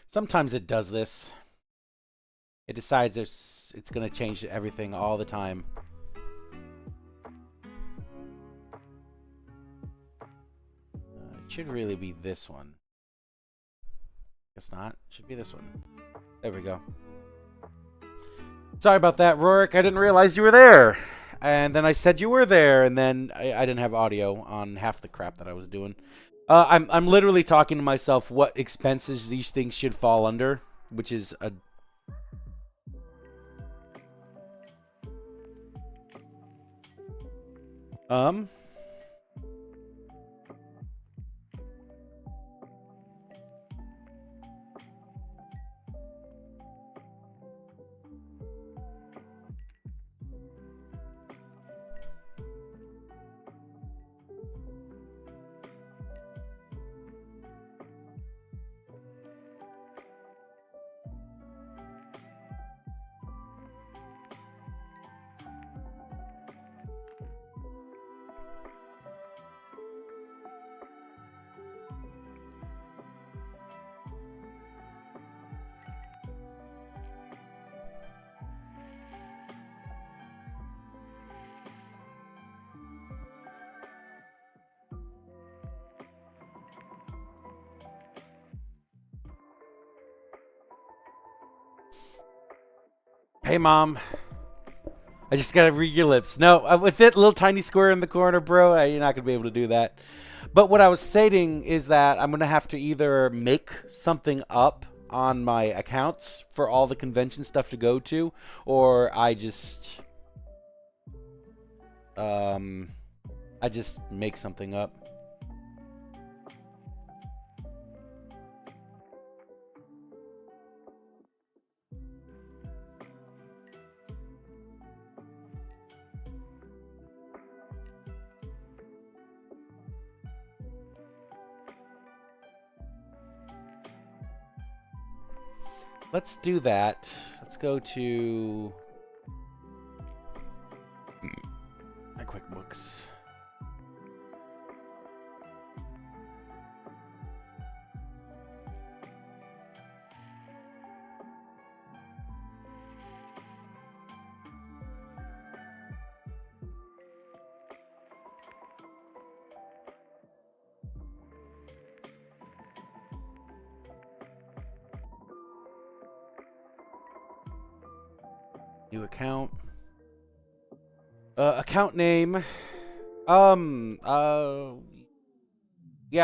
Sometimes it does this. It decides it's going to change everything all the time. It should really be this one. Guess not. It should be this one. There we go. Sorry about that, Rorik. I didn't realize you were there. And then I said you were there, and then I didn't have audio on half the crap that I was doing. I'm literally talking to myself what expenses these things should fall under, which is a... Hey, Mom. I just gotta read your lips. No, with that little tiny square in the corner, bro, you're not gonna be able to do that. But what I was stating is that I'm gonna have to either make something up on my accounts for all the convention stuff to go to, or I just make something up. Let's do that. Let's go to my QuickBooks. New account. Account name. Yeah,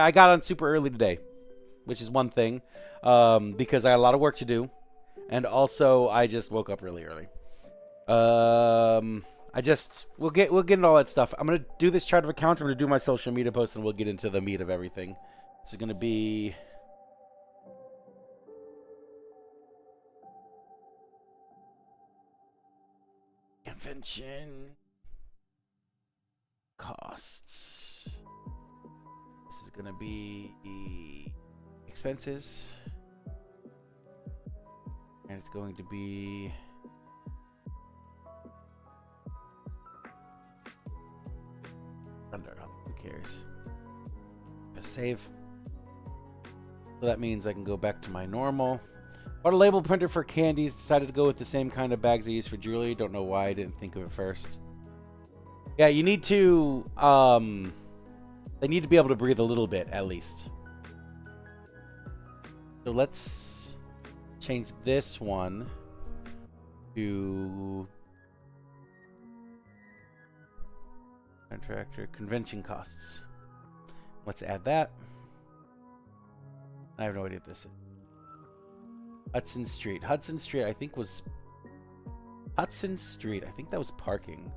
I got on super early today, which is one thing, because I had a lot of work to do, and also I just woke up really early. We'll get into all that stuff. I'm gonna do this chart of accounts. I'm gonna do my social media post, and we'll get into the meat of everything. This is gonna be. Convention costs. This is gonna be expenses, and it's going to be under. Who cares? Just save. So that means I can go back to my normal. Bought a label printer for candies. Decided to go with the same kind of bags I use for jewelry. Don't know why I didn't think of it first. Yeah, you need to... they need to be able to breathe a little bit, at least. So let's change this one to... Contractor convention costs. Let's add that. I have no idea what this is. Hudson Street. Hudson Street, I think was... Hudson Street. I think that was parking.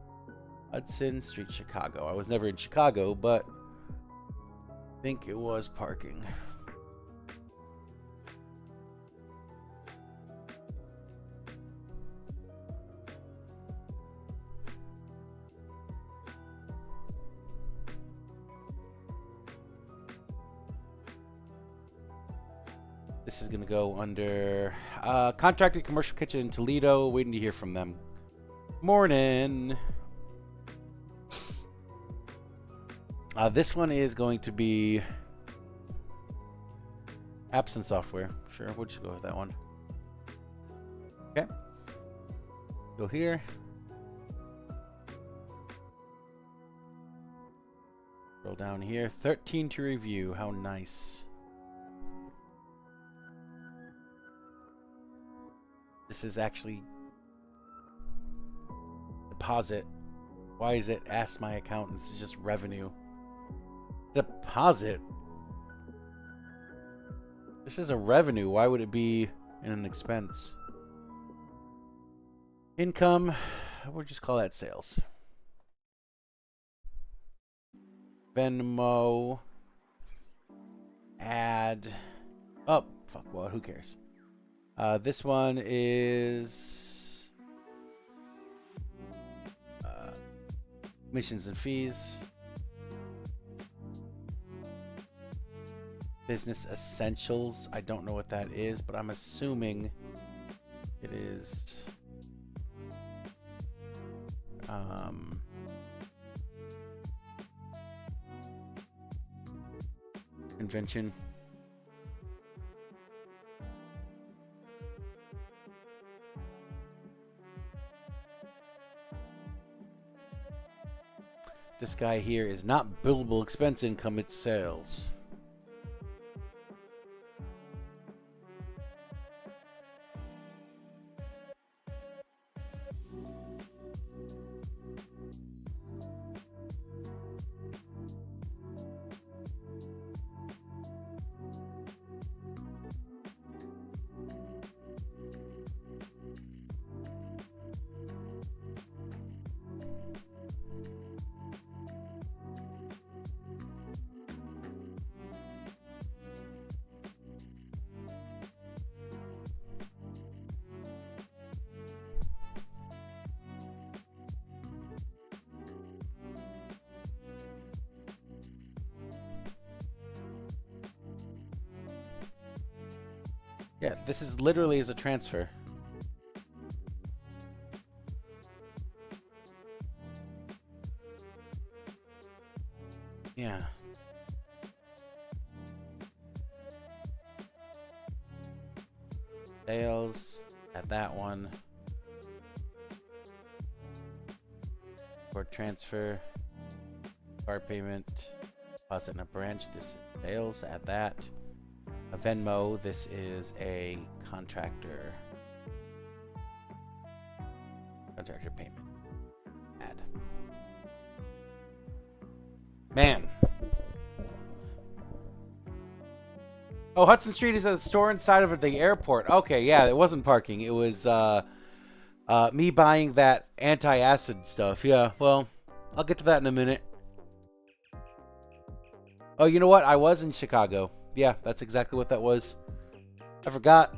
Hudson Street, Chicago. I was never in Chicago, but I think it was parking. This is going to go under contracted commercial kitchen in Toledo. Waiting to hear from them. Morning. This one is going to be Apps and software. Sure, we'll just go with that one. Okay. Go here. Scroll down here. 13 to review. How nice. This is actually deposit. Why is it ask my accountant? This is just revenue. Deposit. This is a revenue. Why would it be in an expense? Income. We'll just call that sales. Venmo. Add. Oh, fuck. Well, who cares? This one is commissions and fees. Business essentials. I don't know what that is, but I'm assuming it is convention. This guy here is not billable expense income, it's sales. Yeah, this is literally as a transfer. Yeah. Sales at that one. For transfer. Card payment. Deposit in a branch. This is sales at that. A Venmo, this is a contractor payment. Add. Man. Oh, Hudson Street is a store inside of the airport. Okay, yeah, it wasn't parking. It was me buying that anti-acid stuff. Yeah, well, I'll get to that in a minute. Oh, you know what? I was in Chicago. Yeah, that's exactly what that was. I forgot.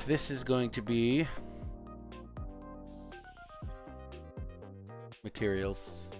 This is going to be materials.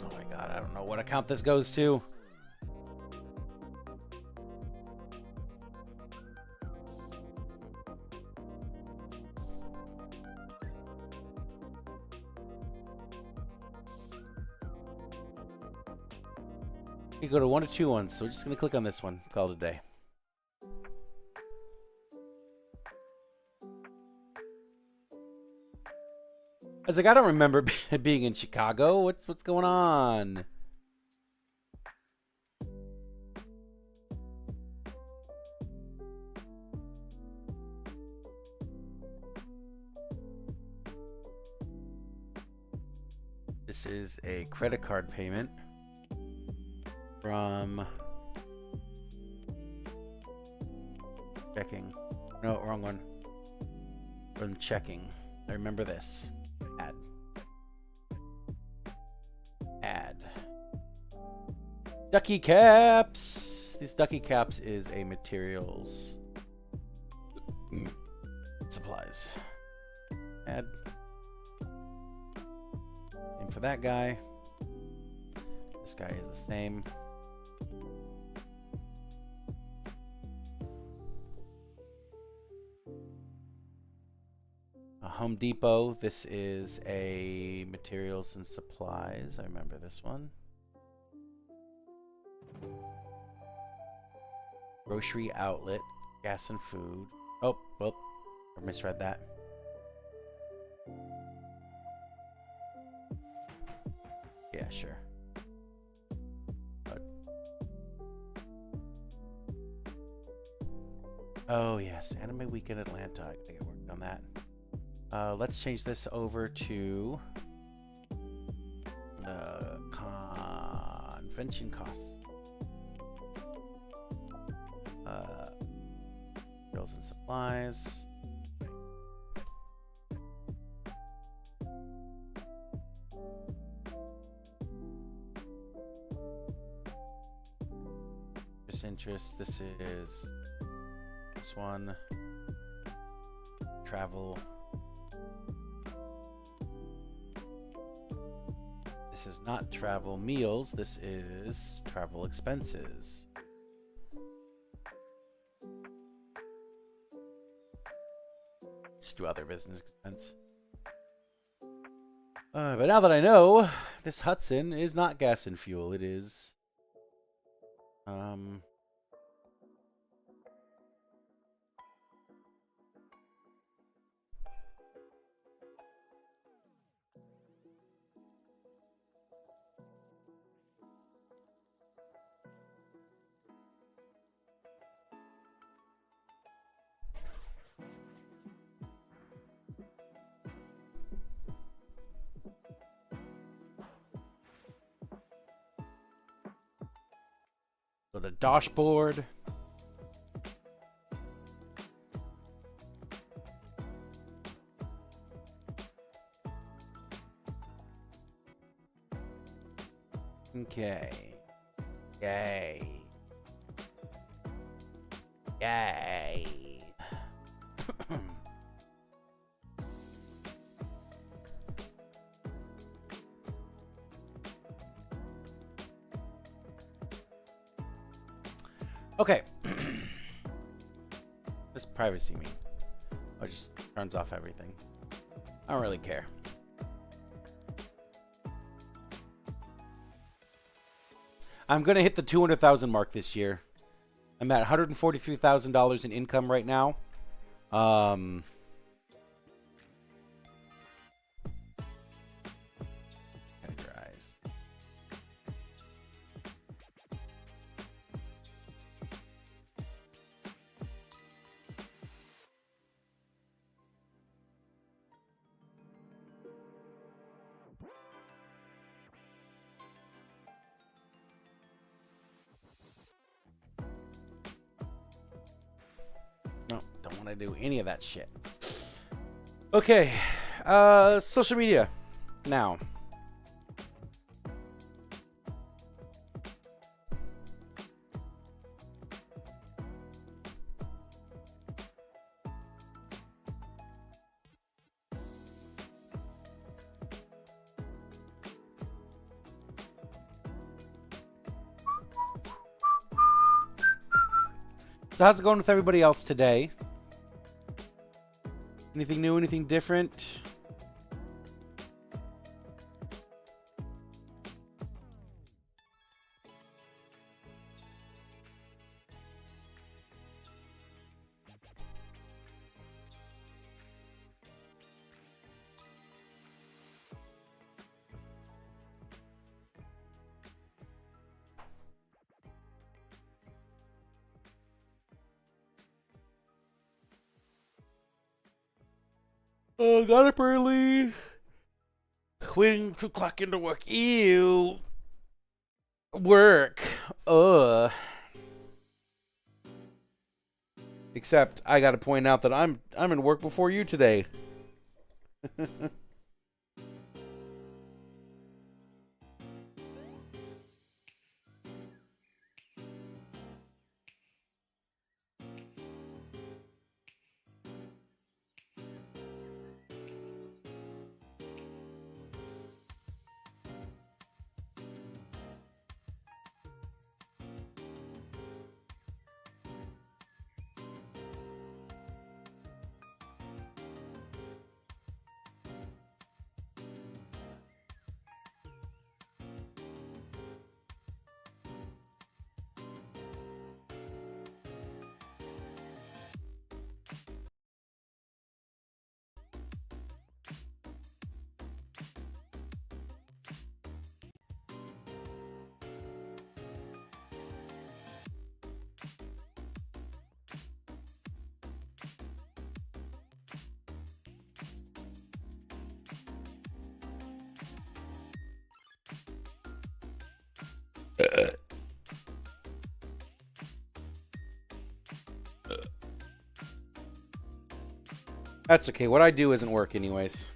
Oh my god, I don't know what account this goes to. You go to one of two ones, so we're just gonna click on this one. Call it a day. I was like, I don't remember being in Chicago. What's going on? This is a credit card payment from checking. No, wrong one. From checking. I remember this. Add. Add. Ducky caps. These ducky caps is a materials supplies. Add. Same for that guy. This guy is the same. Home Depot. This is a materials and supplies. I remember this one. Grocery outlet, gas and food. Oh, well, I misread that. Yeah, sure. Oh, yes. Anime Week in Atlanta. I gotta get worked on that. Let's change this over to convention costs. Bills and supplies. Interest. This is this one. Travel. This is not travel meals. This is travel expenses. Just do other business expense. But now that I know, this Hudson is not gas and fuel. It is so the dashboard. Okay. Yay. Yay. Okay. This privacy mean? Oh, it just turns off everything. I don't really care. I'm going to hit the 200,000 mark this year. I'm at $143,000 in income right now. Categorize. No, don't want to do any of that shit. Okay, social media now. So how's it going with everybody else today? Anything new, anything different? Oh, got up early. Quitting to clock into work. Ew. Work. Ugh. Except I got to point out that I'm in work before you today. That's okay. What I do isn't work anyways.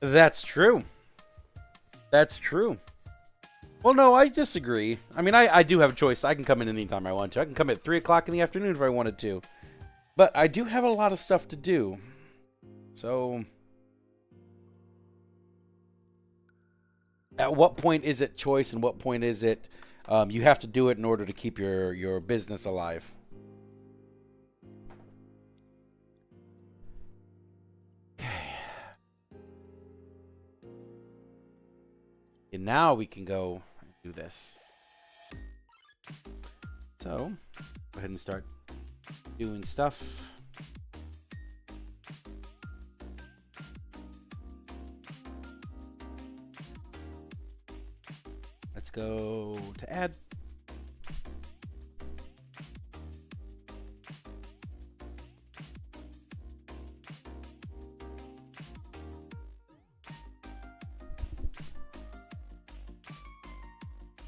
That's true. That's true. Well, no, I disagree. I mean, I do have a choice. I can come in anytime I want to. I can come at 3 o'clock in the afternoon if I wanted to. But I do have a lot of stuff to do. So, at what point is it choice and what point is it you have to do it in order to keep your business alive? And now we can go and do this. So, go ahead and start doing stuff. Let's go to add.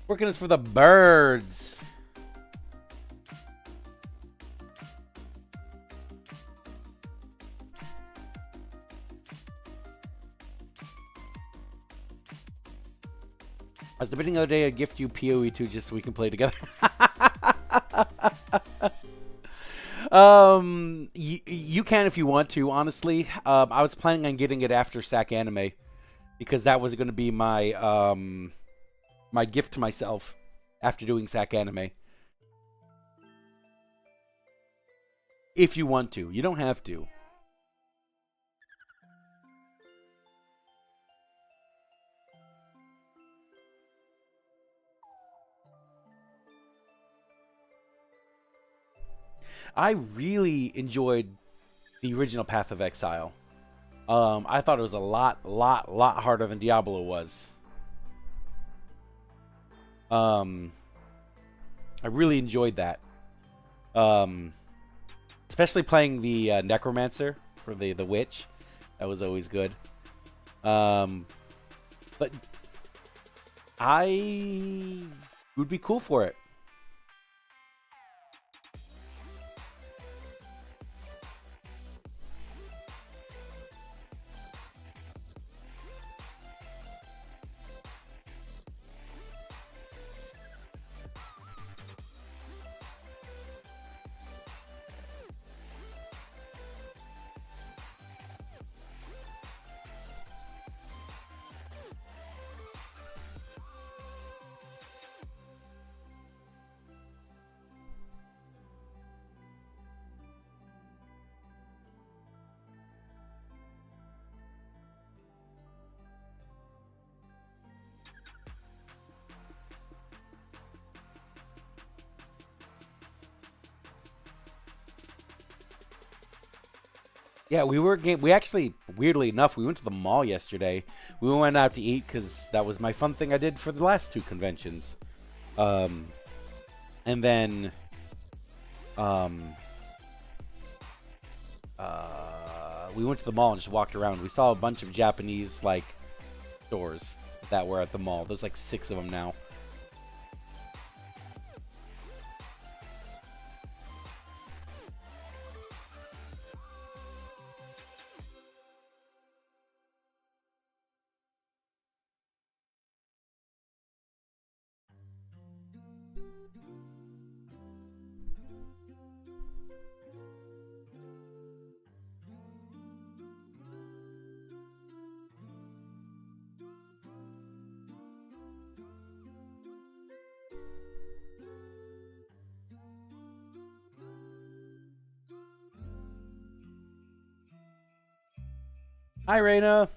Working is for the birds. I was debating the other day I'd gift you PoE 2 just so we can play together. You can if you want to, honestly. I was planning on getting it after SAC Anime because that was going to be my my gift to myself after doing SAC Anime. If you want to. You don't have to. I really enjoyed the original Path of Exile. I thought it was a lot harder than Diablo was. I really enjoyed that. Especially playing the Necromancer for the Witch. That was always good. But I would be cool for it. Yeah, we actually, weirdly enough, we went to the mall yesterday. We went out to eat because that was my fun thing I did for the last two conventions. And then, we went to the mall and just walked around. We saw a bunch of Japanese, like, stores that were at the mall. There's like 6 of them now. Hi, Raina.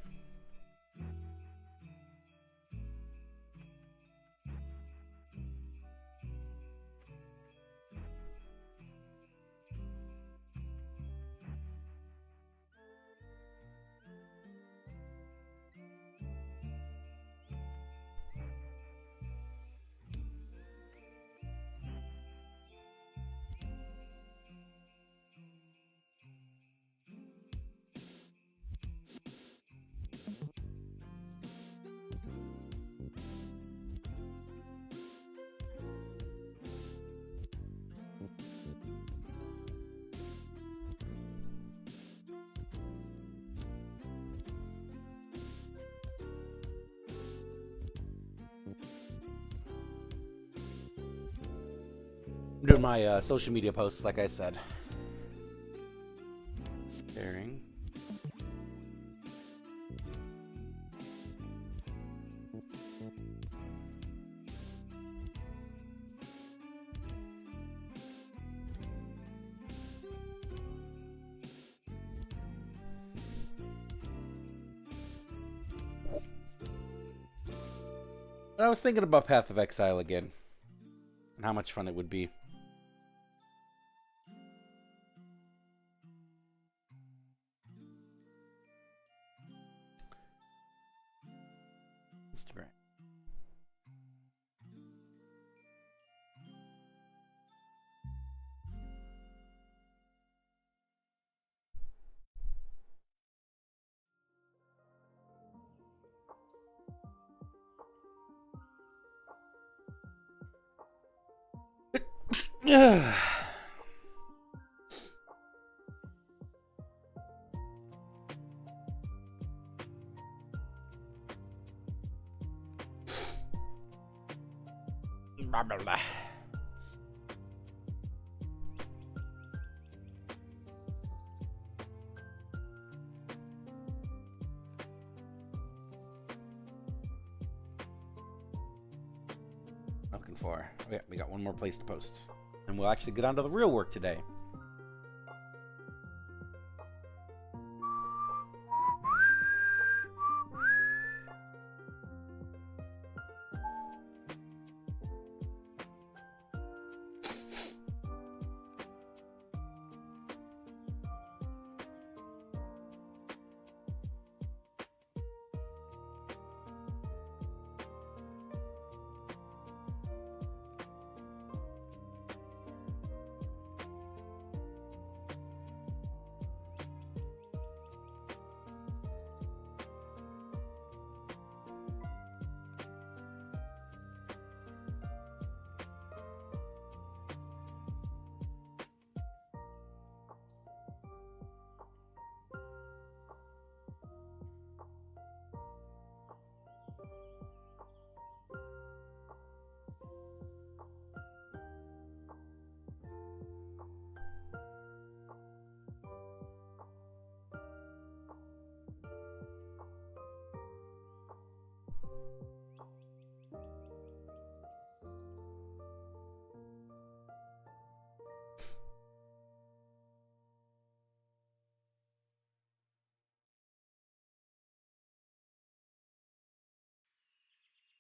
I'm doing my social media posts, like I said. Sharing. But I was thinking about Path of Exile again, and how much fun it would be. Instagram. Blah, blah, blah. Looking for. Oh, yeah, we got one more place to post. And we'll actually get on to the real work today.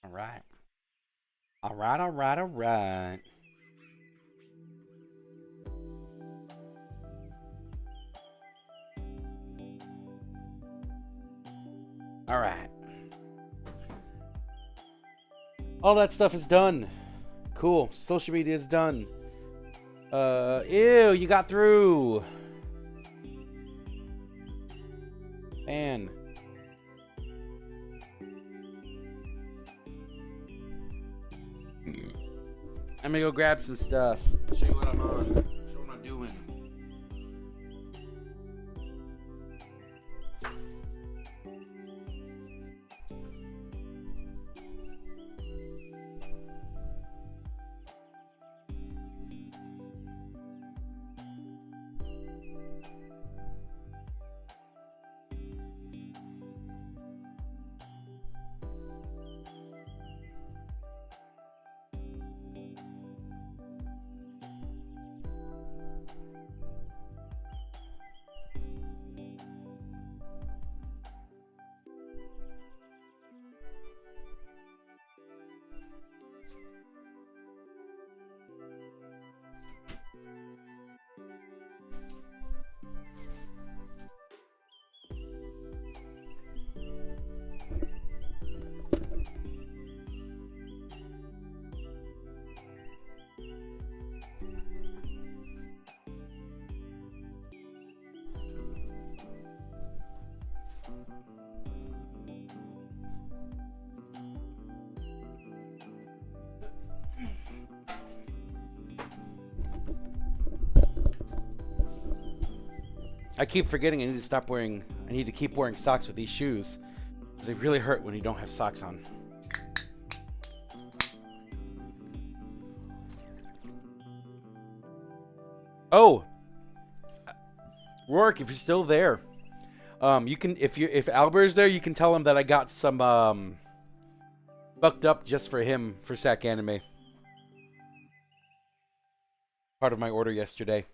All right. All right, all right, all right. All right. All that stuff is done. Cool. Social media is done. Ew, you got through. Man. I'm gonna go grab some stuff. Show you what I'm on. Show what I'm doing. I keep forgetting I need to keep wearing socks with these shoes. Because they really hurt when you don't have socks on. Oh! Rourke, if you're still there, you can, if Albert's there, you can tell him that I got some, bucked up just for him for Sack Anime. Part of my order yesterday.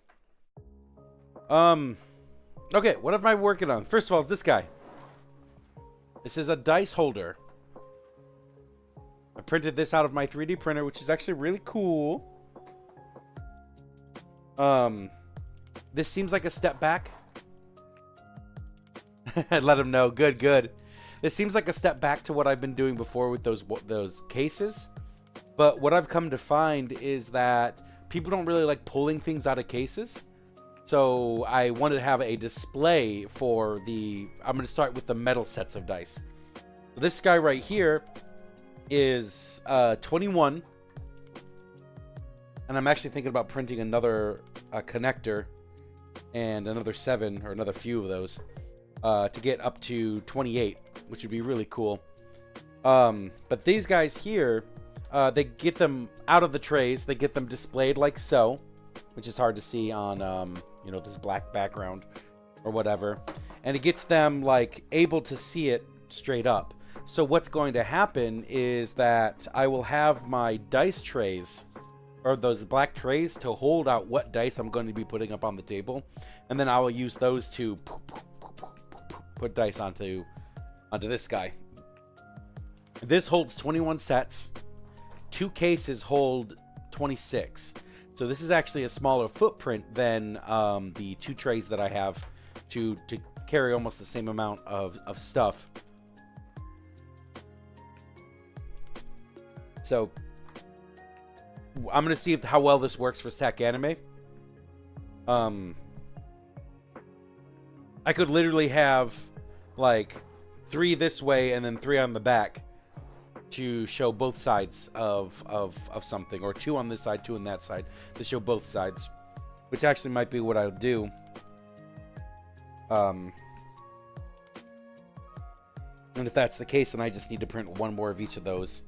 Okay, what am I working on? First of all, it's this guy. This is a dice holder. I printed this out of my 3D printer, which is actually really cool. This seems like a step back. Let him know. Good, good. This seems like a step back to what I've been doing before with those cases. But what I've come to find is that people don't really like pulling things out of cases. So I wanted to have a display for the... I'm going to start with the metal sets of dice. This guy right here is 21. And I'm actually thinking about printing another connector and another 7 or another few of those to get up to 28, which would be really cool. But these guys here, they get them out of the trays. They get them displayed like so, which is hard to see on, you know, this black background or whatever. And it gets them, like, able to see it straight up. So what's going to happen is that I will have my dice trays, or those black trays, to hold out what dice I'm going to be putting up on the table. And then I will use those to put dice onto this guy. This holds 21 sets. 2 cases hold 26. So this is actually a smaller footprint than the 2 trays that I have to carry almost the same amount of stuff. So I'm going to see how well this works for Sack Anime. I could literally have like 3 this way and then 3 on the back to show both sides of something, or 2 on this side, 2 on that side, to show both sides, which actually might be what I'll do. And if that's the case, then I just need to print 1 more of each of those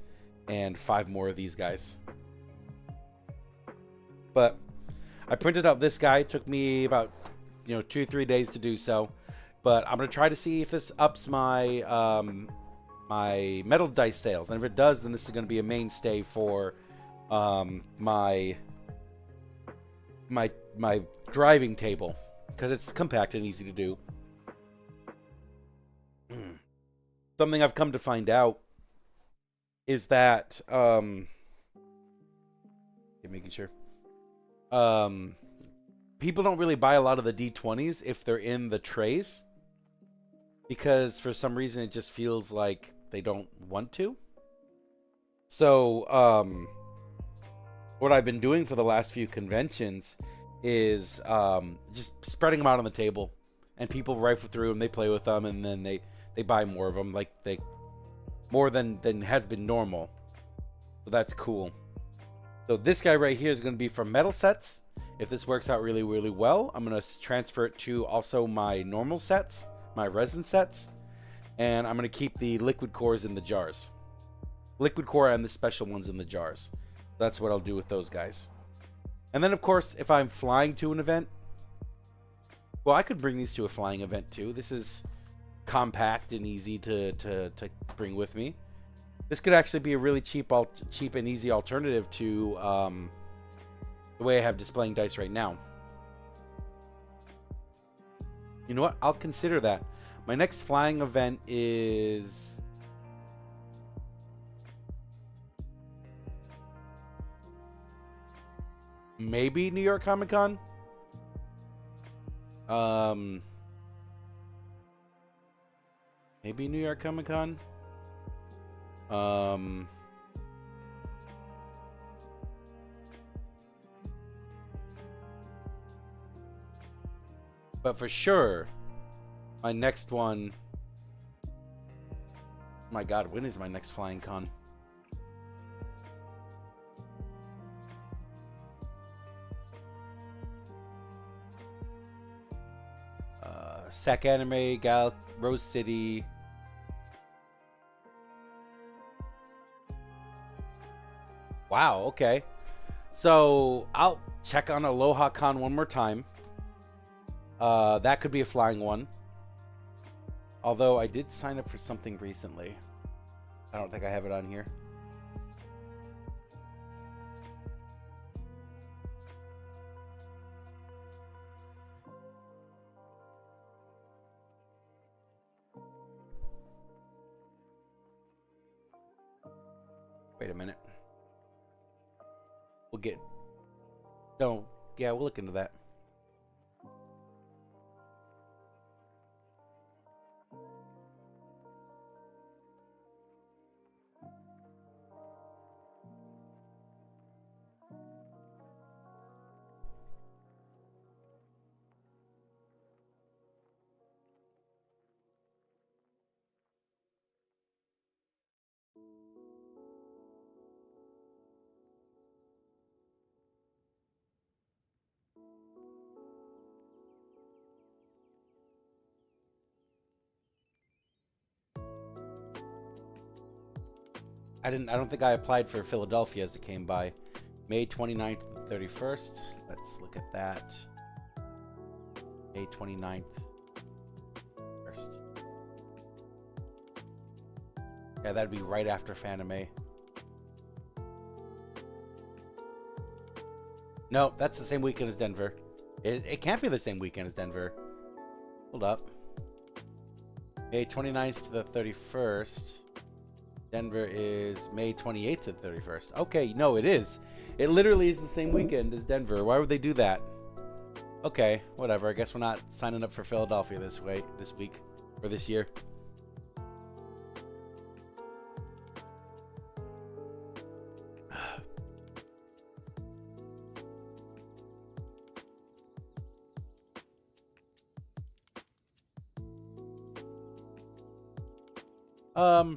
and 5 more of these guys. But I printed out this guy. It took me about 2 or 3 days to do so, but I'm gonna try to see if this ups my my metal dice sales, and if it does, then this is going to be a mainstay for my driving table, because it's compact and easy to do. Something I've come to find out is that making sure people don't really buy a lot of the D20s if they're in the trays. because for some reason it just feels like they don't want to. So, what I've been doing for the last few conventions is just spreading them out on the table, and people rifle through them, they play with them, and then they buy more of them, like they more than has been normal. So that's cool. So this guy right here is going to be from metal sets. If this works out really, really well, I'm going to transfer it to also my normal sets, my resin sets, and I'm going to keep the liquid cores in the jars. Liquid core and the special ones in the jars. That's what I'll do with those guys. And then, of course, if I'm flying to an event, well, I could bring these to a flying event too. This is compact and easy to bring with me. This could actually be a really cheap and easy alternative to the way I have displaying dice right now. You know what? I'll consider that. My next flying event is maybe New York Comic Con. Maybe New York Comic Con. But for sure, my next one. My God, when is my next flying con? Sac Anime, Rose City. Wow, okay. So I'll check on Aloha Con one more time. That could be a flying one. Although I did sign up for something recently. I don't think I have it on here. Wait a minute. We'll get... No, yeah, we'll look into that. I don't think I applied for Philadelphia as it came by. May 29th to 31st. Let's look at that. May 29th. First. Yeah, that'd be right after Fanime. No, that's the same weekend as Denver. It can't be the same weekend as Denver. Hold up. May 29th to the 31st. Denver is May 28th to the 31st. Okay, no, it is. It literally is the same weekend as Denver. Why would they do that? Okay, whatever. I guess we're not signing up for Philadelphia this week, or this year.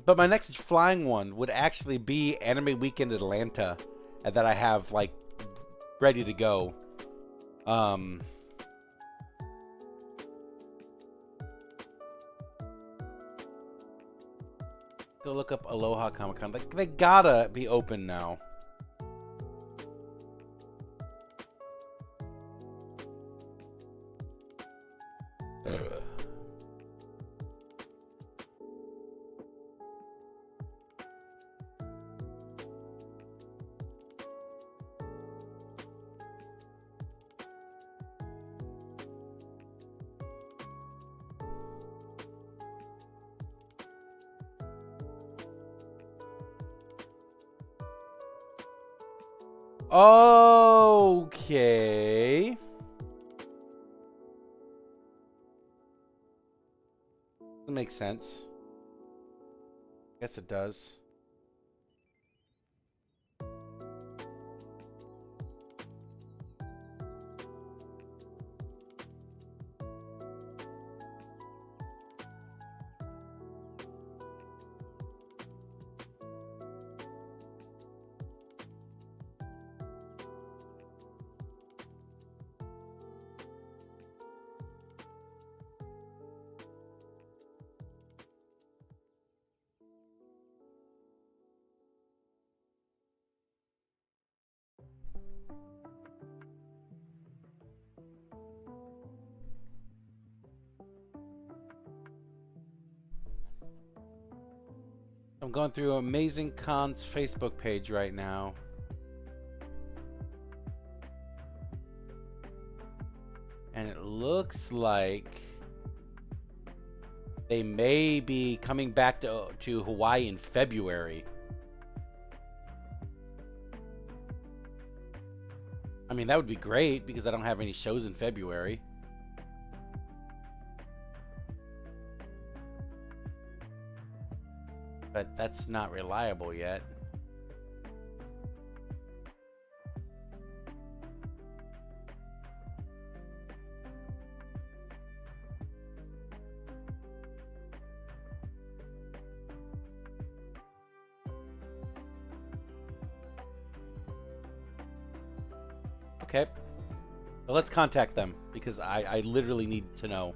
But my next flying one would actually be Anime Weekend Atlanta, that I have like ready to go. Go look up Aloha Comic Con. Like, they gotta be open now. Okay. Doesn't make sense. Guess it does. I'm going through Amazing Con's Facebook page right now. And it looks like they may be coming back to Hawaii in February. I mean, that would be great because I don't have any shows in February. But that's not reliable yet. Okay. Well, let's contact them because I literally need to know.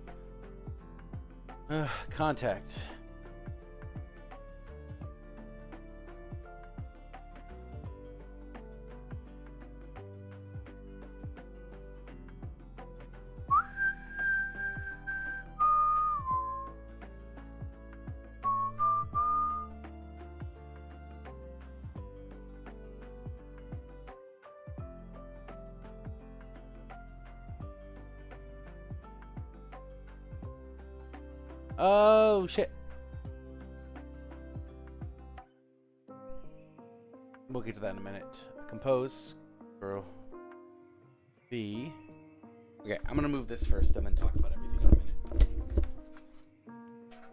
Contact. Oh, shit. We'll get to that in a minute. Compose. Girl. B. Okay, I'm going to move this first and then talk about everything in a minute.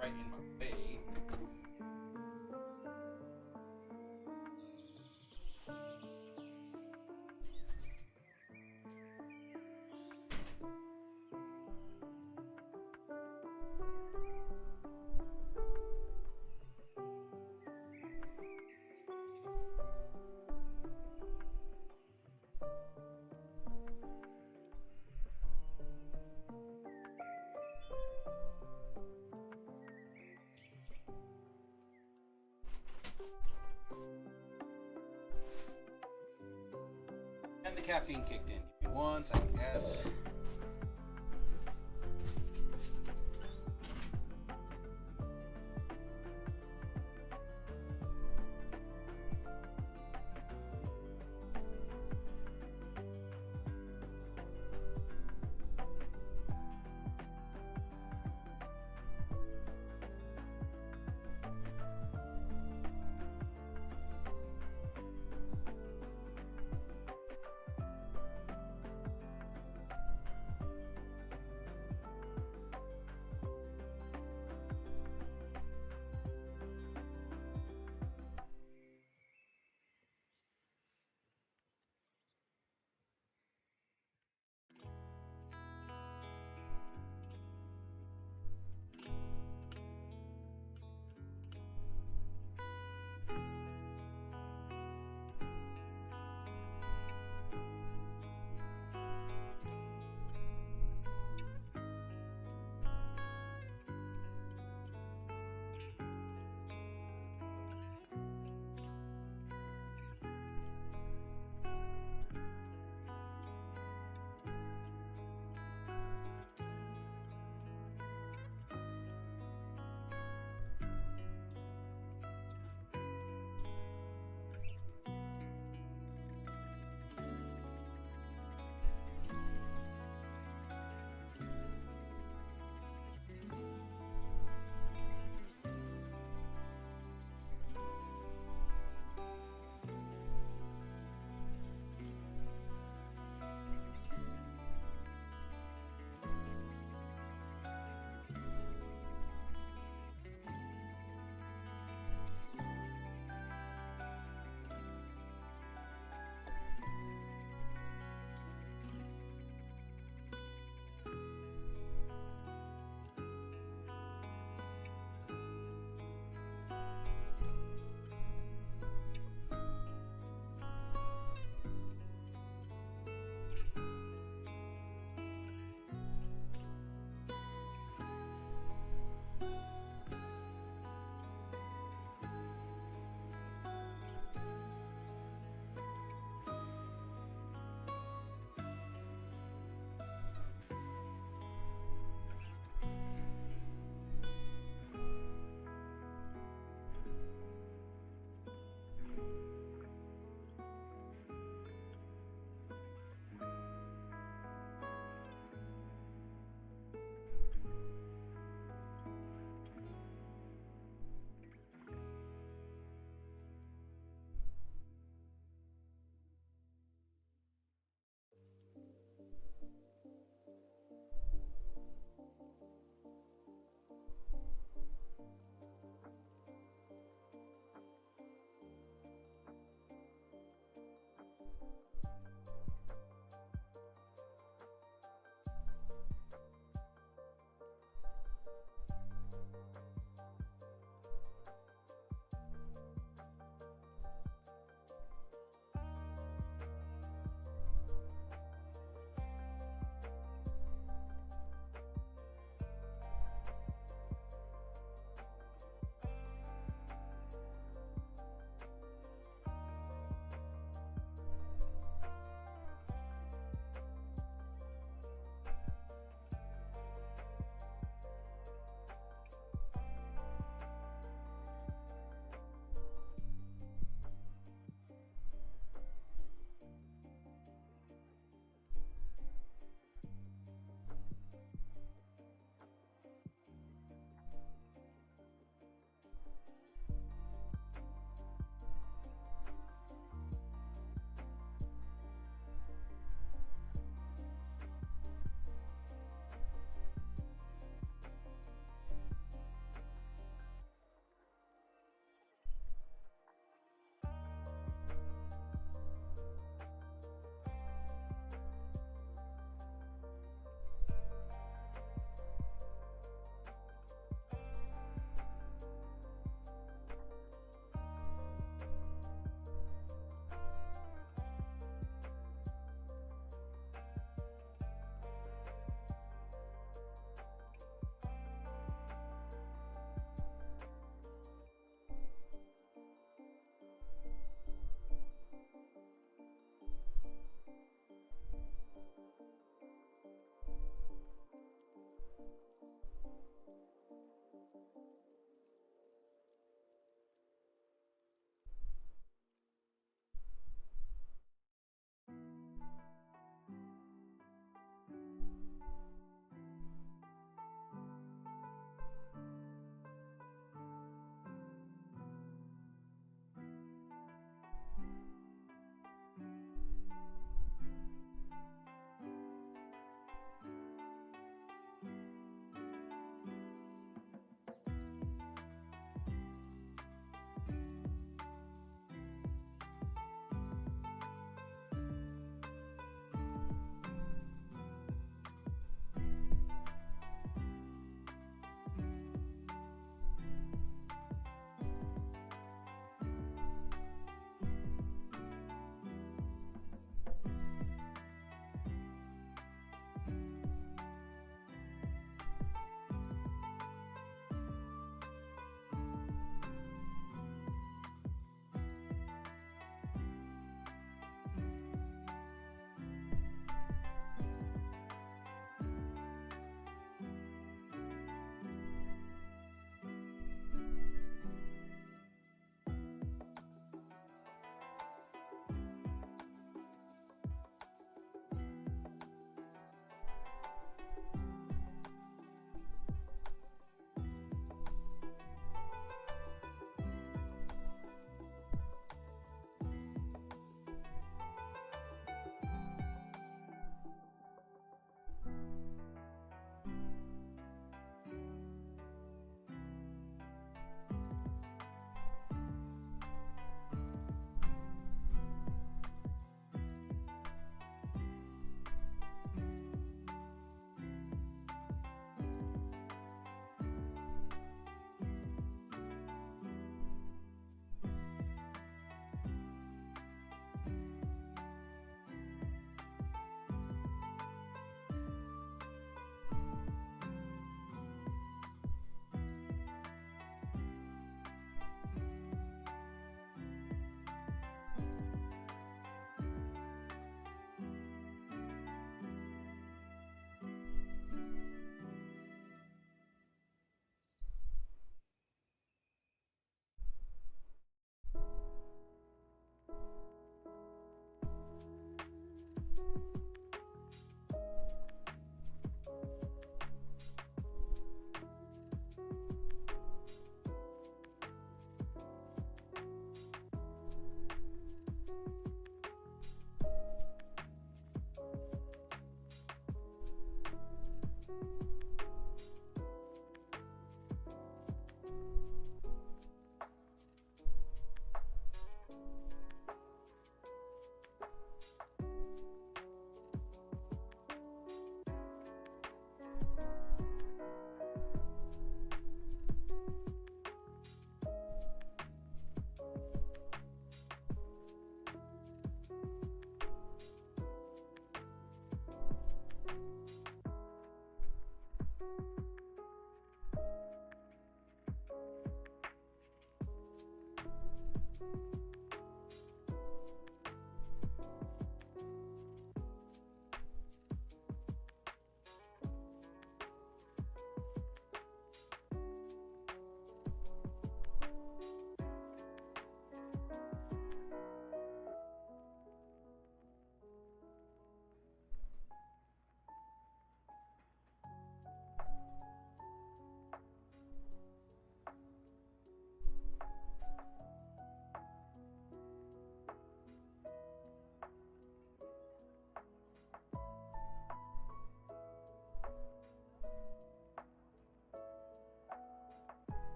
Right in my way. And the caffeine kicked in. Give me 1 second, guys.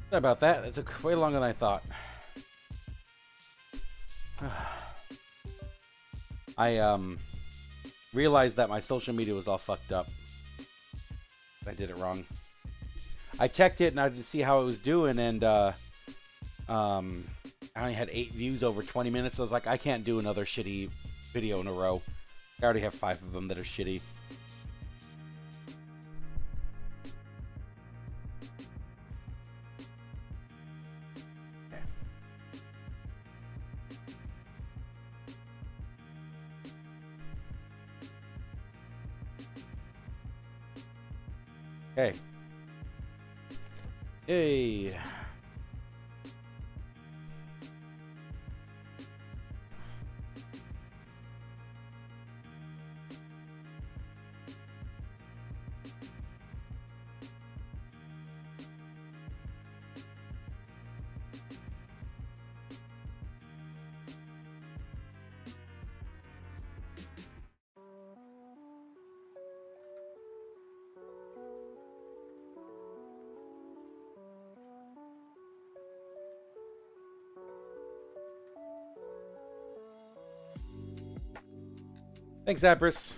Sorry about that. It took way longer than I thought. I realized that my social media was all fucked up. I did it wrong. I checked it and I did see how it was doing, and I only had 8 views over 20 minutes. So I was like, I can't do another shitty video in a row. I already have 5 of them that are shitty. Okay. Hey. Thanks, Apris.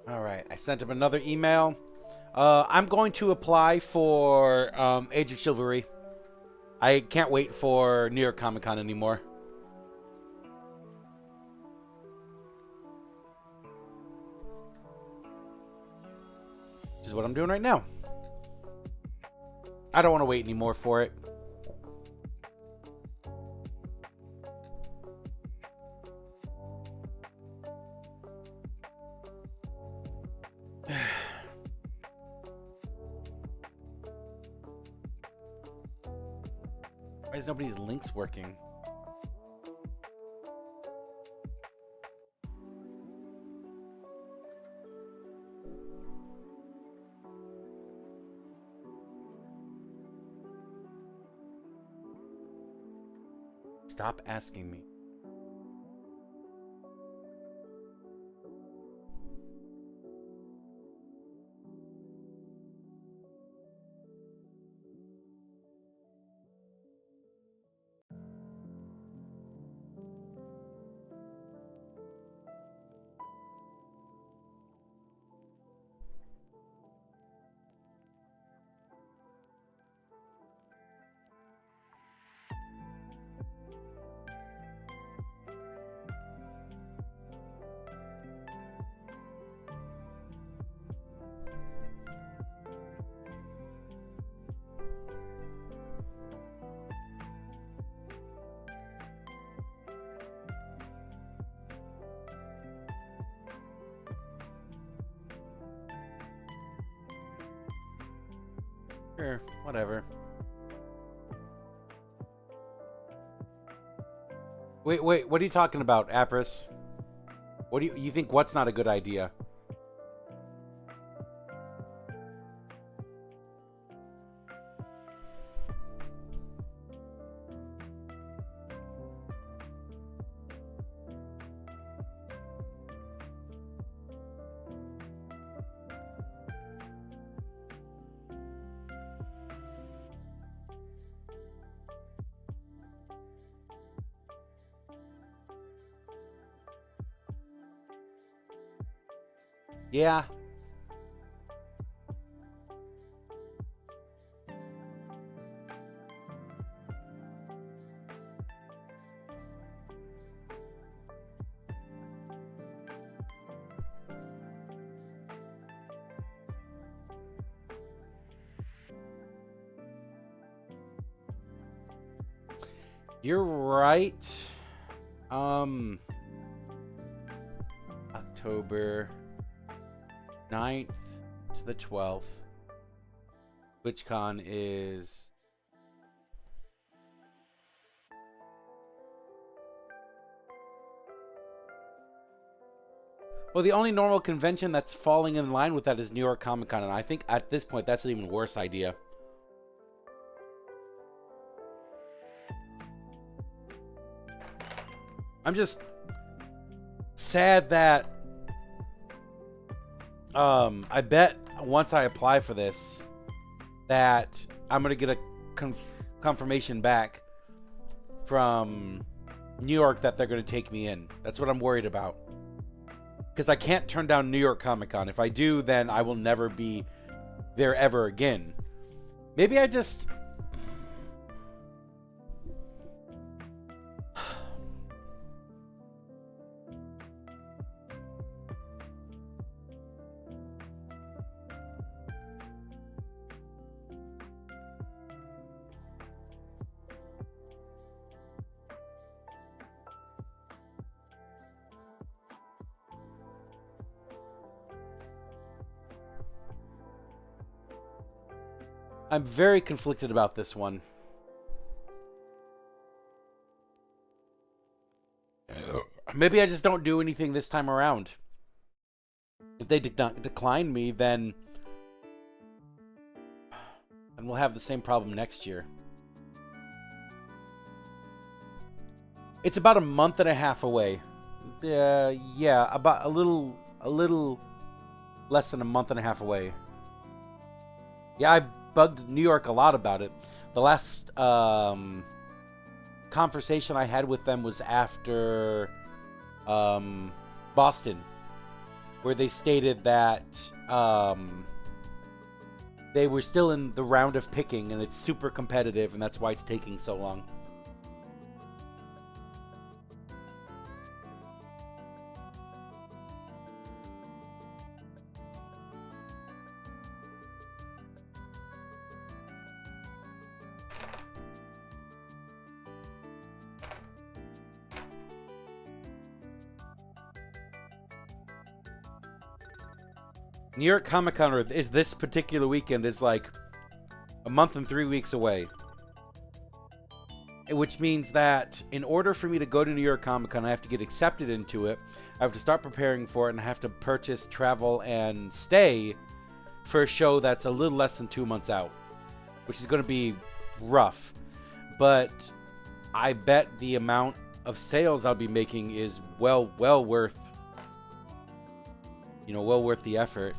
All right, I sent him another email. I'm going to apply for Age of Chivalry. I can't wait for New York Comic Con anymore. Which is what I'm doing right now. I don't want to wait anymore for it. Why is nobody's links working? Stop asking me. Sure, whatever. Wait, what are you talking about, Apris? What do you think what's not a good idea? Yeah. You're right. October 9th to the 12th. TwitchCon is... Well, the only normal convention that's falling in line with that is New York Comic Con, and I think at this point that's an even worse idea. I'm just sad that I bet once I apply for this that I'm going to get a confirmation back from New York that they're going to take me in. That's what I'm worried about. Because I can't turn down New York Comic Con. If I do, then I will never be there ever again. Maybe I just... I'm very conflicted about this one. Maybe I just don't do anything this time around. If they decline me, then we'll have the same problem next year. It's about a month and a half away. Yeah, about a little less than a month and a half away. Yeah, I bugged New York a lot about it. The last conversation I had with them was after Boston, where they stated that they were still in the round of picking and it's super competitive and that's why it's taking so long. New York Comic Con is this particular weekend is like a month and 3 weeks away. Which means that in order for me to go to New York Comic Con, I have to get accepted into it. I have to start preparing for it and I have to purchase travel and stay for a show that's a little less than 2 months out, which is going to be rough. But I bet the amount of sales I'll be making is well worth, well worth the effort.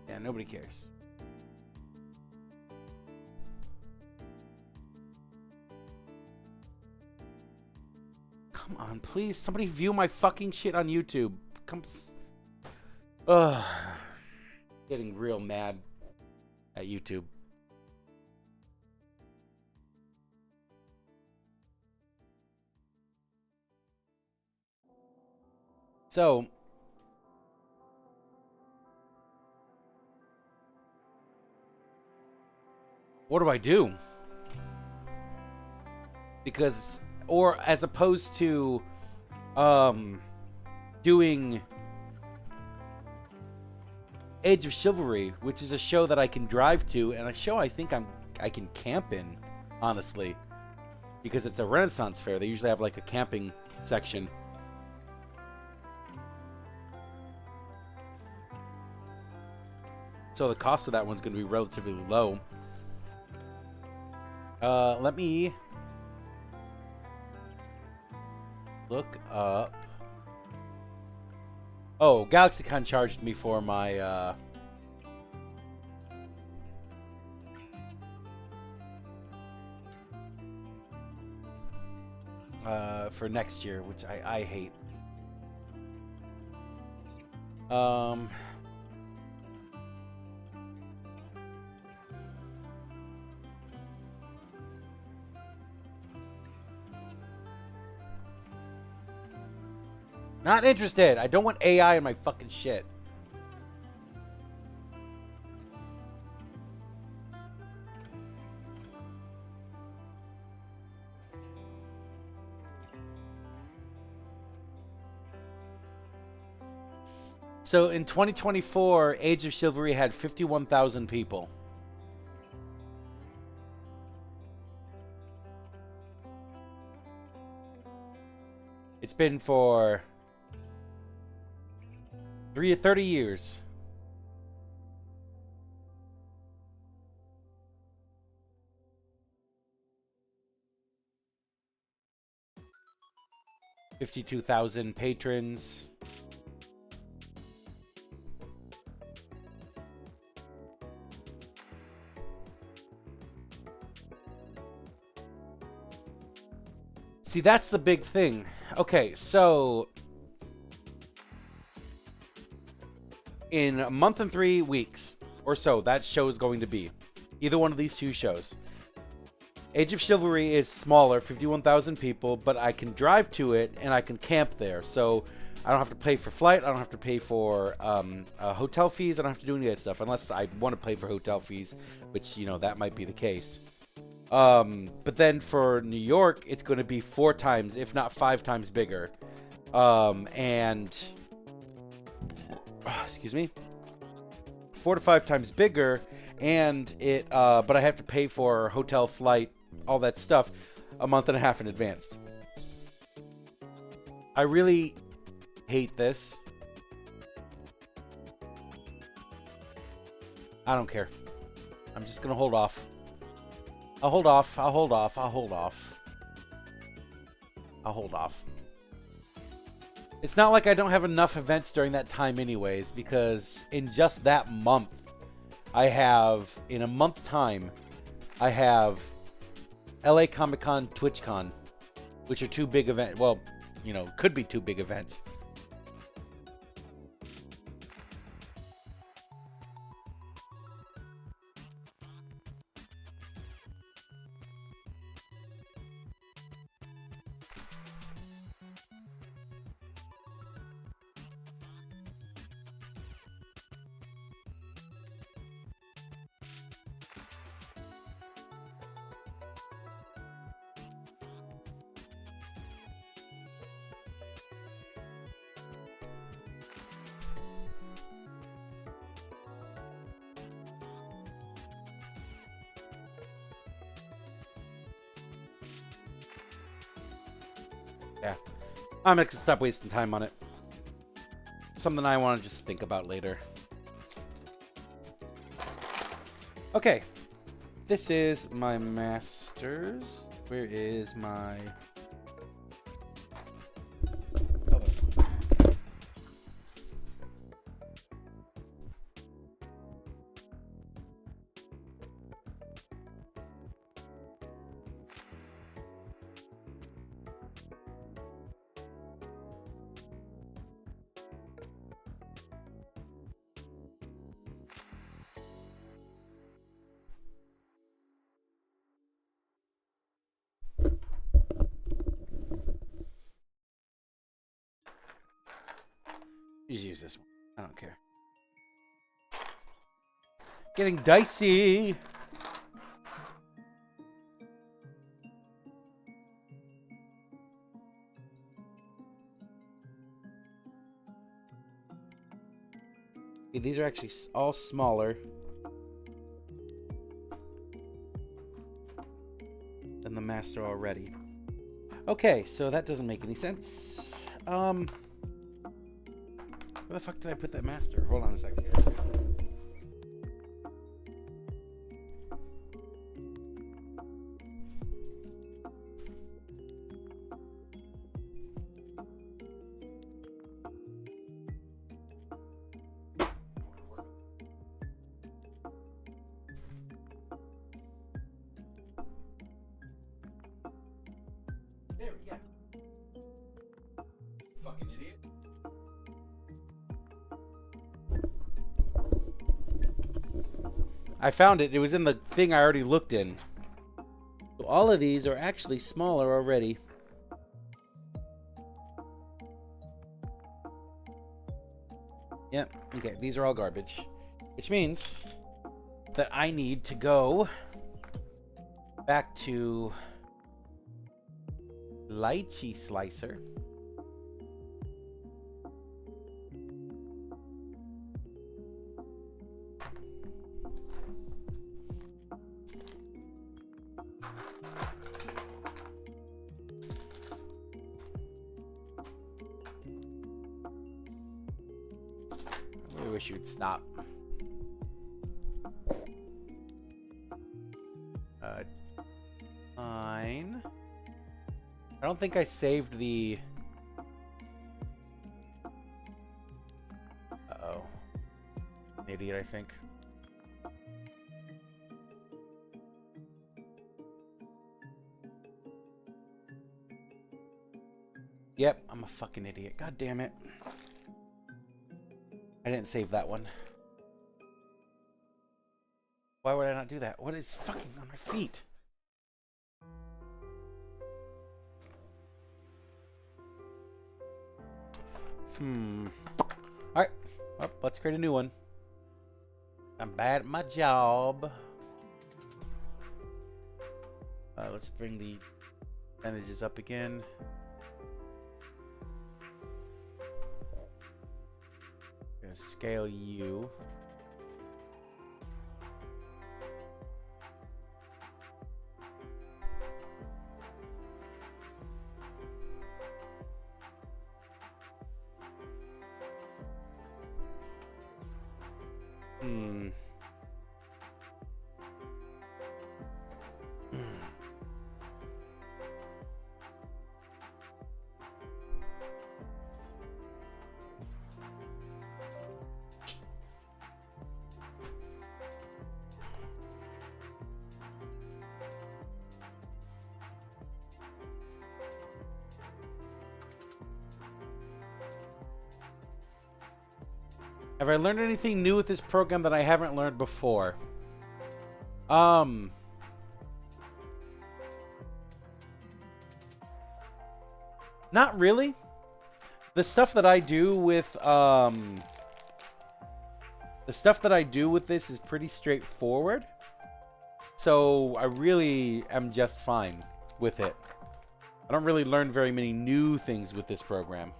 Yeah, nobody cares. Come on, please. Somebody view my fucking shit on YouTube. Ugh. Getting real mad at YouTube. So, what do I do? Because, or as opposed to doing Age of Chivalry, which is a show that I can drive to, and a show I think I can camp in, honestly, because it's a Renaissance fair. They usually have like a camping section. So the cost of that one's going to be relatively low. Let me look up. Oh, GalaxyCon charged me for my for next year, which I hate. Not interested. I don't want AI in my fucking shit. So in 2024, Age of Chivalry had 51,000 people. It's been for 30 years. $52,000 patrons. See, that's the big thing. Okay, so in a month and 3 weeks or so, that show is going to be either one of these two shows. Age of Chivalry is smaller, 51,000 people, but I can drive to it and I can camp there. So I don't have to pay for flight. I don't have to pay for hotel fees. I don't have to do any of that stuff unless I want to pay for hotel fees, which, you know, that might be the case. But then for New York, it's going to be 4 times, if not 5 times bigger. Excuse me, 4 to 5 times bigger, and it, but I have to pay for hotel, flight, all that stuff a month and a half in advance. I really hate this. I don't care. I'm just going to hold off. I'll hold off. I'll hold off. I'll hold off. I'll hold off. It's not like I don't have enough events during that time anyways, because in just that month, I have, in a month time, I have LA Comic Con, TwitchCon, which are 2 big events. Well, you know, could be 2 big events. Yeah. I'm going to stop wasting time on it. Something I want to just think about later. Okay. This is my masters. Where is my... Just use this one. I don't care. Getting dicey. Okay, these are actually all smaller than the master already. Okay, so that doesn't make any sense. Where the fuck did I put that master? Hold on a second, guys. There we go. Fucking idiot. I found it. It was in the thing I already looked in. So all of these are actually smaller already. Yep. Okay, these are all garbage. Which means that I need to go back to lychee slicer. I really wish you'd stop. Fine. I don't think I saved the... Uh-oh. An idiot, I think. Yep, I'm a fucking idiot. God damn it. I didn't save that one. Why would I not do that? What is fucking on my feet? Alright. Well, let's create a new one. I'm bad at my job. Let's bring the percentages up again. Gonna scale you. Have I learned anything new with this program that I haven't learned before? Not really. The stuff that I do with this is pretty straightforward. So I really am just fine with it. I don't really learn very many new things with this program.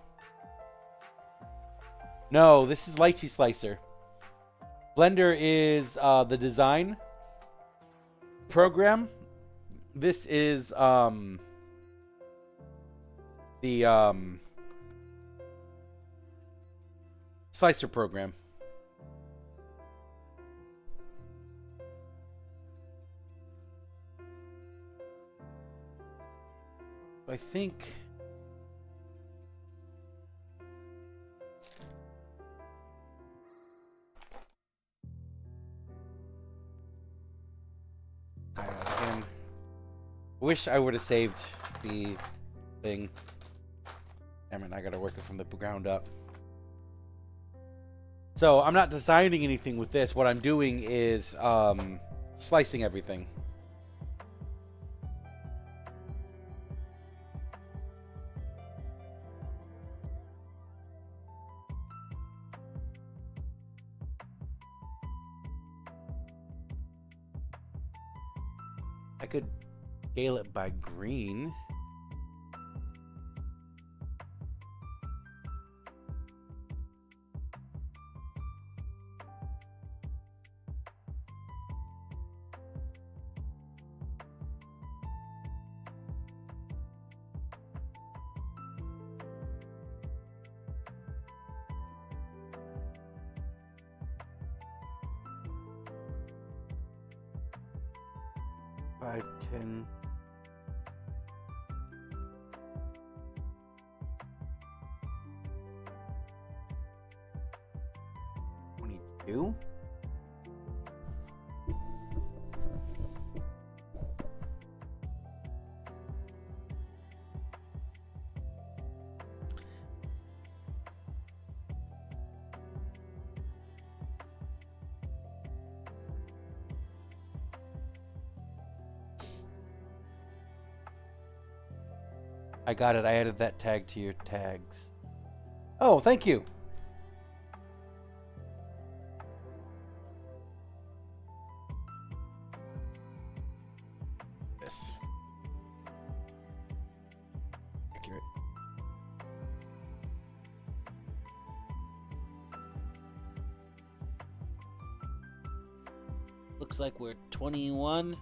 No, this is Lychee Slicer. Blender is the design program. This is the slicer program. I think... Again, wish I would have saved the thing. Damn it, I gotta work it from the ground up. So I'm not designing anything with this. What I'm doing is slicing everything. I could scale it by green. Five, 10. $22. I got it. I added that tag to your tags. Oh, thank you. this. Accurate. Looks like we're 21.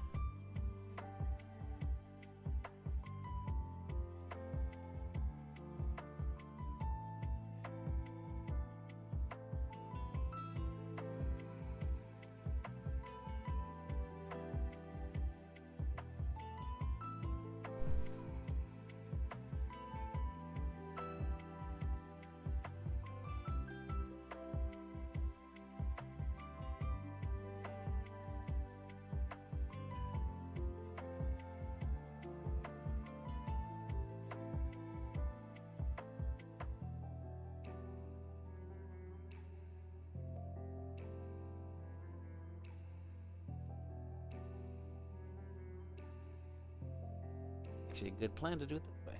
Actually, a good plan to do it this way.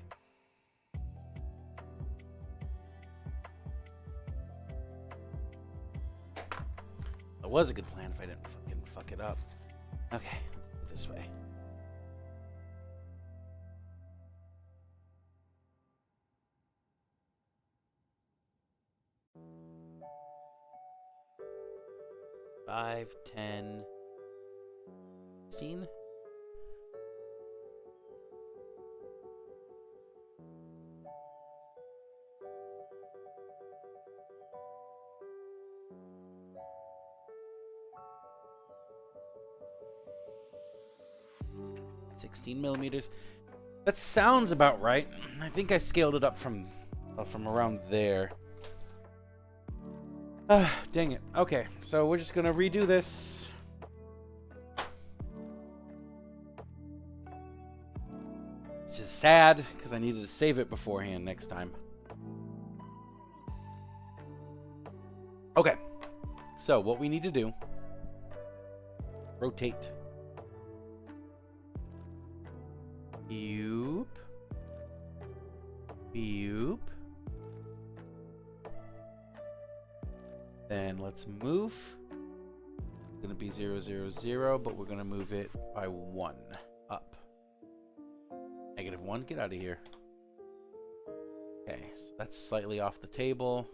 It was a good plan if I didn't fucking fuck it up. Okay, let's do it this way. Five, 10, 16. $16mm. That sounds about right. I think I scaled it up from around there. Dang it. Okay, so we're just gonna redo this. Which is sad because I needed to save it beforehand next time. Okay, so what we need to do: rotate. Boop. Boop. Then let's move. It's gonna be 0, 0, 0, but we're gonna move it by 1 up. -1, get out of here. Okay, so that's slightly off the table.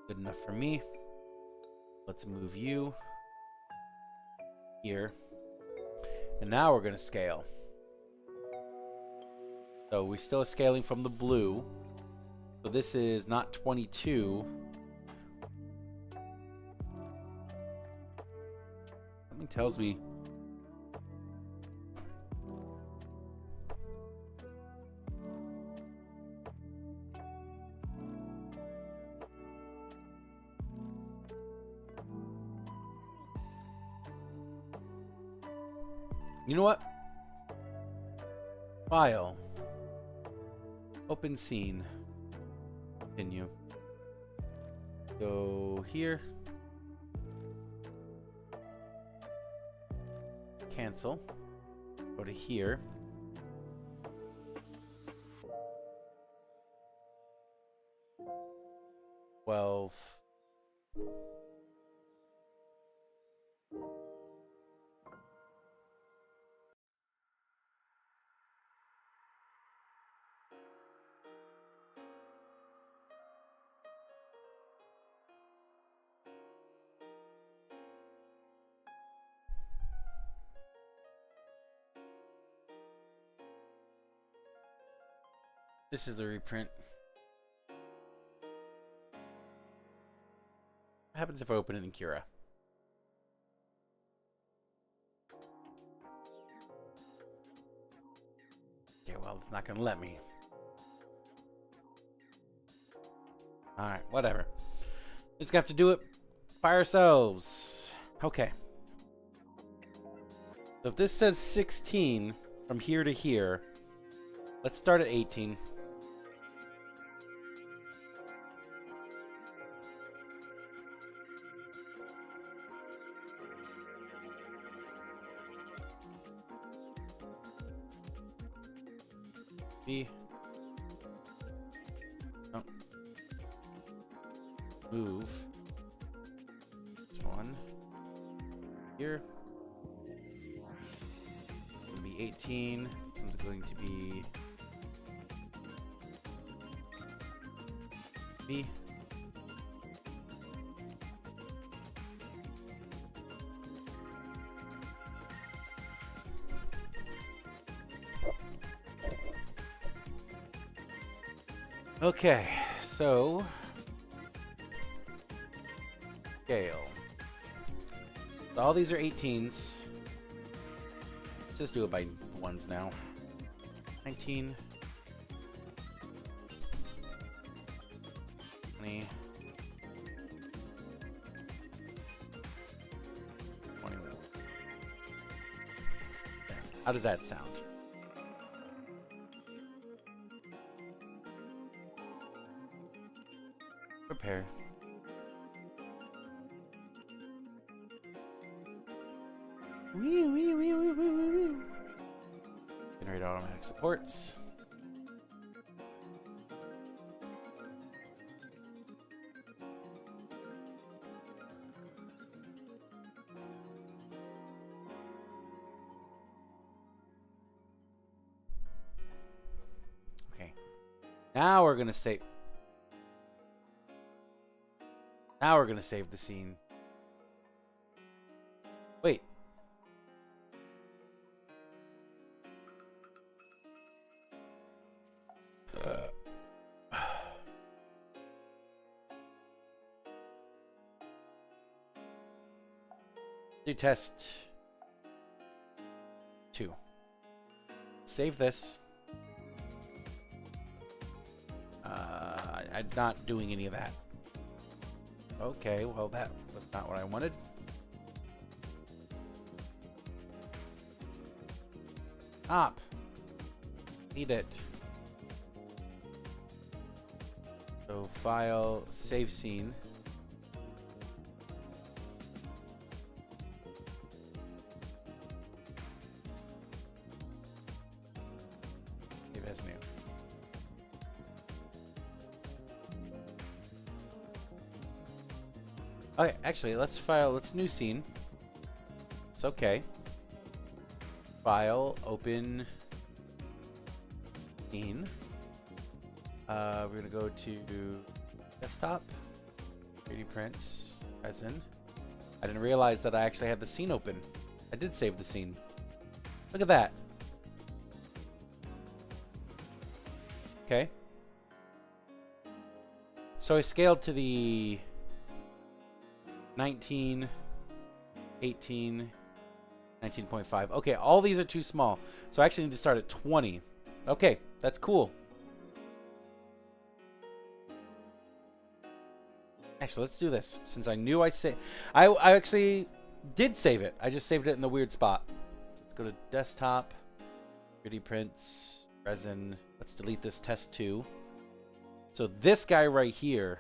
Good enough for me. Let's move you here. And now we're going to scale. So we still are scaling from the blue. So this is not 22. Something tells me. You know what? File. Open scene. Continue. Go here. Cancel. Go to here. $12. This is the reprint. What happens if I open it in Cura? Okay, well, it's not going to let me. Alright, whatever. Just have to do it by ourselves. Okay. So if this says 16 from here to here, let's start at 18. B. Oh. Move. This one. Here. 18. This one's going to be B. Okay, so scale. So all these are 18s. Let's just do it by ones now. 19, 20, 21. There. How does that sound? Prepare. Generate automatic supports. Okay. Now we're gonna save. Now we're gonna save the scene. Wait. Do test 2. Save this. I'm not doing any of that. Okay, well that was not what I wanted. Stop. Eat it. So file, save scene. Save as new. Okay, actually, let's new scene. It's okay. File, open scene. We're gonna go to desktop, 3D prints, resin. I didn't realize that I actually had the scene open. I did save the scene. Look at that. Okay. So I scaled to the 19, 18, 19.5. Okay, all these are too small. So I actually need to start at 20. Okay, that's cool. Actually, let's do this. Since I knew I actually did save it. I just saved it in the weird spot. Let's go to desktop, 3D prints, resin. Let's delete this test 2. So this guy right here.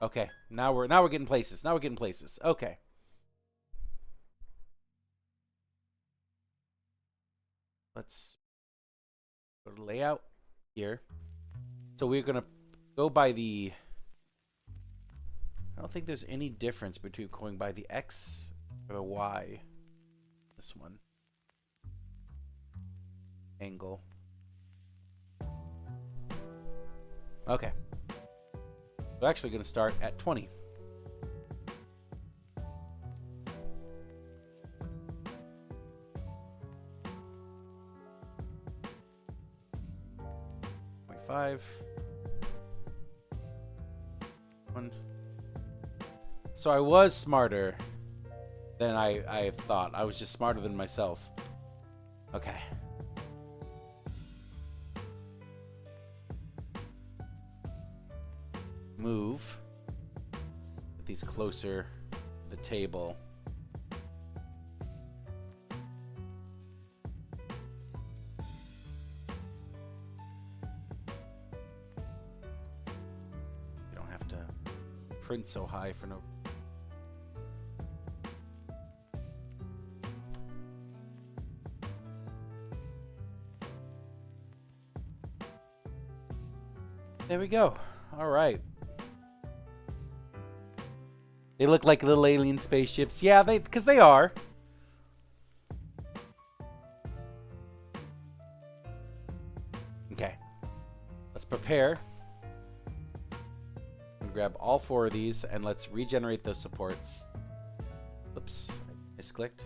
Okay, now we're getting places. Now we're getting places. Okay. Let's go to layout here. So we're gonna go by the. I don't think there's any difference between going by the X or the Y. This one. Angle. Okay. We're actually going to start at 20. One. So I was smarter than I thought. I was just smarter than myself. Okay. Move. Get these closer to the table. You don't have to print so high for no. There we go. All right. They look like little alien spaceships. Yeah, because they are. repair. Grab all 4 of these and let's regenerate those supports. Oops, I misclicked.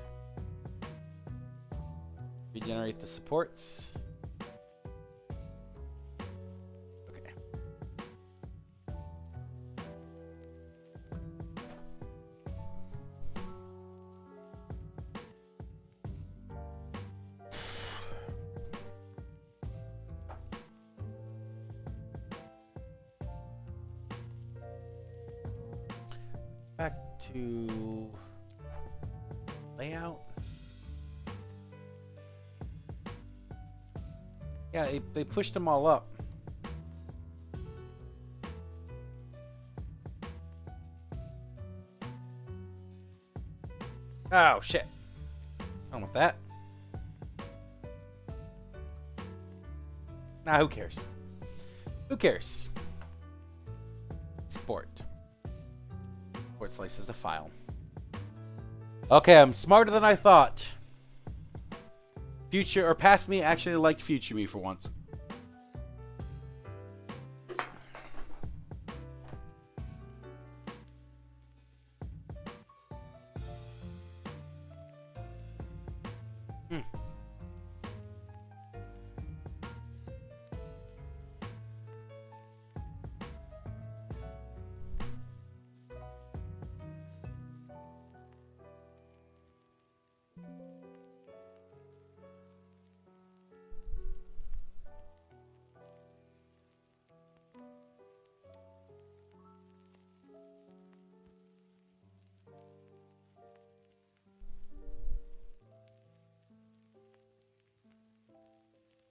Regenerate the supports. Okay. Back to layout. Yeah, they pushed them all up. Oh, shit. I don't want that. Nah, who cares? Who cares? Export. Export slices to file. Okay, I'm smarter than I thought. Future or past me actually liked future me for once.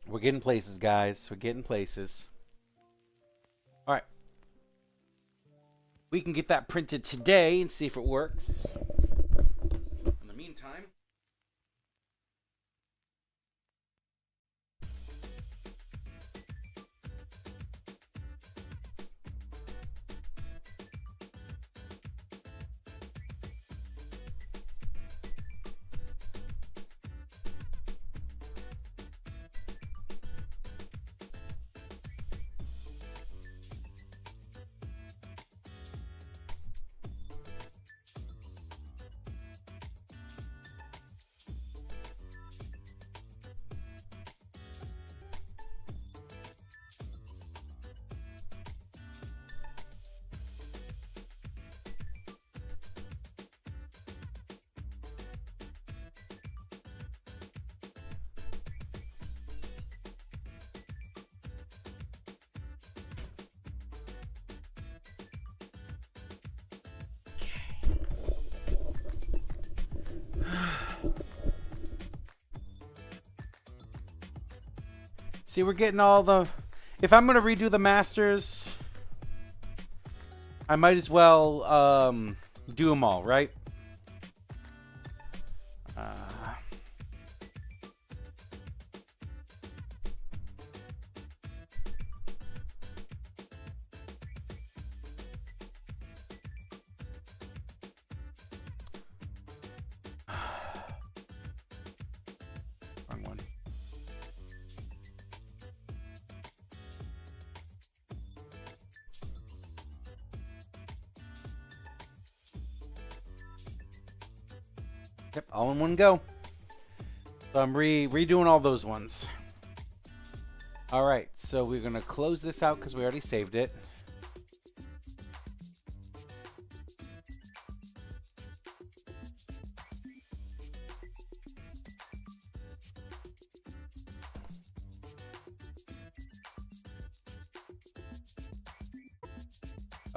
We're getting places, guys. We're getting places. All right. We can get that printed today and see if it works. In the meantime, see, we're getting all the... If I'm going to redo the masters, I might as well do them all, right? Wrong one. Yep, all in one go. So I'm redoing all those ones. All right, so we're gonna close this out because we already saved it.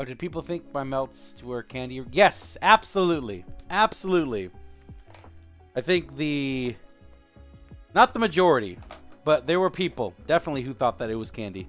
Oh, did people think my melts were candy? Yes, absolutely. Absolutely. I think not the majority, but there were people definitely who thought that it was candy.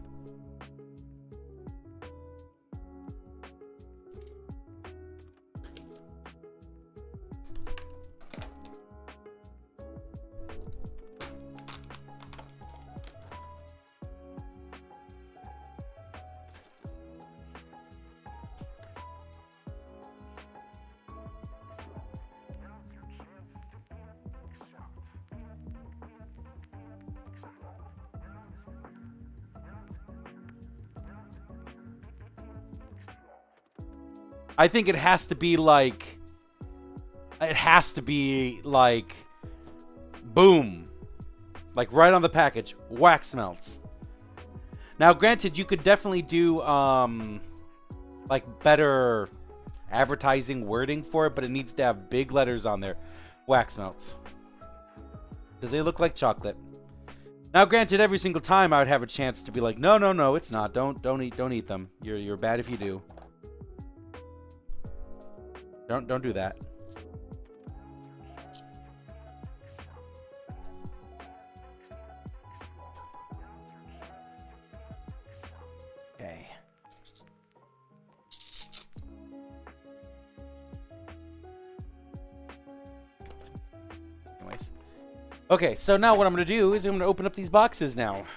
I think it has to be like... It has to be like... Boom. Like right on the package. Wax melts. Now, granted, you could definitely do, like, better advertising wording for it, but it needs to have big letters on there. Wax melts. Because they look like chocolate. Now, granted, every single time I would have a chance to be like, no, no, no, it's not. Don't eat them. You're bad if you do. Don't do that. Okay. Anyways. Okay, so now what I'm going to do is I'm going to open up these boxes now.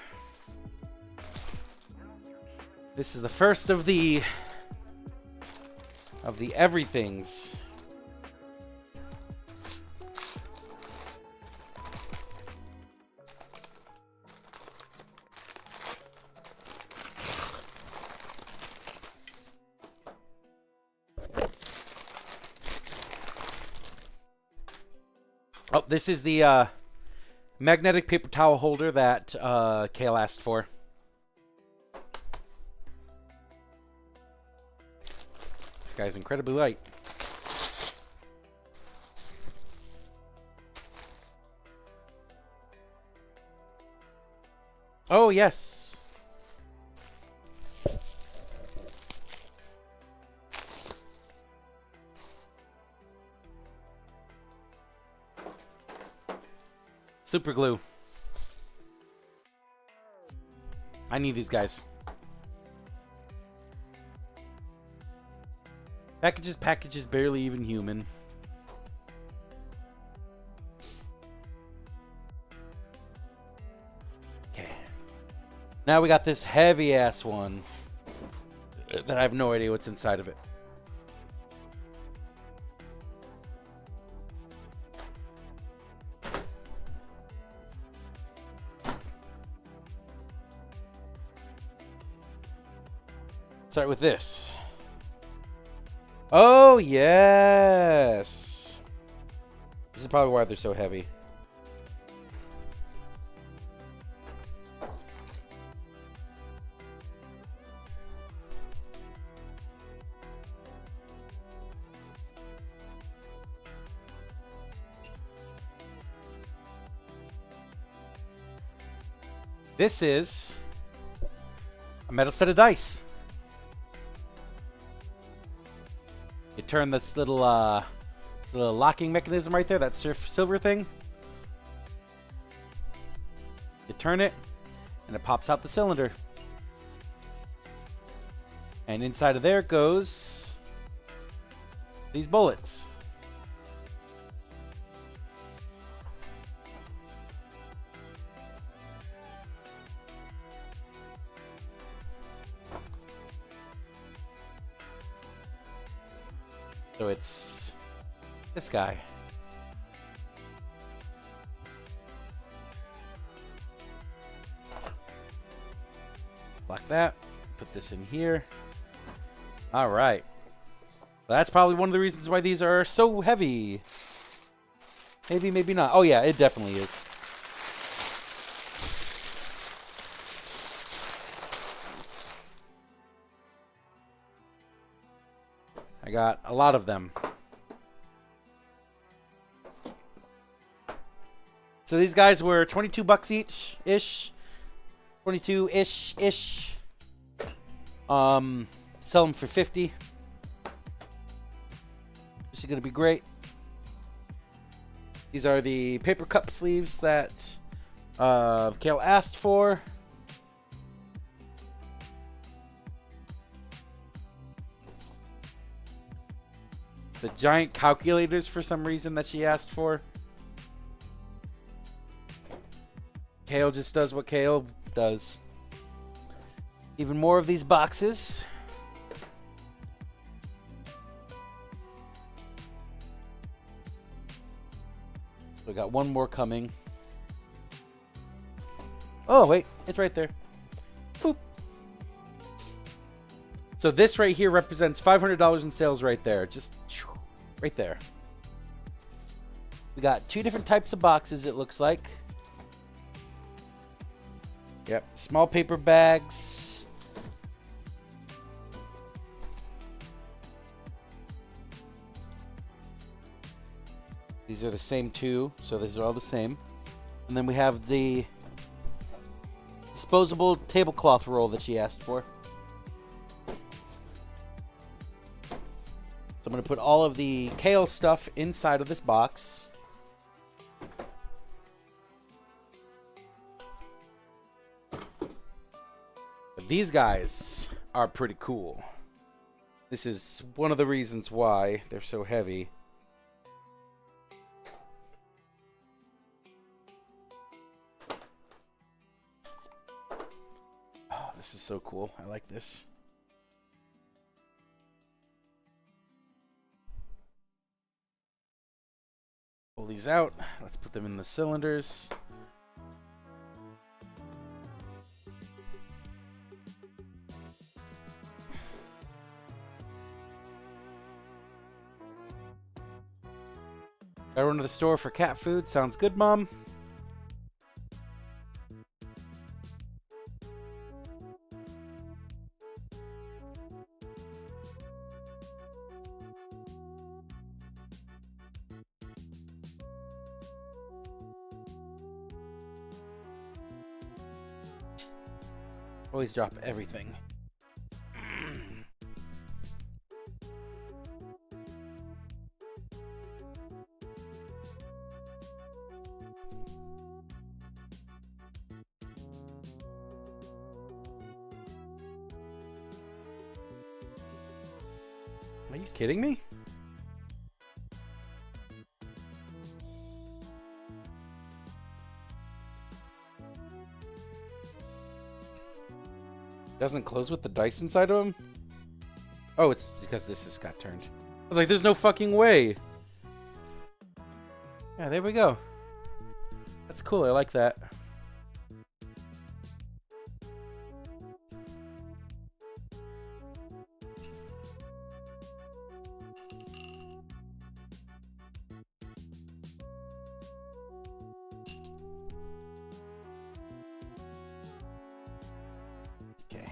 This is the first of the everythings. Oh, this is the magnetic paper towel holder that Kale asked for. This guy's incredibly light. Oh, yes. Super glue. I need these guys. Packages, barely even human. Okay. Now we got this heavy ass one that I have no idea what's inside of it. Start with this. Oh, yes. This is probably why they're so heavy. This is a metal set of dice. You turn this little locking mechanism right there, that silver thing. You turn it, and it pops out the cylinder. And inside of there goes these bullets. So it's this guy. Like that. Put this in here. All right. Well, that's probably one of the reasons why these are so heavy. Maybe, maybe not. Oh, yeah, it definitely is. I got a lot of them. So these guys were 22 bucks each-ish. 22-ish-ish. Sell them for 50. This is going to be great. These are the paper cup sleeves that Kale asked for. The giant calculators for some reason that she asked for. Kale just does what Kale does. Even more of these boxes. We got one more coming. Oh, wait. It's right there. Boop. So this right here represents $500 in sales right there. Just right there. We got 2 different types of boxes, it looks like. Yep, small paper bags. These are the same 2, so these are all the same. And then we have the disposable tablecloth roll that she asked for. So I'm going to put all of the kale stuff inside of this box. But these guys are pretty cool. This is one of the reasons why they're so heavy. Oh, this is so cool. I like this. Pull these out. Let's put them in the cylinders. I run to the store for cat food. Sounds good, Mom. Always drop everything. Are you kidding me? Doesn't close with the dice inside of him? Oh, it's because this has got turned. I was like, there's no fucking way. Yeah, there we go. That's cool. I like that. Okay.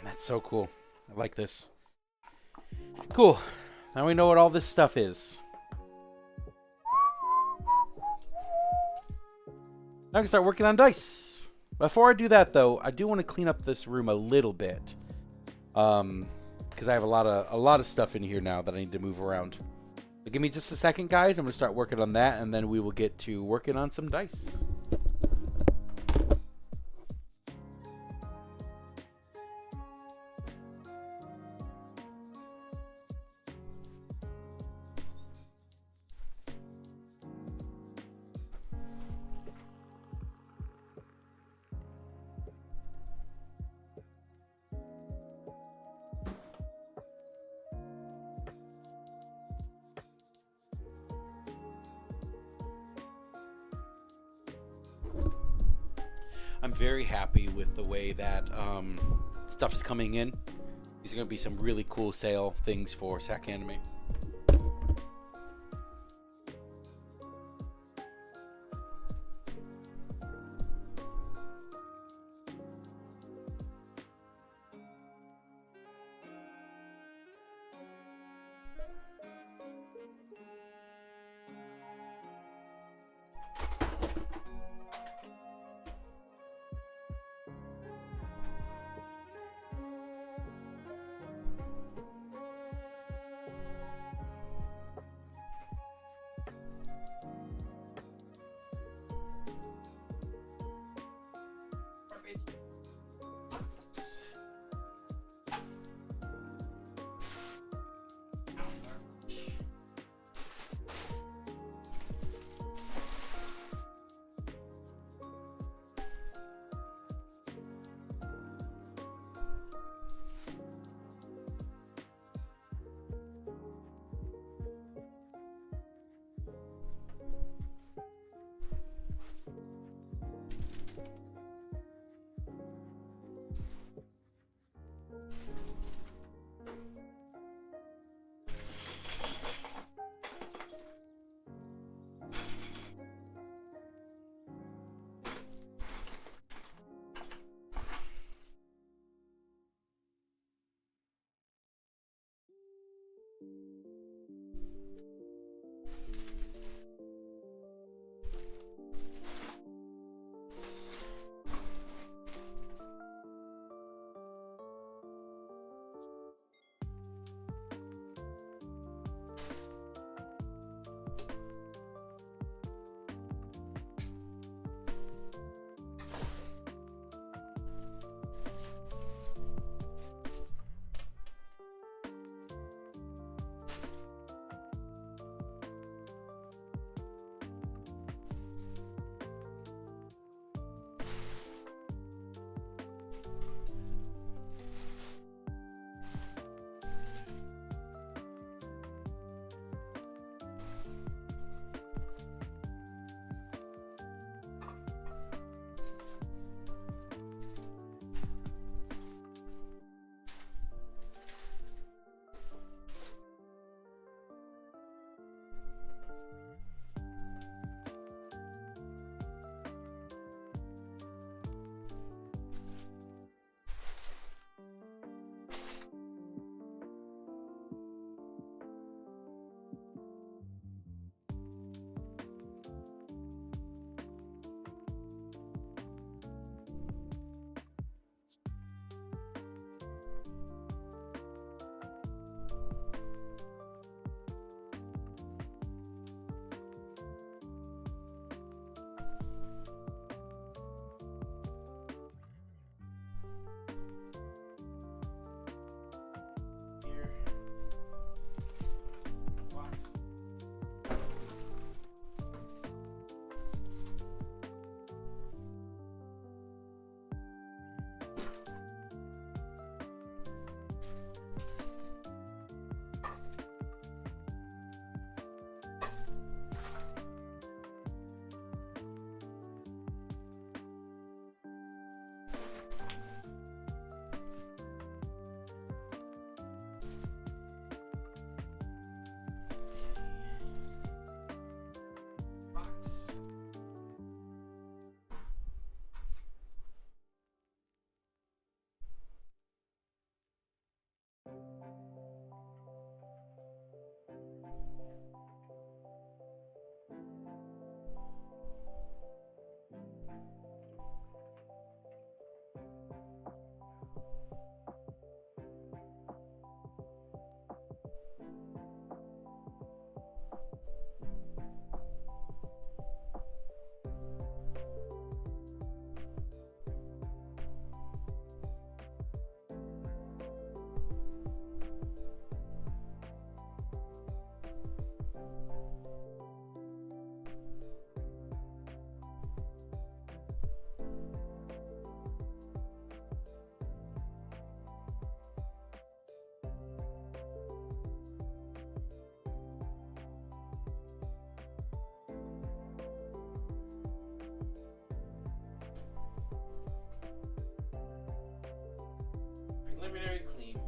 That's so cool. I like this. Cool. Now we know what all this stuff is. Now I can start working on dice. Before I do that, though, I do want to clean up this room a little bit, because I have a lot of stuff in here now that I need to move around. But give me just a second, guys. I'm going to start working on that, and then we will get to working on some dice. I'm very happy with the way that stuff is coming in. These are going to be some really cool sale things for Sack Anime. Preliminary clean.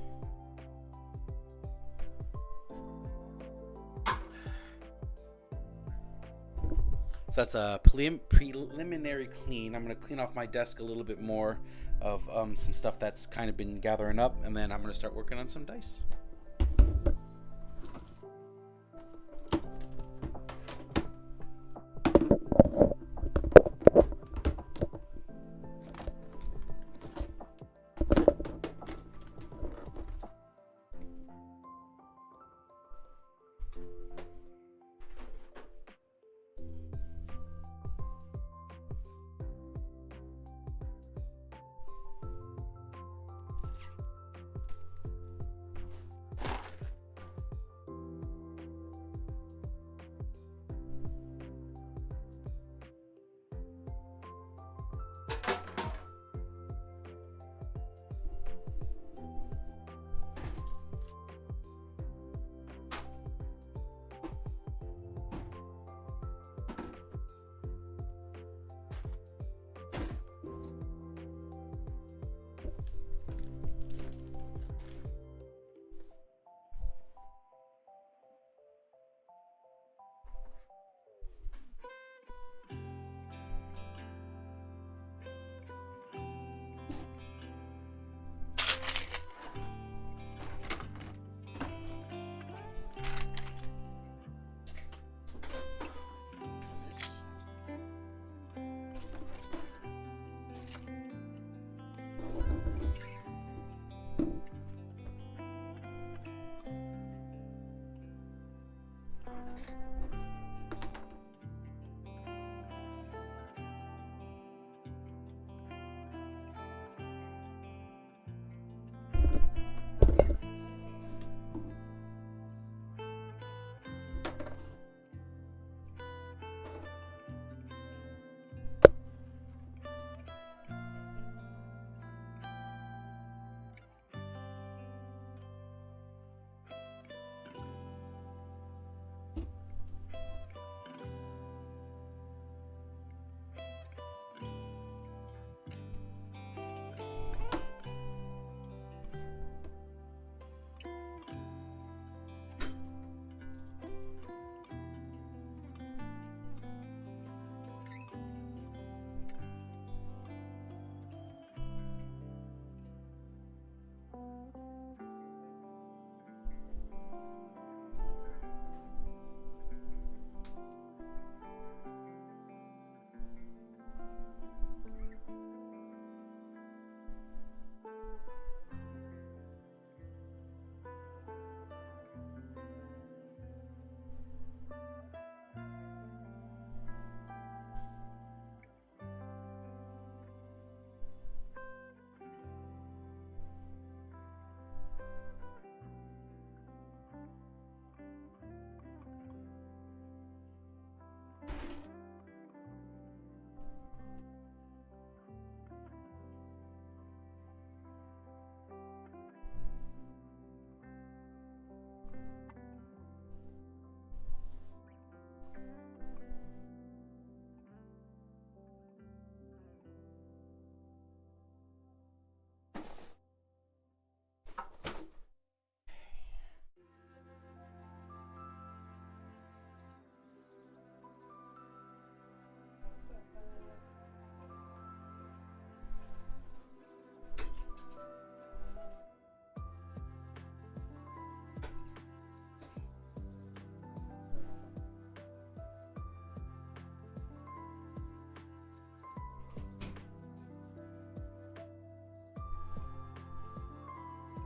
So that's a preliminary clean. I'm going to clean off my desk a little bit more of some stuff that's kind of been gathering up, and then I'm going to start working on some dice.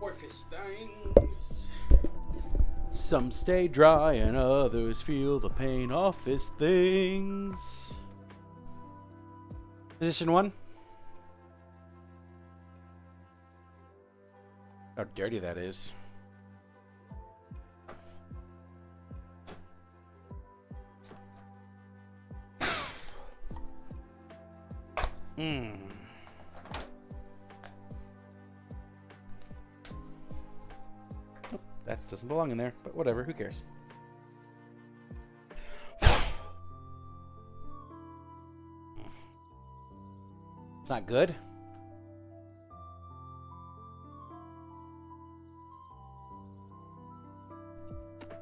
Orifice things. Some stay dry and others feel the pain. Office things. Position 1. How dirty that is. Nope, that doesn't belong in there, but whatever, who cares? It's not good.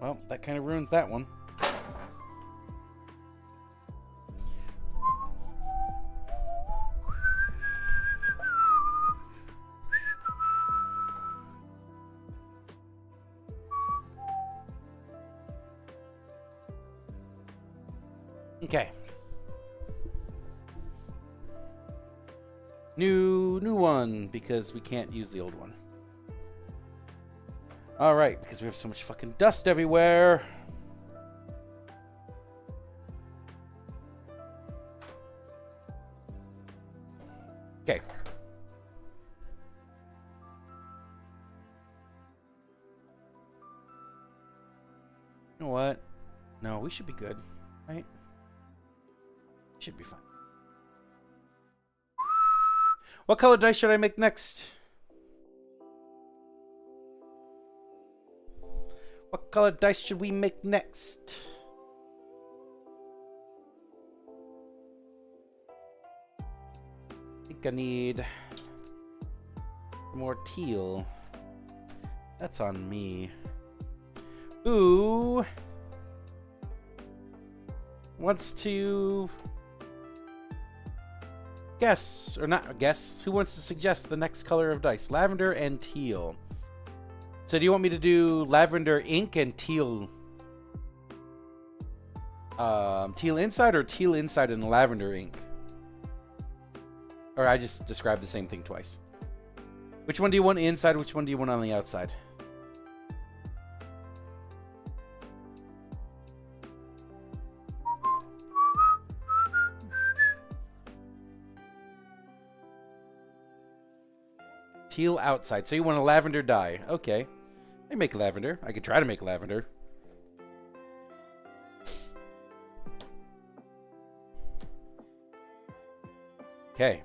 Well, that kind of ruins that one. Okay. New one, because we can't use the old one. Alright, because we have so much fucking dust everywhere. Okay. You know what? No, we should be good, right? Should be fine. What color dice should I make next? What color dice should we make next? I think I need more teal. That's on me. Who wants to guess, or not guess, who wants to suggest the next color of dice? Lavender and teal. So do you want me to do lavender ink and teal? Teal inside or teal inside and lavender ink? Or I just described the same thing twice. Which one do you want inside? Which one do you want on the outside? Teal outside. So you want a lavender dye. Okay. I can make lavender. I could try to make lavender. Okay.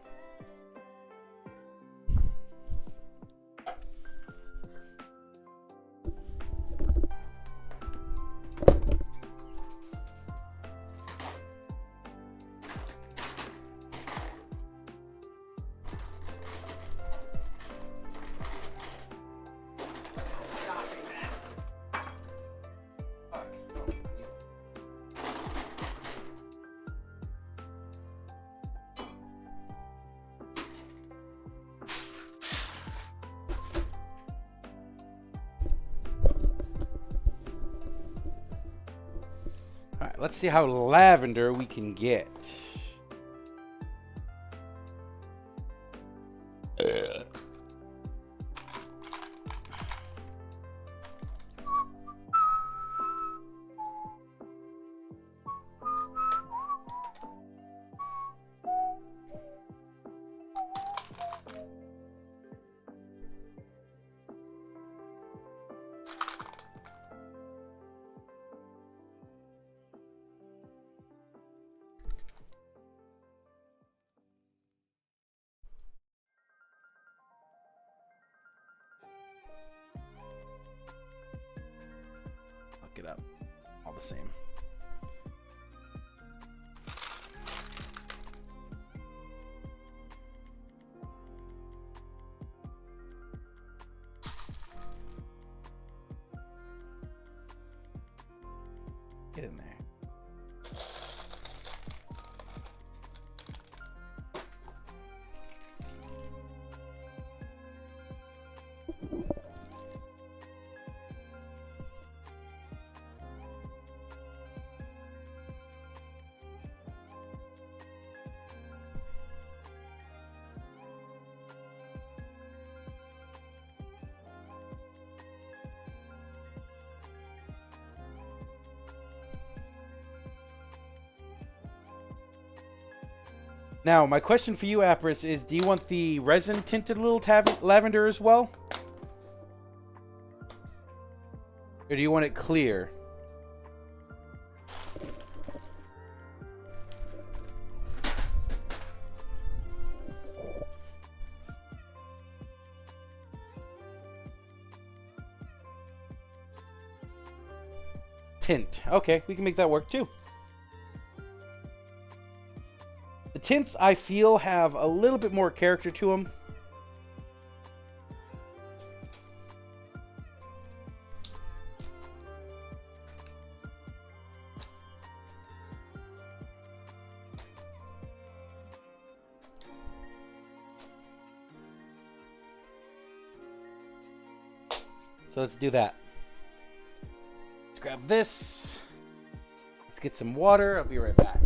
Alright, let's see how lavender we can get. Look it up. All the same. Get in there. Now, my question for you, Apris, is do you want the resin tinted little lavender as well? Or do you want it clear? Tint. Okay, we can make that work too. The tints, I feel, have a little bit more character to them. So let's do that. Let's grab this. Let's get some water. I'll be right back.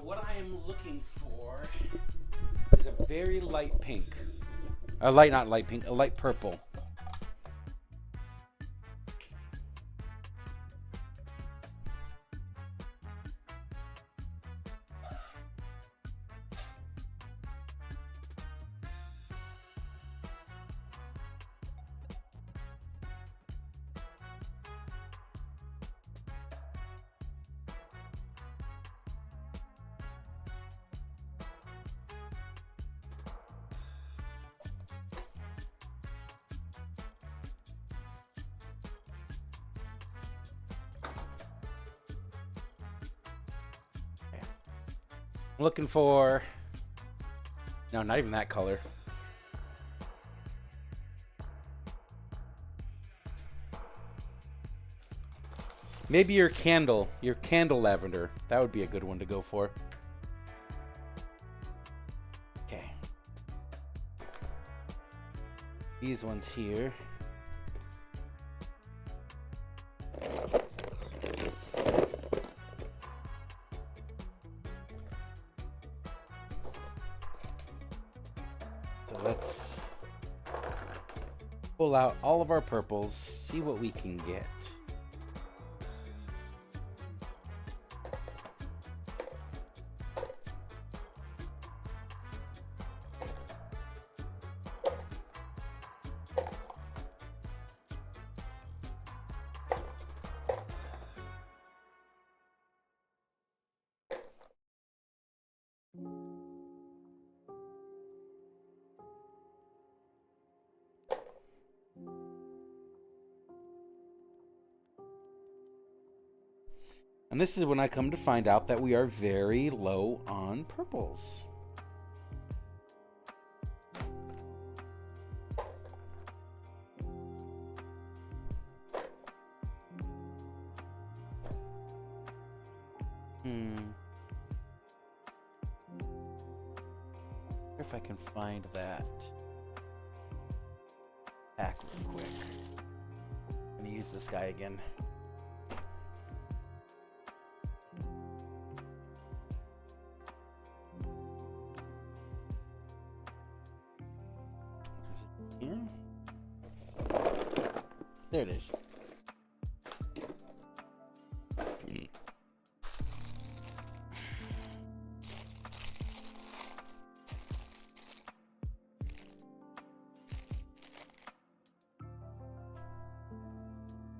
What I am looking for is a very light pink. A light, not light pink, a light purple. I'm looking for, no, not even that color. Maybe your candle lavender. That would be a good one to go for. Okay. These ones here. Let's pull out all of our purples, see what we can get. And this is when I come to find out that we are very low on purples. If I can find that pack real quick. I'm gonna use this guy again. There it is.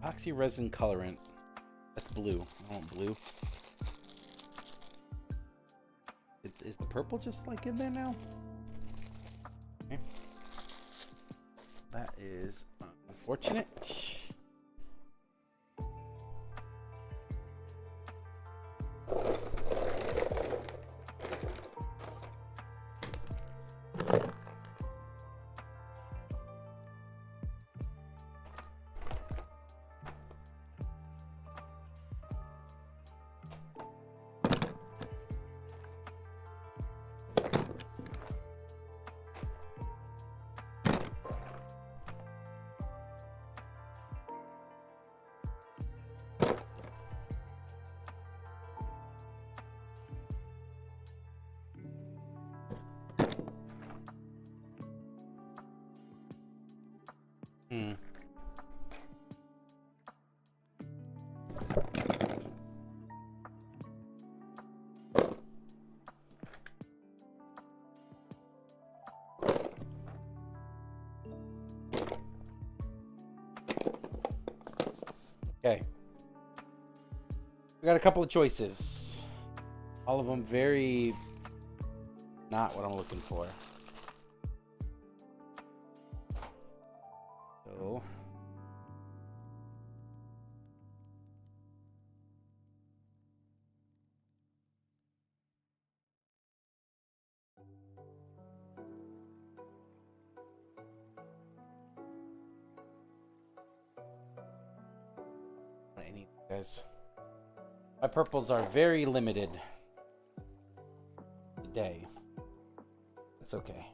Epoxy resin colorant. That's blue. I want blue. Is the purple just like in there now? Okay. That is unfortunate. Hmm. Okay. We got a couple of choices. All of them very not what I'm looking for. So I need guys. My purples are very limited today. It's okay.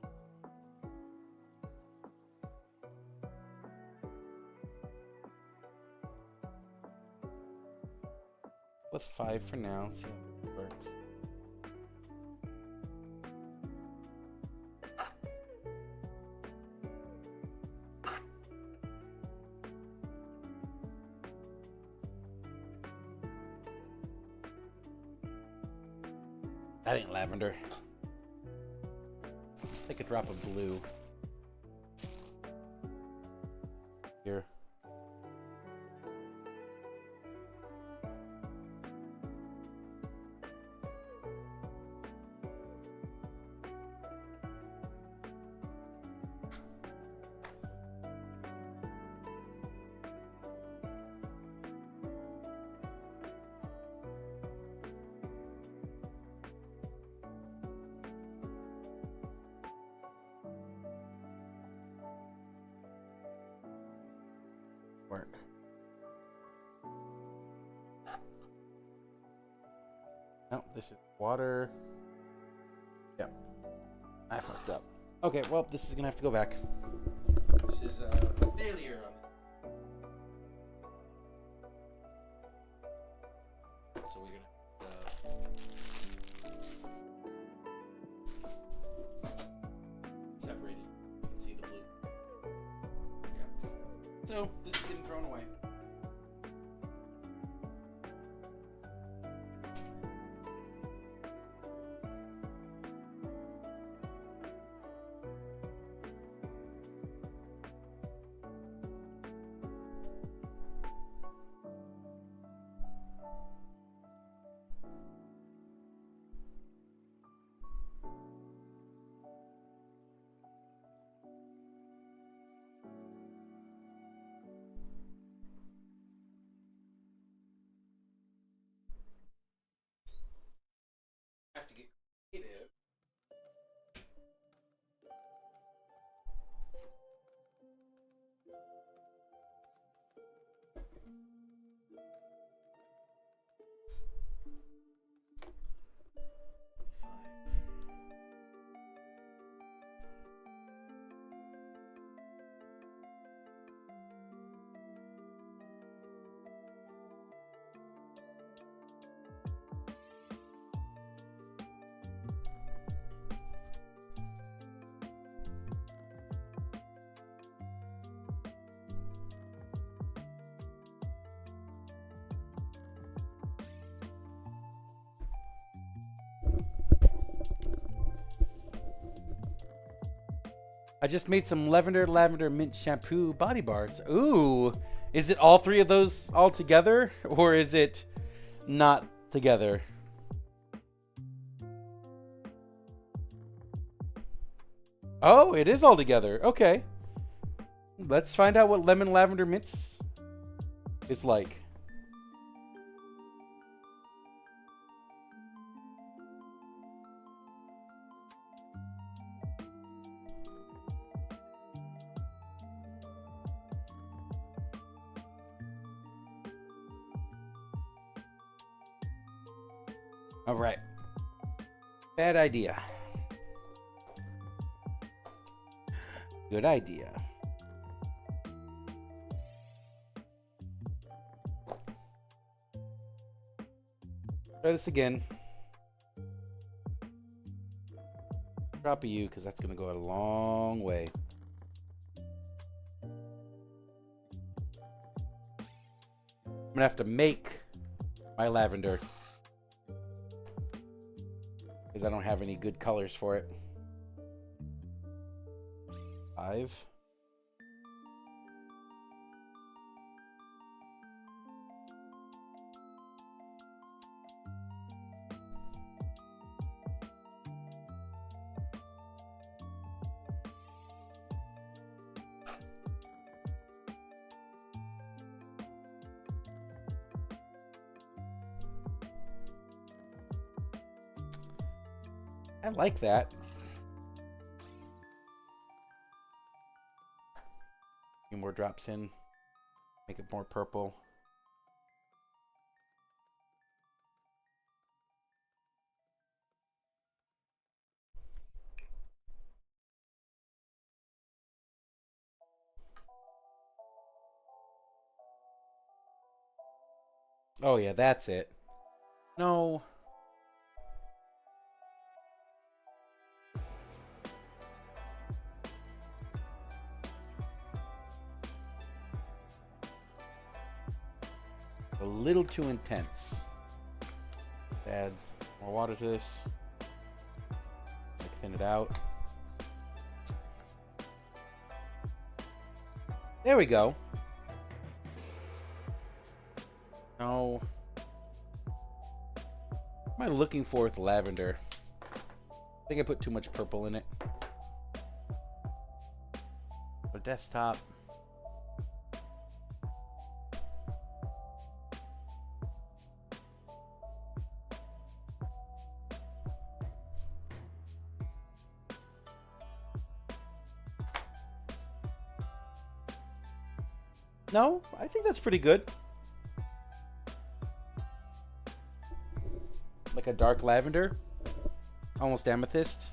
With 5 for now. See how it works. That ain't lavender. Take a drop of blue. Here. Work. No, this is water. Yep. I fucked up. Okay, well, this is gonna have to go back. This is a failure on this. So we're gonna separate it. You can see the blue. Yeah. So this is getting thrown away. Have to get creative. I just made some lavender mint shampoo body bars. Ooh, is it all 3 of those all together, or is it not together? Oh, it is all together. Okay, let's find out what lemon lavender mints is like. All right. Bad idea. Good idea. Try this again. Drop a U because that's going to go a long way. gonna have to make my lavender because I don't have any good colors for it. 5. I like that. A few more drops in. Make it more purple. Oh yeah, that's it. No. A little too intense. Add more water to this. Thin it out. There we go. No. What am I looking for with lavender? I think I put too much purple in it. For desktop. No, I think that's pretty good. Like a dark lavender. Almost amethyst.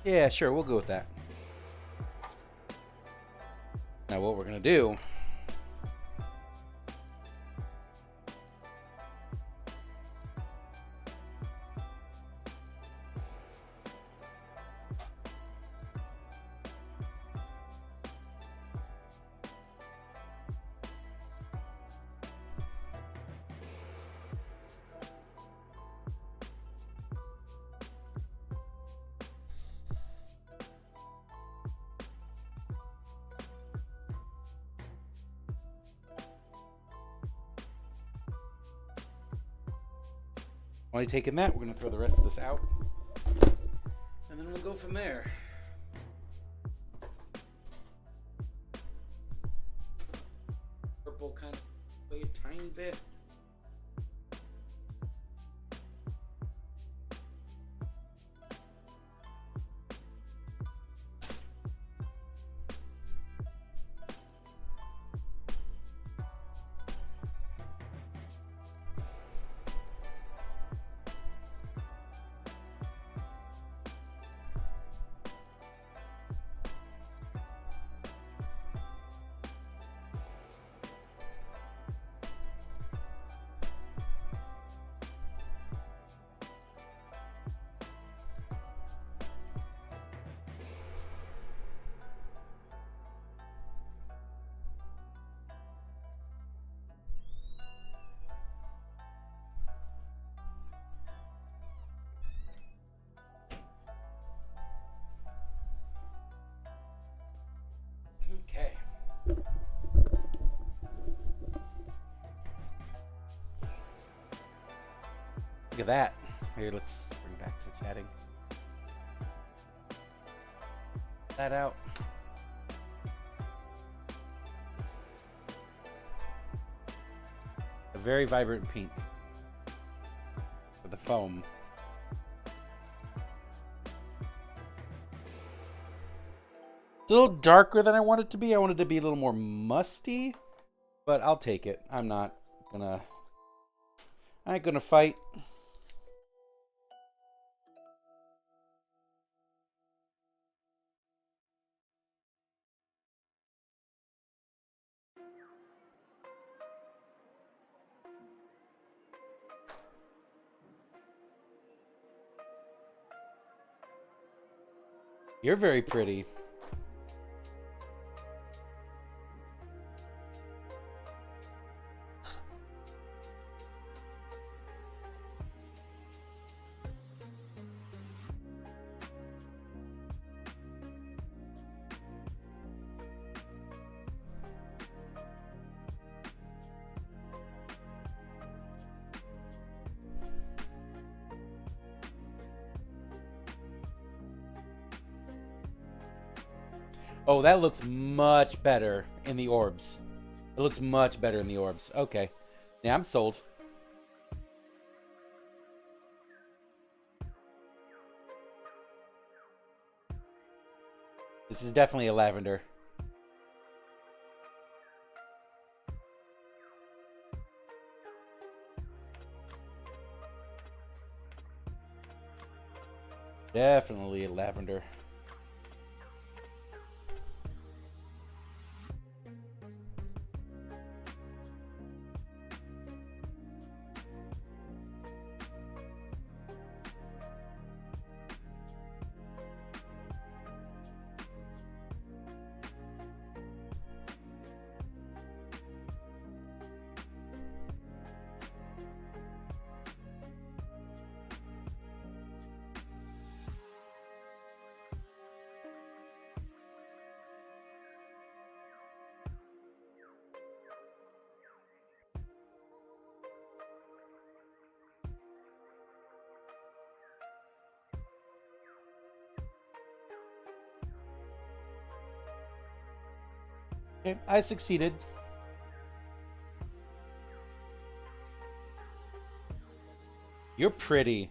Yeah, sure, we'll go with that. Now what we're going to do... Only taking that, we're going to throw the rest of this out. And then we'll go from there. Purple kind of way a tiny bit. Okay. Look at that. Here, let's bring back to chatting. That out. A very vibrant pink for the foam. It's a little darker than I want it to be. I want it to be a little more musty, but I'll take it. I ain't gonna fight. You're very pretty. Oh, that looks much better in the orbs. It looks much better in the orbs. Okay. Yeah, I'm sold. This is definitely a lavender. Definitely a lavender. Okay, I succeeded. You're pretty.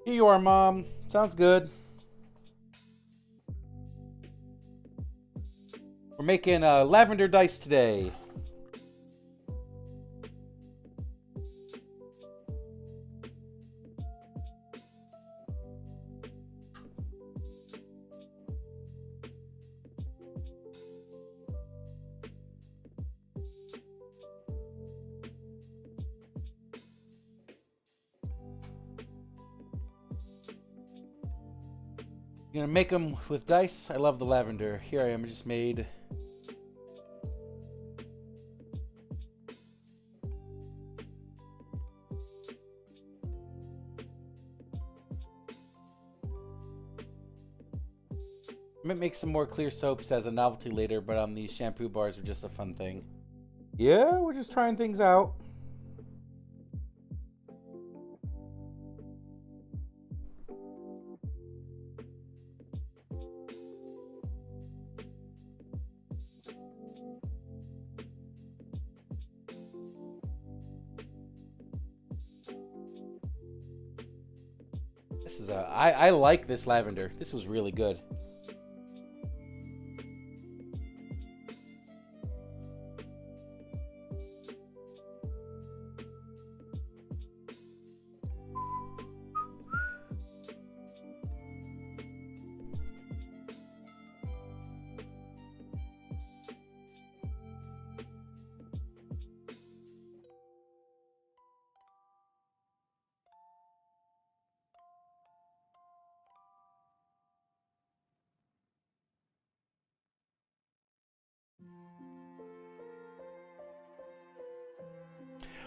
Here you are, Mom. Sounds good. We're making lavender dice today. You're gonna make them with dice? I love the lavender. Here I am, I just made... I might make some more clear soaps as a novelty later, but these shampoo bars are just a fun thing. Yeah, we're just trying things out. This is I like this lavender. This was really good.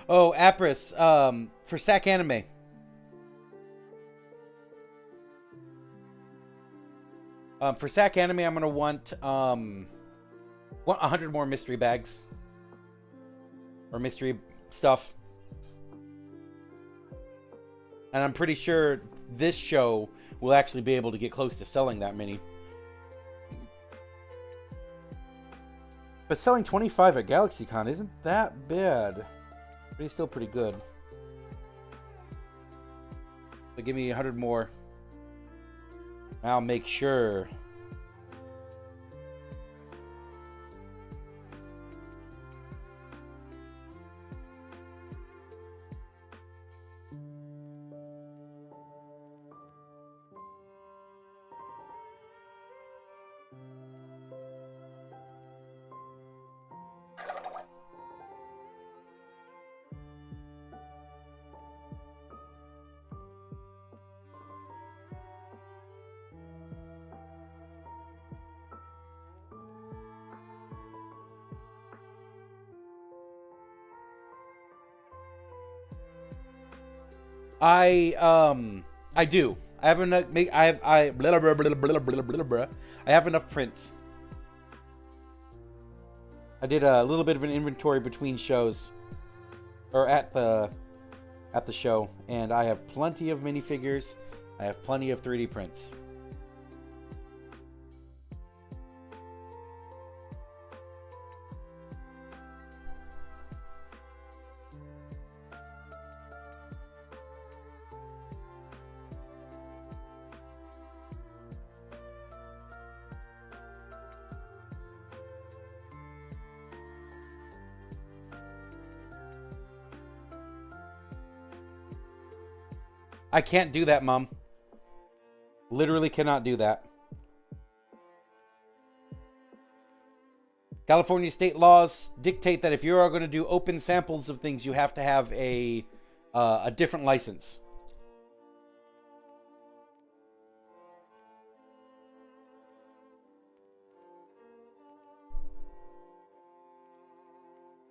Oh, Apris, for SAC Anime. For SAC Anime, I'm gonna want 100 more mystery bags or mystery stuff, and I'm pretty sure this show will actually be able to get close to selling that many. But selling 25 at GalaxyCon isn't that bad. But he's still pretty good. So give me 100 more. I'll make sure I do. I have enough. I blah, blah, blah, blah, blah, blah, blah, blah. I have enough prints. I did a little bit of an inventory between shows, or at the show, and I have plenty of minifigures. I have plenty of 3D prints. I can't do that, Mom. Literally cannot do that. California state laws dictate that if you are going to do open samples of things, you have to have a different license.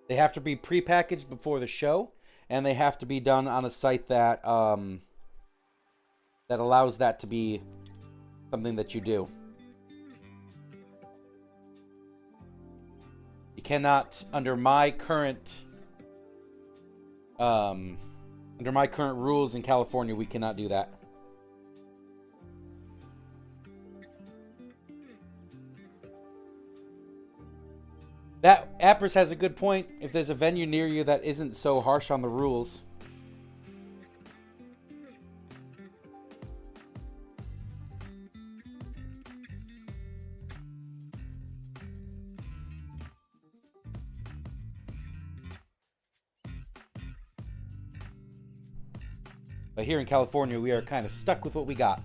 They have to be prepackaged before the show, and they have to be done on a site that that allows that to be something that you do. You cannot, under my current rules in California, we cannot do that. That Appers has a good point. If there's a venue near you that isn't so harsh on the rules. But here in California, we are kind of stuck with what we got.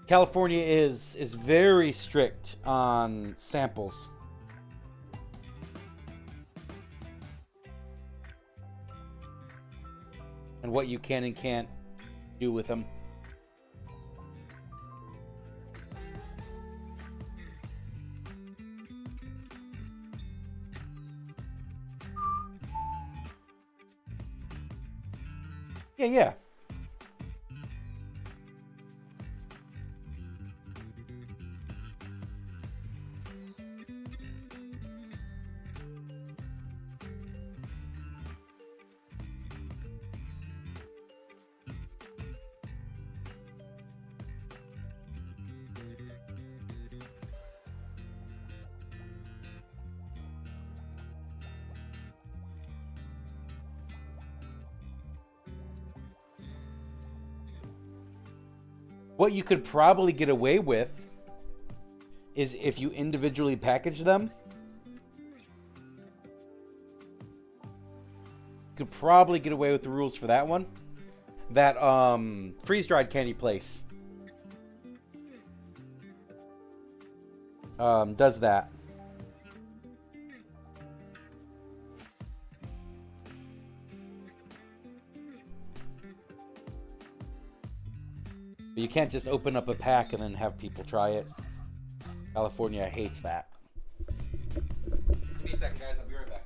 California is very strict on samples. And what you can and can't do with them. Yeah. What you could probably get away with is if you individually package them. You could probably get away with the rules for that one. That freeze-dried candy place does that. But you can't just open up a pack and then have people try it. California hates that. Give me a second, guys. I'll be right back.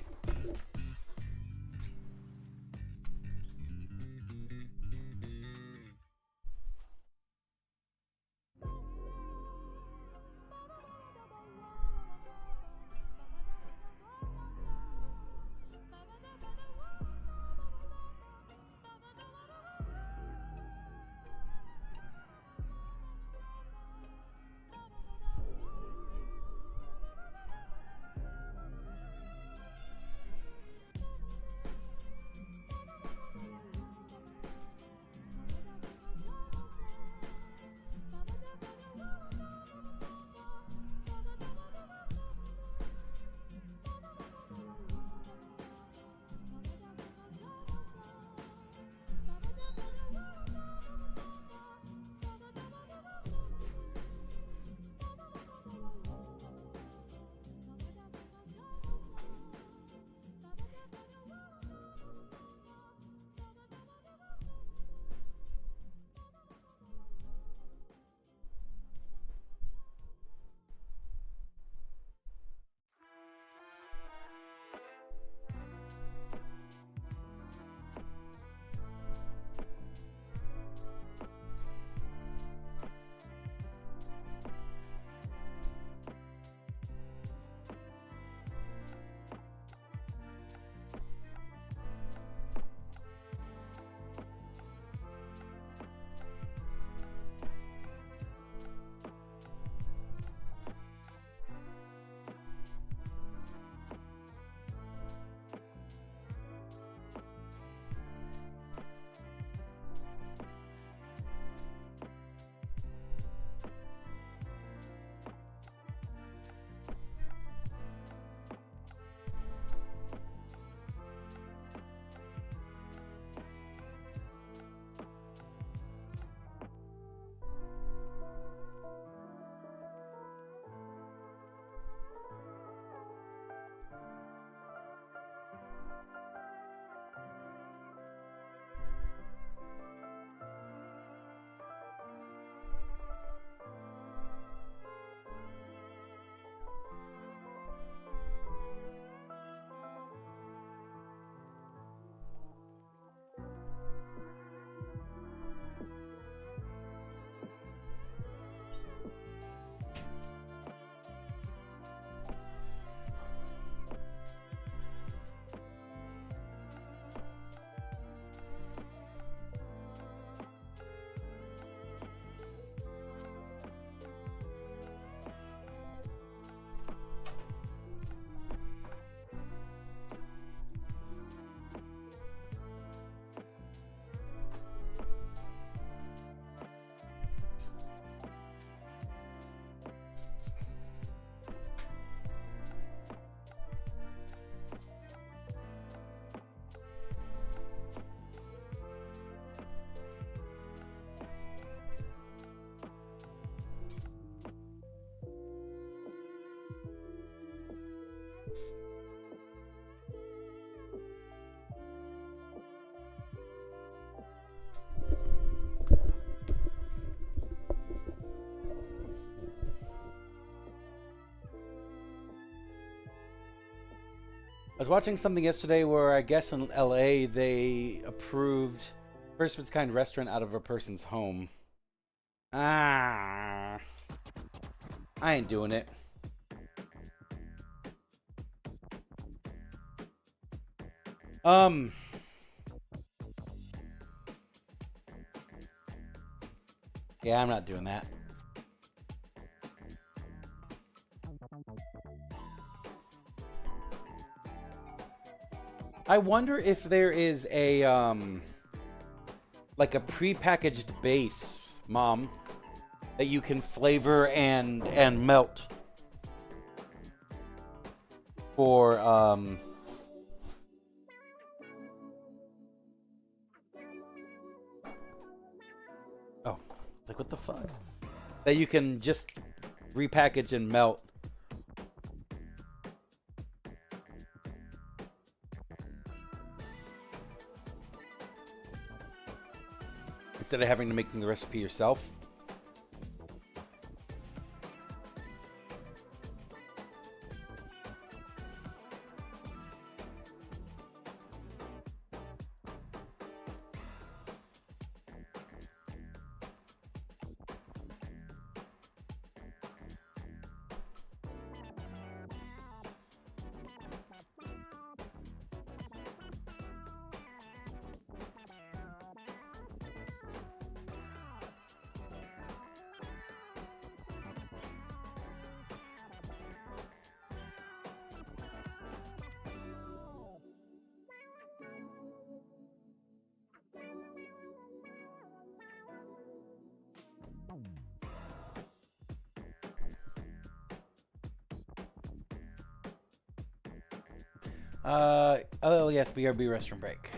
was watching something yesterday where I guess in LA they approved first of its kind restaurant out of a person's home. Ah, I ain't doing it. Yeah, I'm not doing that. I wonder if there is a like a prepackaged base, Mom, that you can flavor and melt for oh, like what the fuck? That you can just repackage and melt. Instead of having to make the recipe yourself. Oh yes, BRB restroom break.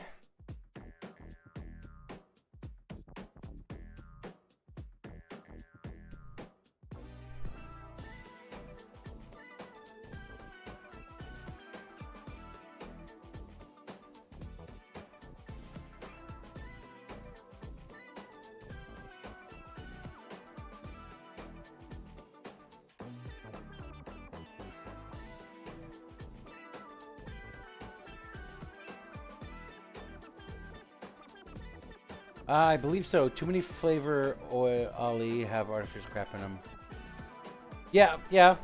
I believe so. Too many flavor oily have artificial crap in them. Yeah, yeah.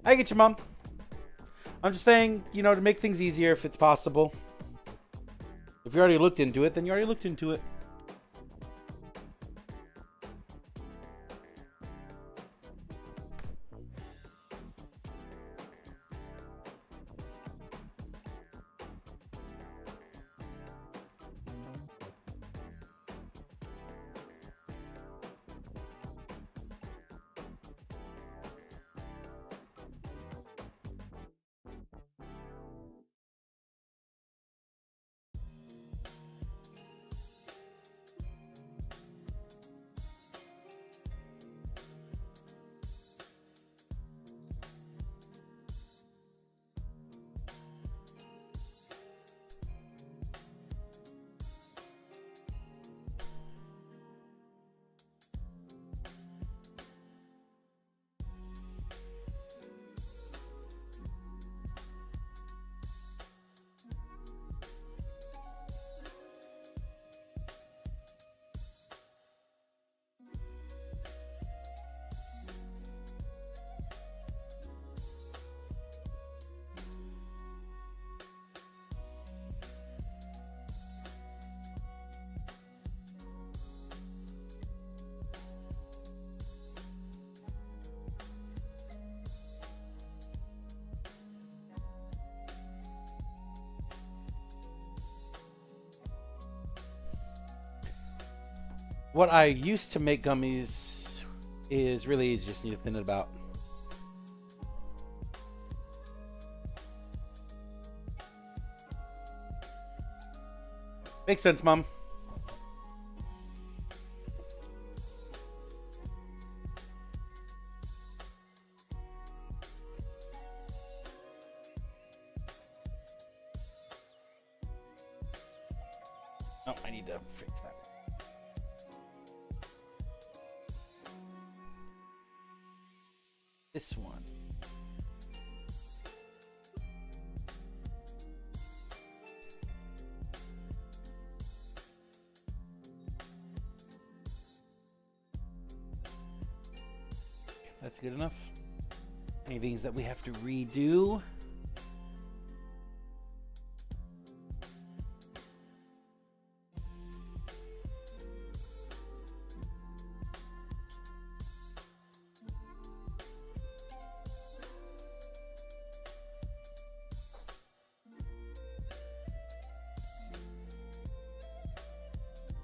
I get you, Mom. I'm just saying, you know, to make things easier if it's possible. If you already looked into it, then you already looked into it. What I used to make gummies is really easy. Just need to thin it about. Makes sense, Mom. Oh, I need to fix that. this one. That's good enough. Any things that we have to redo?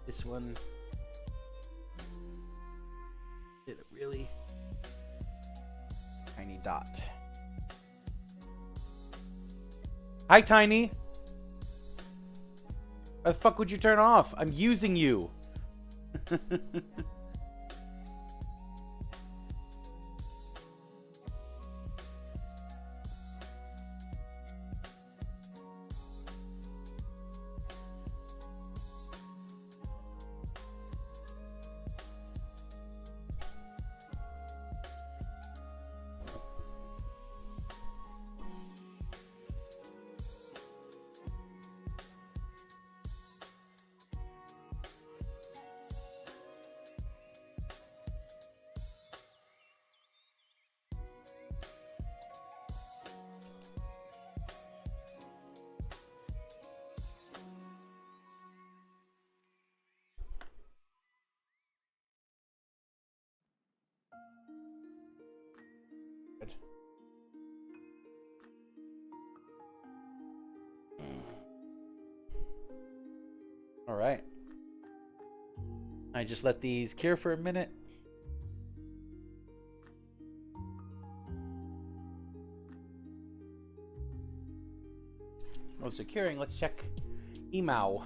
This one did a really tiny dot. Hi, Tiny. Why the fuck would you turn off? I'm using you. All right. I just let these cure for a minute. While it's curing, let's check email.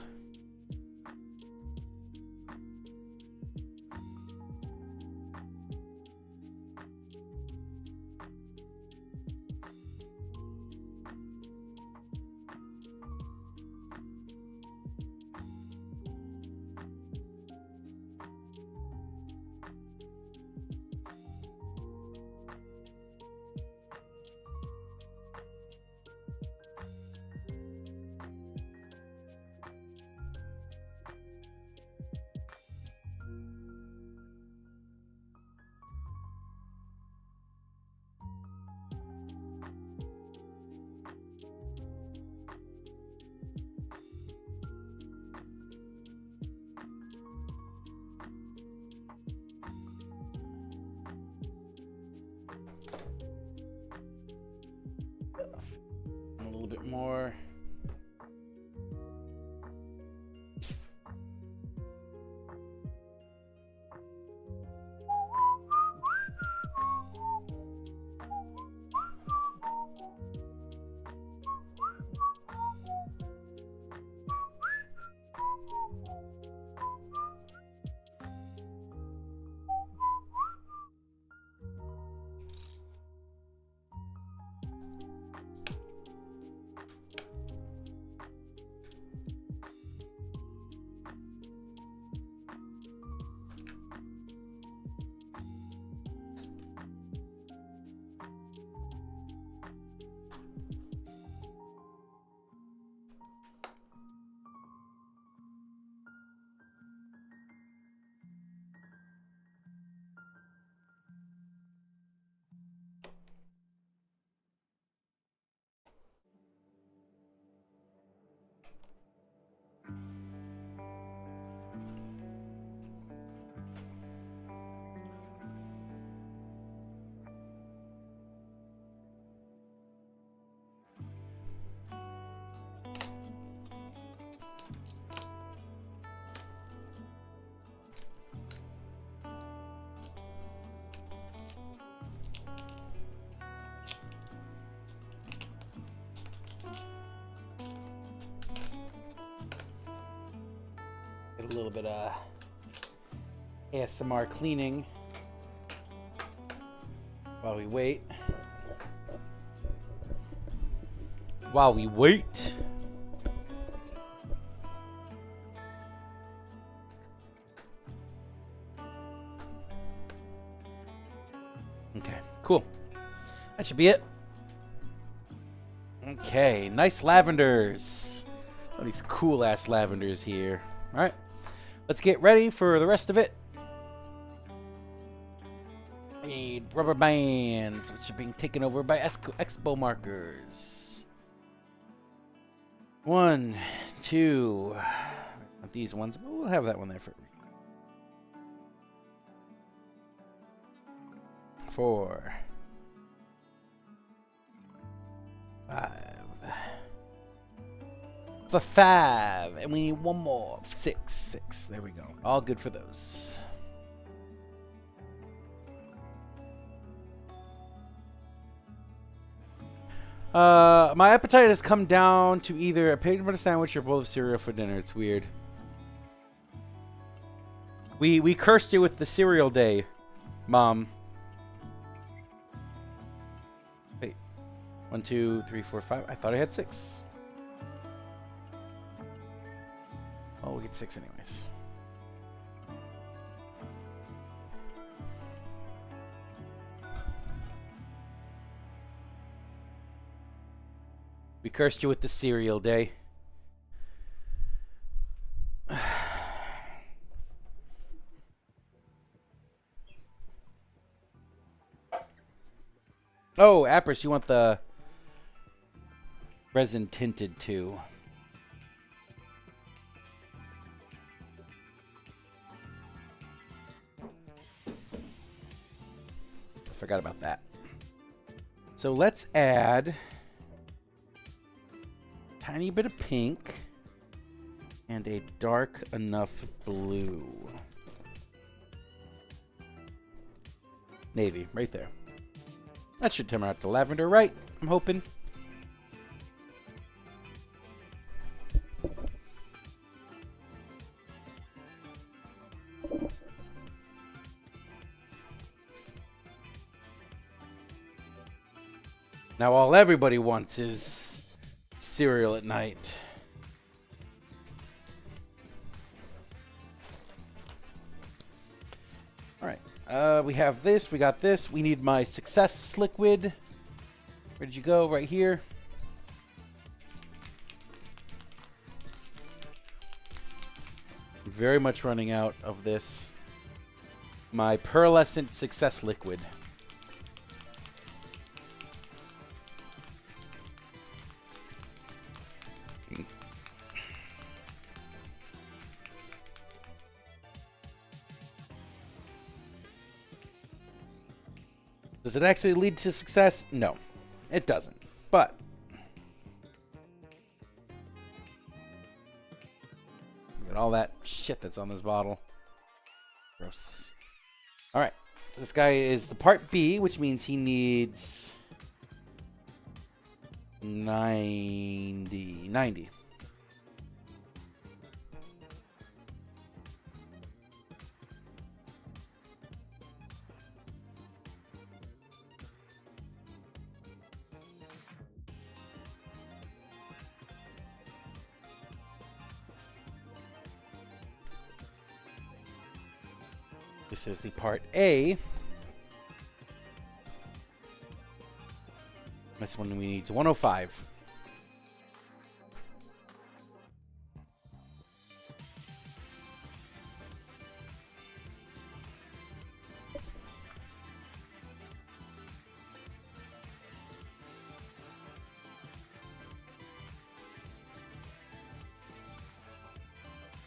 A little bit more. Get a little bit of ASMR cleaning while we wait. While we wait. Okay, cool. That should be it. Okay, nice lavenders. All these cool ass lavenders here. All right, let's get ready for the rest of it. I need rubber bands, which are being taken over by expo markers. 1, 2. Not these ones, but we'll have that one there for me. 4, 5. For 5, and we need one more. 6. There we go. All good for those. My appetite has come down to either a peanut butter sandwich or a bowl of cereal for dinner. It's weird. We cursed you with the cereal day, Mom. Wait. 1, 2, 3, 4, 5. I thought I had 6. Oh, we get 6 anyways. We cursed you with the cereal day. Oh, Apris, you want the resin tinted too. Forgot about that. So let's add tiny bit of pink and a dark enough blue. Navy, right there. That should turn out to lavender, right? I'm hoping. Now all everybody wants is cereal at night. All right, we have this, we got this. We need my success liquid. Where did you go? Right here. I'm very much running out of this. My pearlescent success liquid. Does it actually lead to success? No, it doesn't. But look at all that shit that's on this bottle. Gross. All right, this guy is the part B, which means he needs 90. This is the part A. This one we need 105.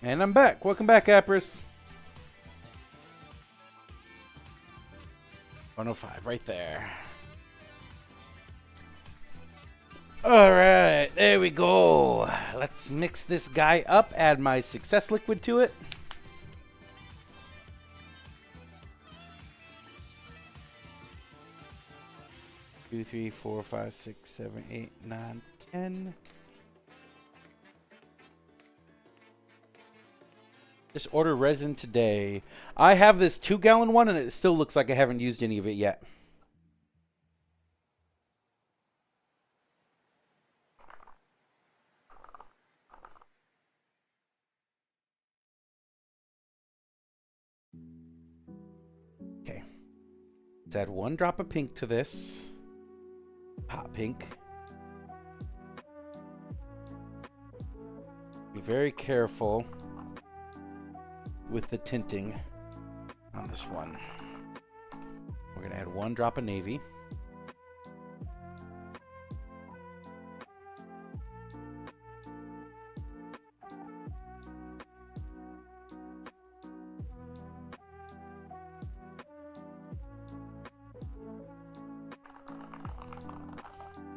And I'm back. Welcome back, Apris. 105, right there. All right, there we go. Let's mix this guy up, add my success liquid to it. Two, 3, 4, 5, 6, 7, 8, 9, 10. Just order resin today. I have this 2-gallon one, and it still looks like I haven't used any of it yet. Okay. Let's add 1 drop of pink to this. hot pink. Be very careful with the tinting on this one. We're gonna add 1 drop of navy.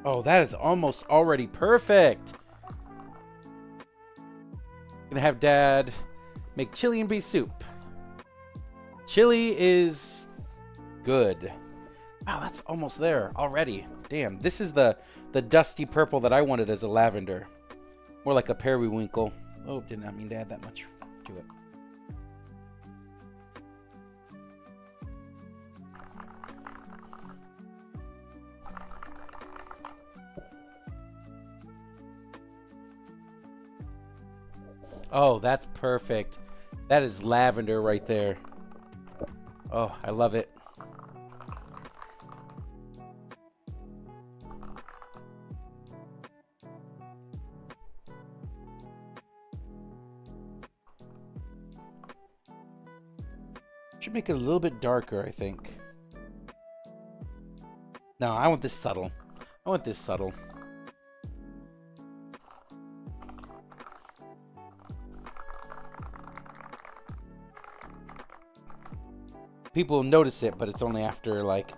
Oh, that is almost already perfect. Gonna have Dad make chili and beef soup. Chili is good. Wow, that's almost there already. Damn, this is the dusty purple that I wanted as a lavender. More like a periwinkle. Oh, did not mean to add that much to it. Oh, that's perfect. That is lavender right there. Oh, I love it. Should make it a little bit darker, I think. No, I want this subtle. I want this subtle. People notice it, but it's only after, like,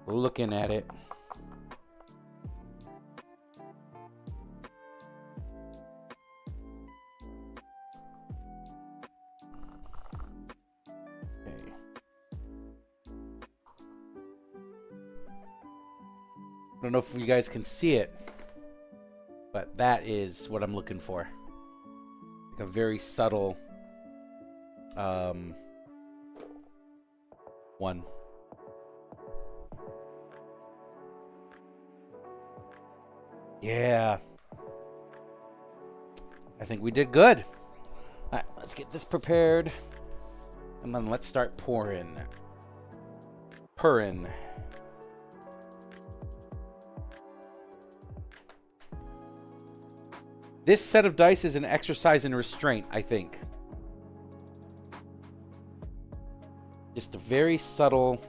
looking at it. Okay. I don't know if you guys can see it, but that is what I'm looking for. Like a very subtle one. Yeah. I think we did good. All right, let's get this prepared. And then let's start pouring. Purring. This set of dice is an exercise in restraint, I think. Just a very subtle.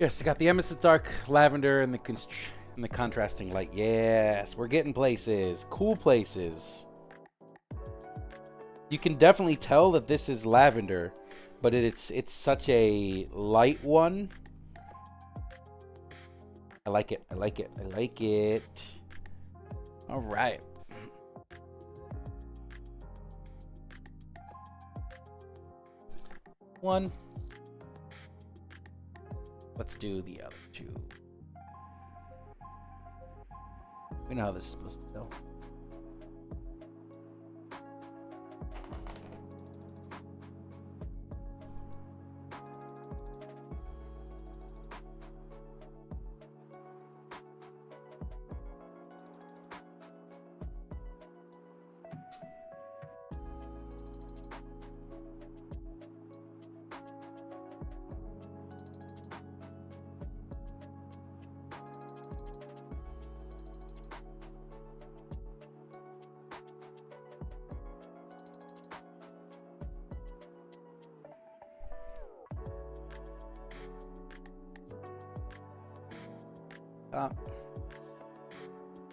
Yes, I got the emesis dark lavender and the contrasting light. Yes, we're getting places. Cool places. You can definitely tell that this is lavender, but it's such a light one. I like it. I like it. I like it. All right. One. Let's do the other two. We know how this is supposed to go.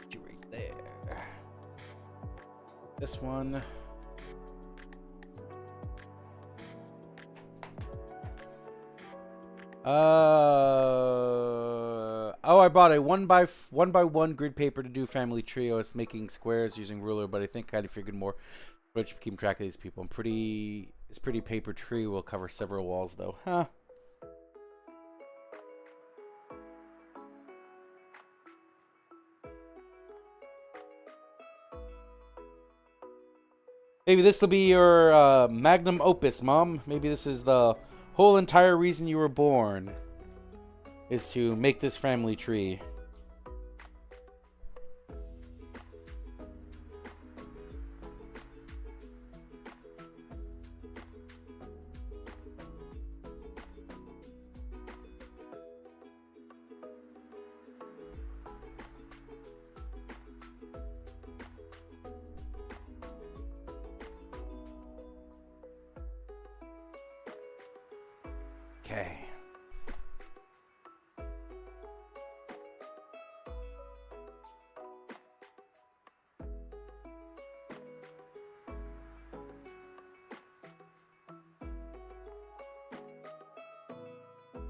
You right there. This one. Oh, I bought a one by one grid paper to do family trio. It's making squares using ruler, but I think I figured more. But you keep track of these people. This pretty paper tree will cover several walls, though. Huh. Maybe this will be your magnum opus, Mom. Maybe this is the whole entire reason you were born, is to make this family tree. Okay.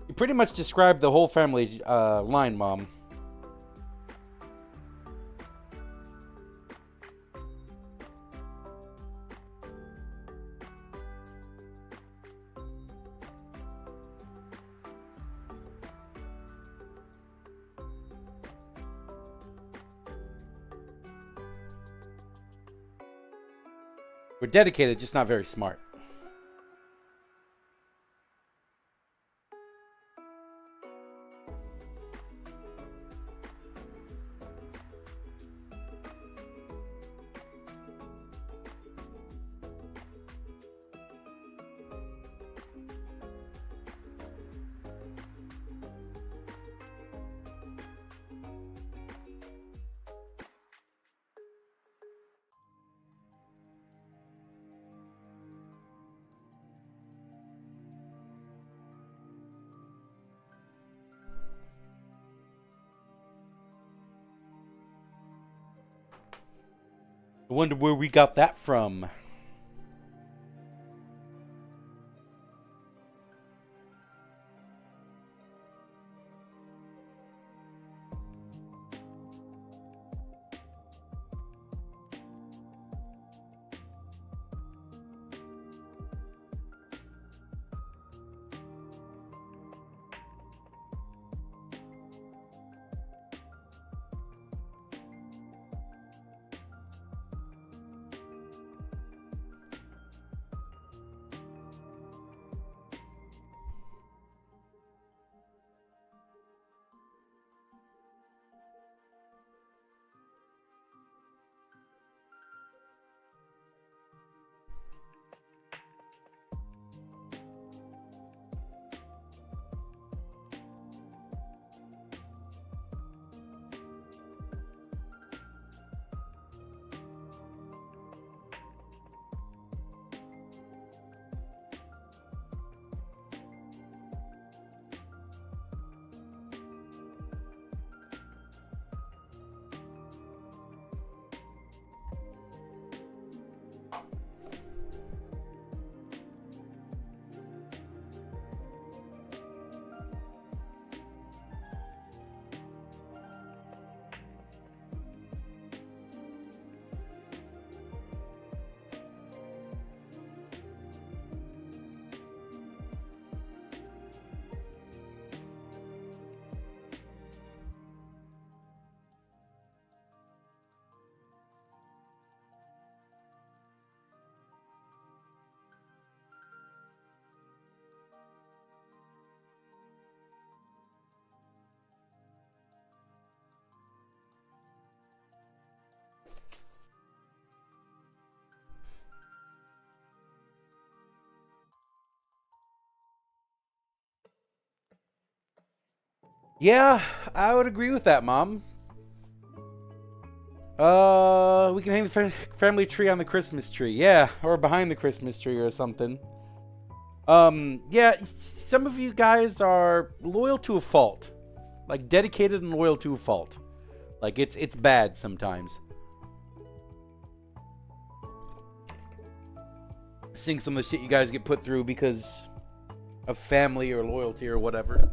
You pretty much described the whole family line, Mom. We're dedicated, just not very smart. I wonder where we got that from. Yeah, I would agree with that, Mom. We can hang the family tree on the Christmas tree. Yeah, or behind the Christmas tree or something. Yeah, some of you guys are loyal to a fault. Like, dedicated and loyal to a fault. Like, it's bad sometimes. Seeing some of the shit you guys get put through because of family or loyalty or whatever.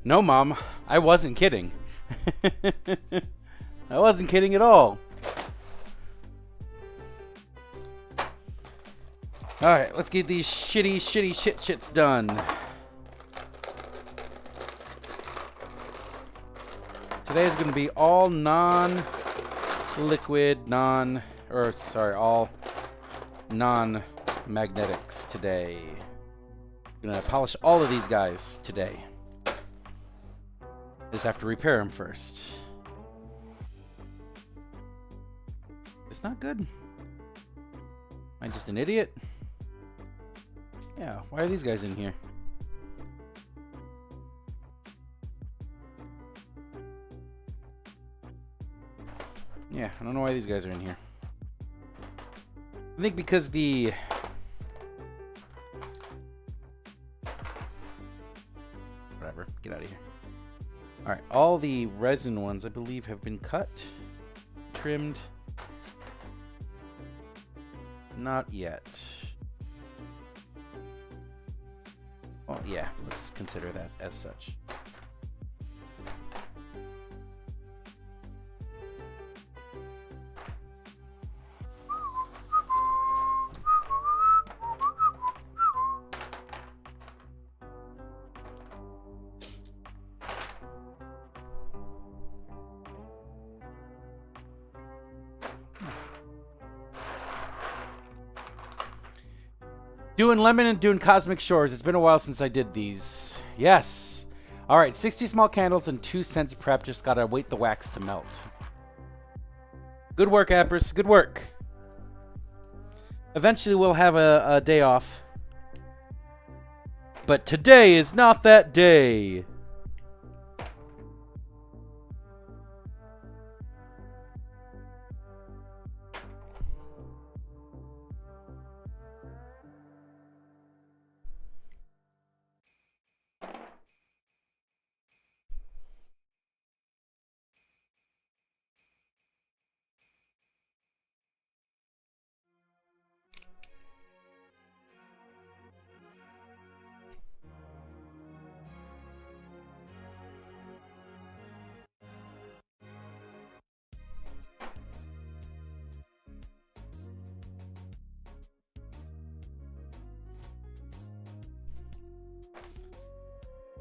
No, Mom, I wasn't kidding. I wasn't kidding at all. Alright, let's get these shits done. Today is going to be all non-liquid, all non-magnetics today. I'm going to polish all of these guys today. Just have to repair them first. It's not good. Am I just an idiot? Yeah, why are these guys in here? Yeah, I don't know why these guys are in here. I think because the... Whatever, get out of here. Alright, all the resin ones, I believe, have been cut, trimmed. Not yet. Well, yeah, let's consider that as such. Doing Lemon and doing Cosmic Shores. It's been a while since I did these. Yes. All right, 60 small candles and 2 cents prep. Just got to wait the wax to melt. Good work, Apris. Good work. Eventually, we'll have a day off. But today is not that day.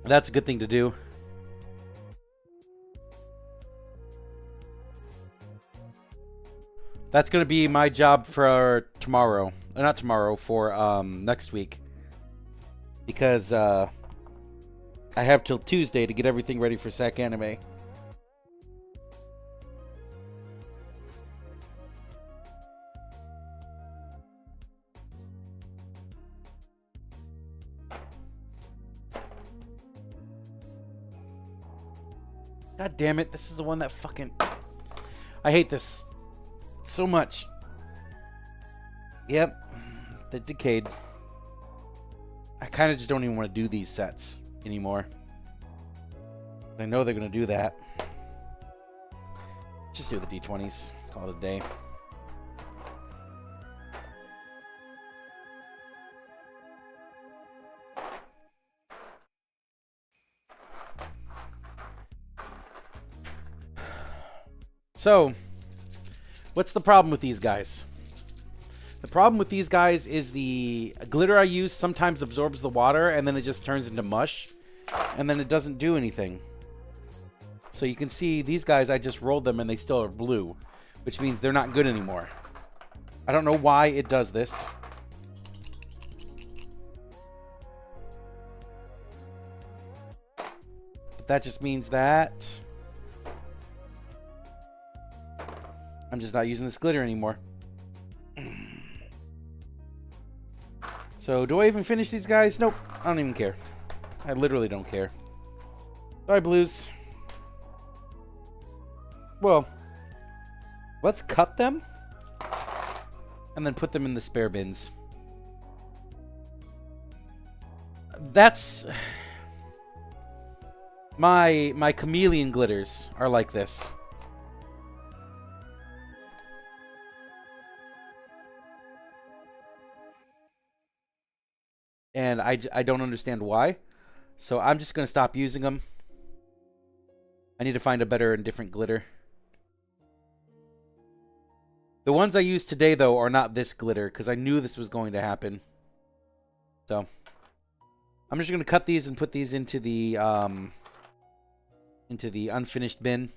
That's a good thing to do. That's going to be my job for tomorrow. Not tomorrow, for next week. Because I have till Tuesday to get everything ready for SAC Anime. God damn it, this is the one that fucking... I hate this so much. Yep, they decayed. I kind of just don't even want to do these sets anymore. I know they're going to do that. Just do the D20s. Call it a day. So, what's the problem with these guys? The problem with these guys is the glitter I use sometimes absorbs the water and then it just turns into mush and then it doesn't do anything. So you can see these guys, I just rolled them and they still are blue, which means they're not good anymore. I don't know why it does this. But that just means that I'm just not using this glitter anymore. So, do I even finish these guys? Nope. I don't even care. I literally don't care. Sorry, Blues. Well, let's cut them and then put them in the spare bins. That's... My chameleon glitters are like this. And I don't understand why. So I'm just going to stop using them. I need to find a better and different glitter. The ones I used today, though, are not this glitter, because I knew this was going to happen. So, I'm just going to cut these and put these into the unfinished bin.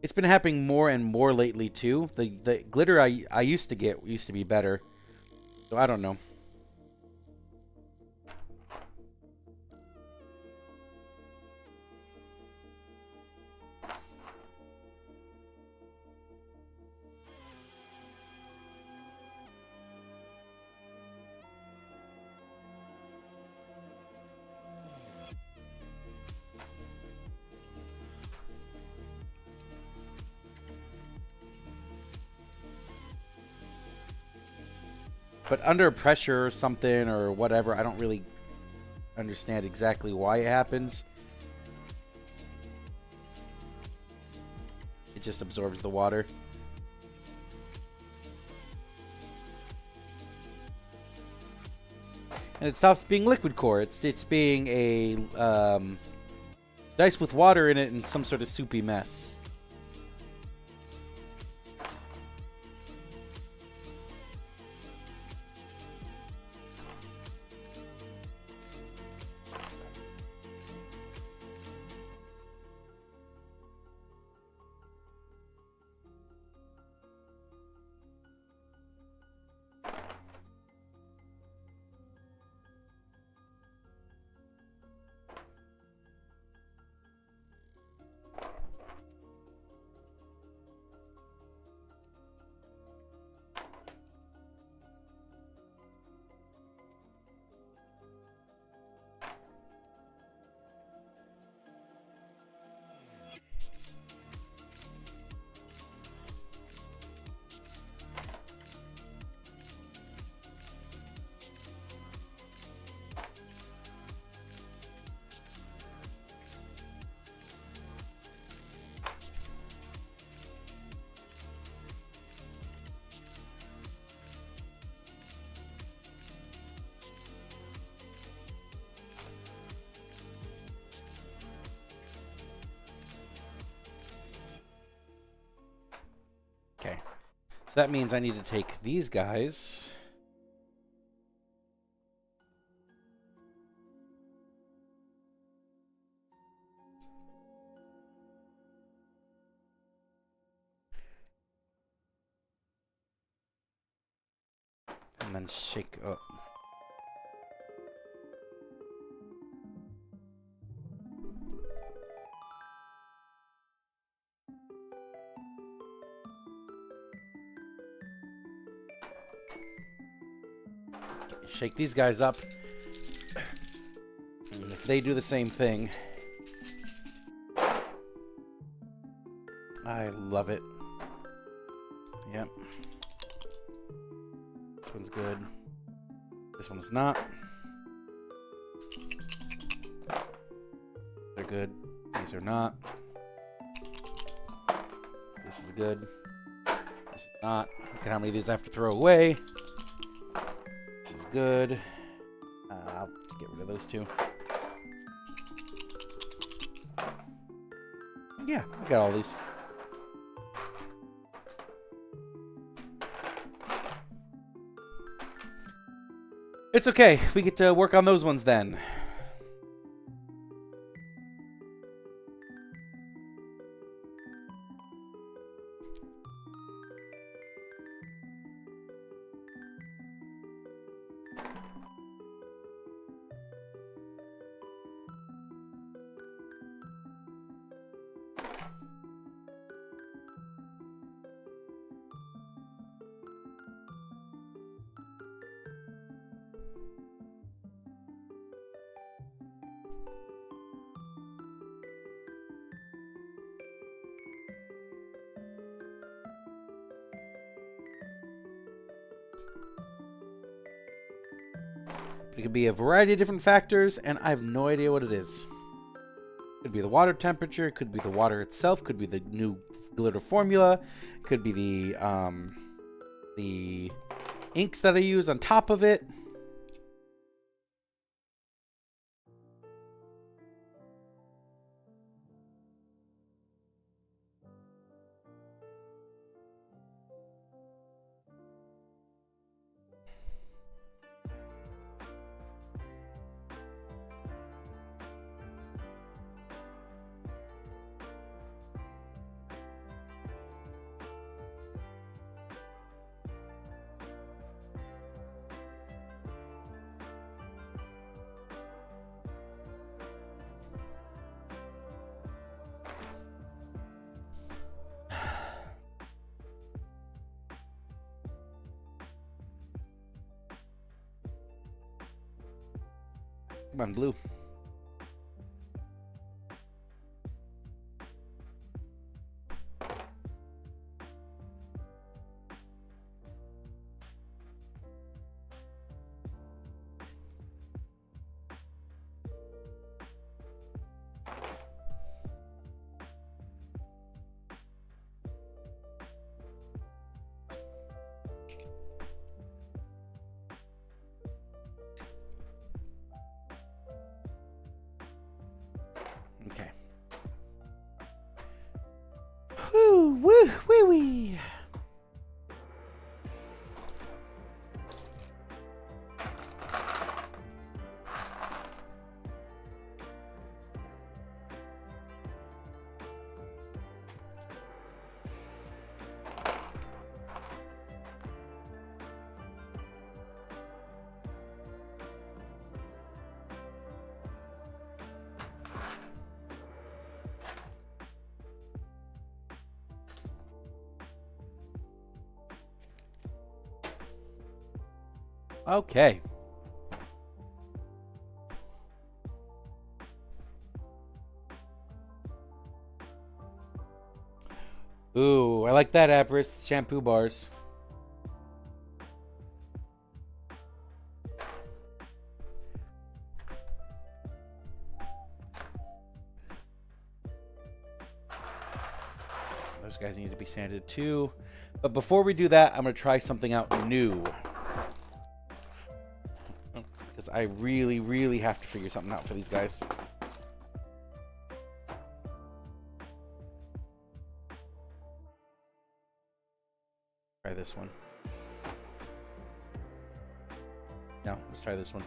It's been happening more and more lately, too. The glitter I used to get used to be better. So, I don't know. But under pressure or something or whatever, I don't really understand exactly why it happens. It just absorbs the water. And it stops being liquid core. It's being a dice with water in it and some sort of soupy mess. Okay. So that means I need to take these guys. And then shake up. Shake these guys up. And if they do the same thing, I love it. Yep. This one's good. This one's not. They're good. These are not. This is good. This is not. Look at how many of these I have to throw away. This is good. I'll get rid of those two. Yeah, I got all these. It's okay. We get to work on those ones then. It could be a variety of different factors, and I have no idea what it is. Could be the water temperature, could be the water itself, could be the new or formula. Could be the inks that I use on top of it. Come on, blue. Okay. Woo, woo, wee, wee. Okay. Ooh, I like that, Apris. Shampoo bars. Those guys need to be sanded too. But before we do that, I'm going to try something out new. Because I really, really have to figure something out for these guys. Try this one. No, let's try this one.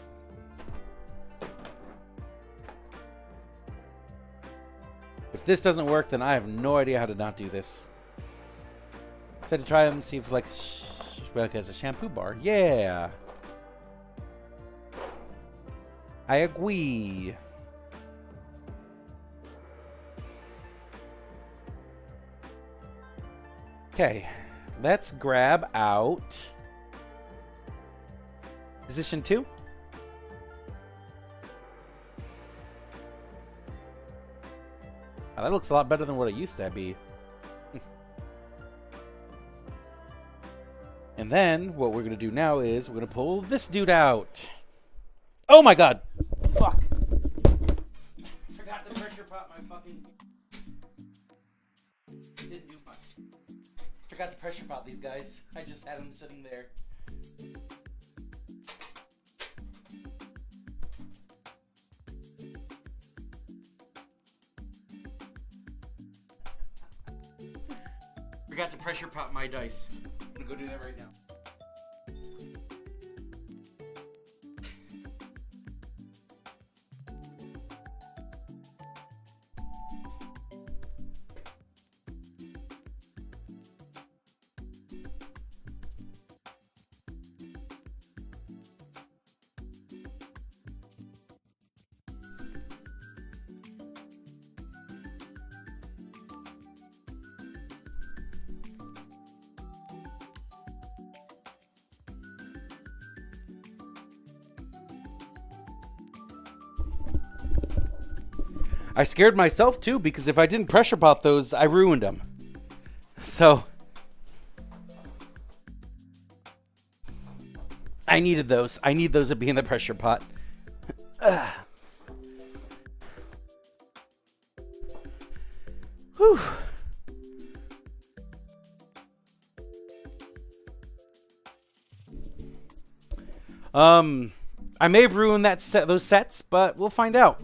If this doesn't work, then I have no idea how to not do this. So to try them and see if like as a shampoo bar. Yeah. I agree. Okay, let's grab out position 2. Oh, that looks a lot better than what it used to be. And then what we're going to do now is we're going to pull this dude out. Oh my god. Fuck. Forgot to pressure pot my fucking... Didn't do much. Forgot to pressure pot these guys. I just had them sitting there. Forgot to pressure pot my dice. I'm gonna go do that right now. I scared myself too because if I didn't pressure pot those, I ruined them. So I needed those. I need those to be in the pressure pot. Whew. I may have ruined those sets, but we'll find out.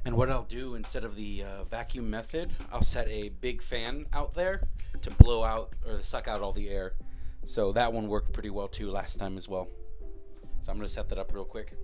And what I'll do instead of the vacuum method, I'll set a big fan out there to blow out or suck out all the air. So that one worked pretty well too last time as well. So I'm going to set that up real quick.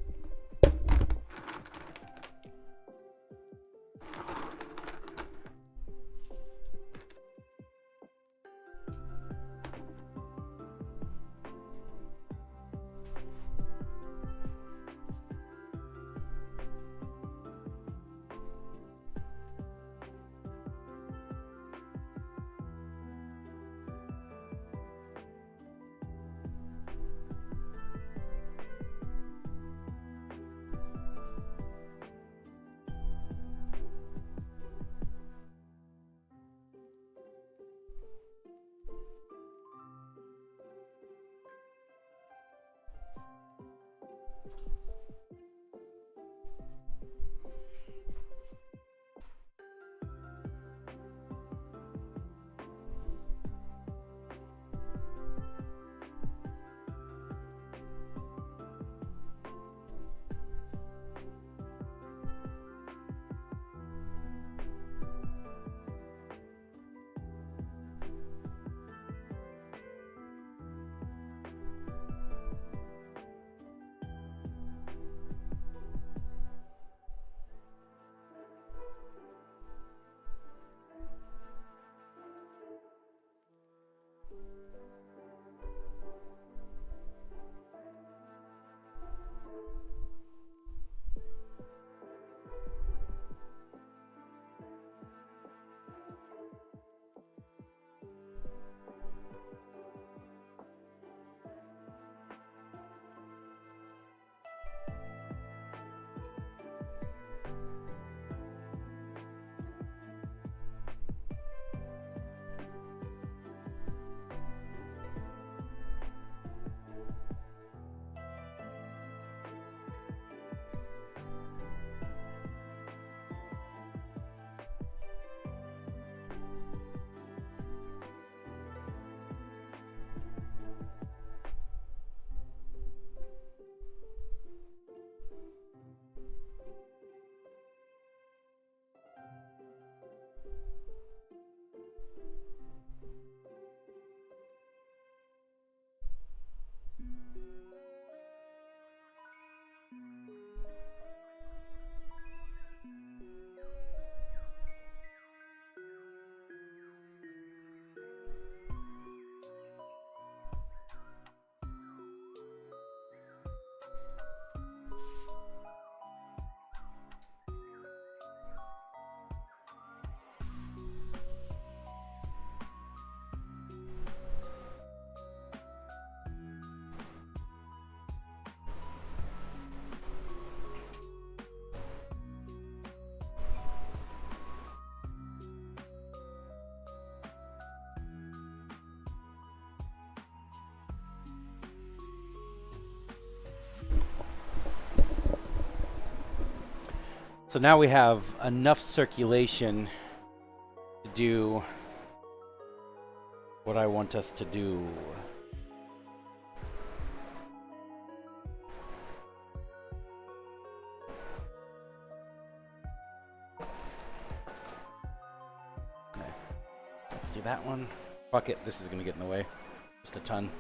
So now we have enough circulation to do what I want us to do. Okay. Let's do that one. Fuck it, this is gonna get in the way. Just a ton.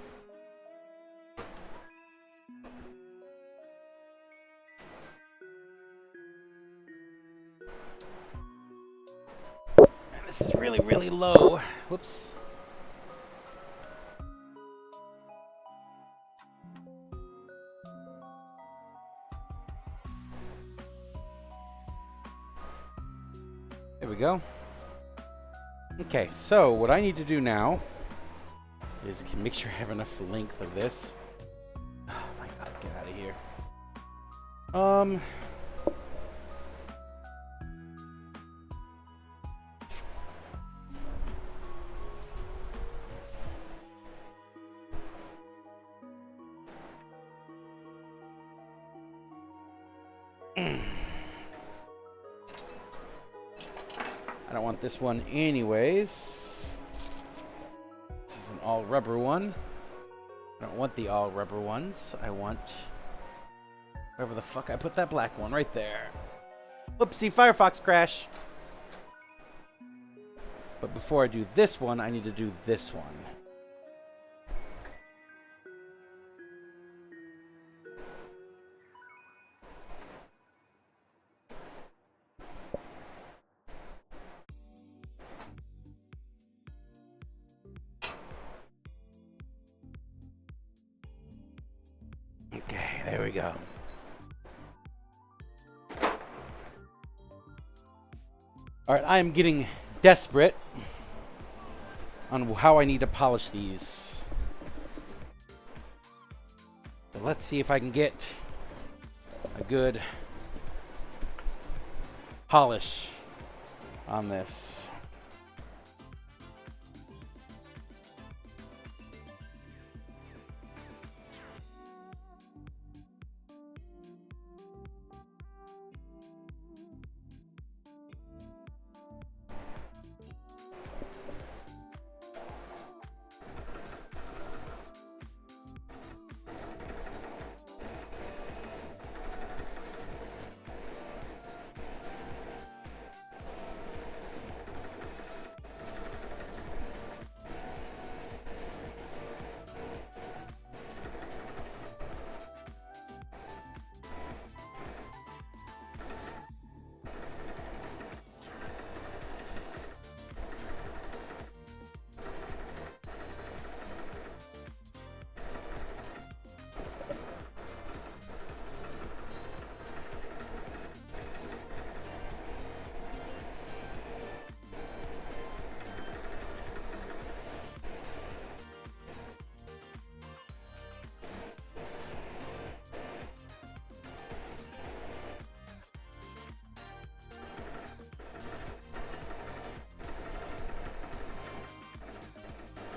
And this is really, really low. Whoops. There we go. Okay, so what I need to do now is make sure I have enough length of this. Oh my god, get out of here. I don't want this one anyways. This is an all rubber one. I don't want the all rubber ones. I want wherever the fuck I put that black one right there. Oopsie, Firefox crash. But before I do this one, I need to do this one. Okay, there we go. All right, I am getting desperate on how I need to polish these. So let's see if I can get a good polish on this.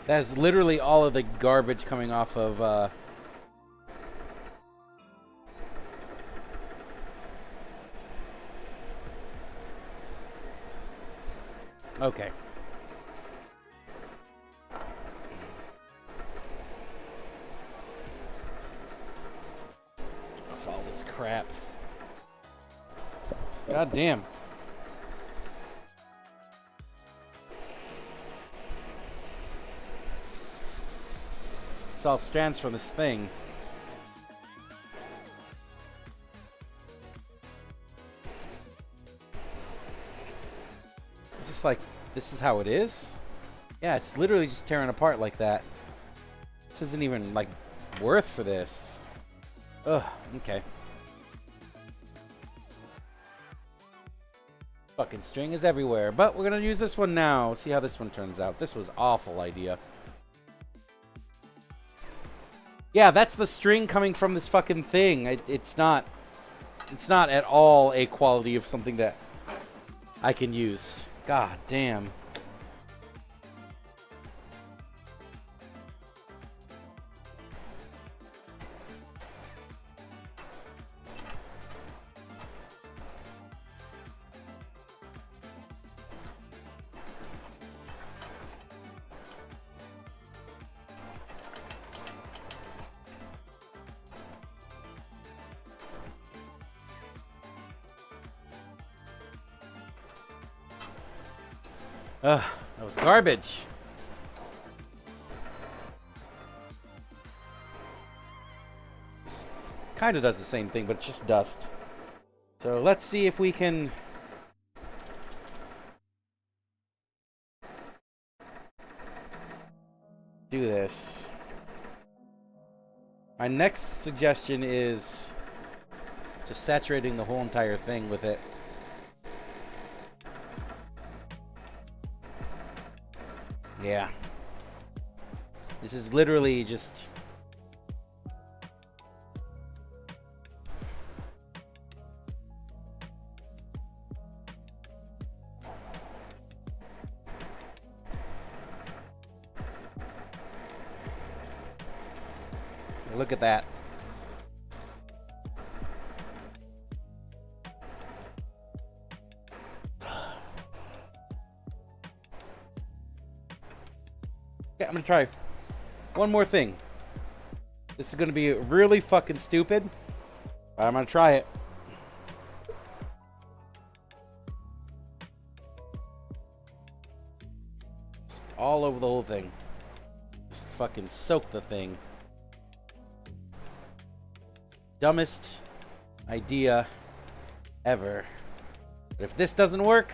That is literally all of the garbage coming off of, Okay. Off all this crap. God damn. It's all strands from this thing. It's just like, this is how it is? Yeah, it's literally just tearing apart like that. This isn't even, like, worth for this. Ugh, okay. Fucking string is everywhere. But we're gonna use this one now. See how this one turns out. This was awful idea. Yeah, that's the string coming from this fucking thing. It's not at all a quality of something that I can use. God damn. Ugh, that was garbage. Kind of does the same thing, but it's just dust. So let's see if we can... do this. My next suggestion is just saturating the whole entire thing with it. Yeah. This is literally just... look at that. Okay, I'm gonna try one more thing. This is gonna be really fucking stupid, but I'm gonna try it. All over the whole thing. Just fucking soak the thing. Dumbest idea ever. But if this doesn't work,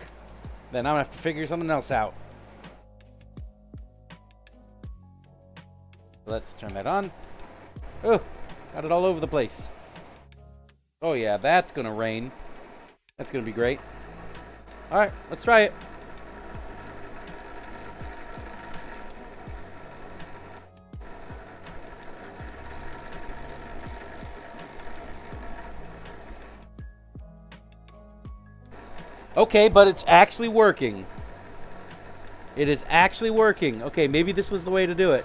then I'm gonna have to figure something else out. Let's turn that on. Oh, got it all over the place. Oh yeah, that's gonna rain. That's gonna be great. Alright, let's try it. Okay, but it's actually working. It is actually working. Okay, maybe this was the way to do it.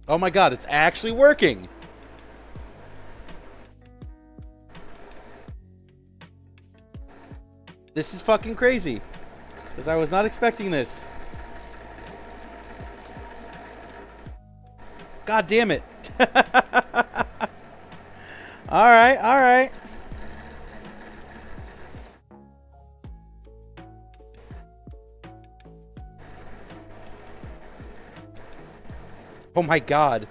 Oh my god, it's actually working. This is fucking crazy. Because I was not expecting this. God damn it. Alright, alright. Oh my god.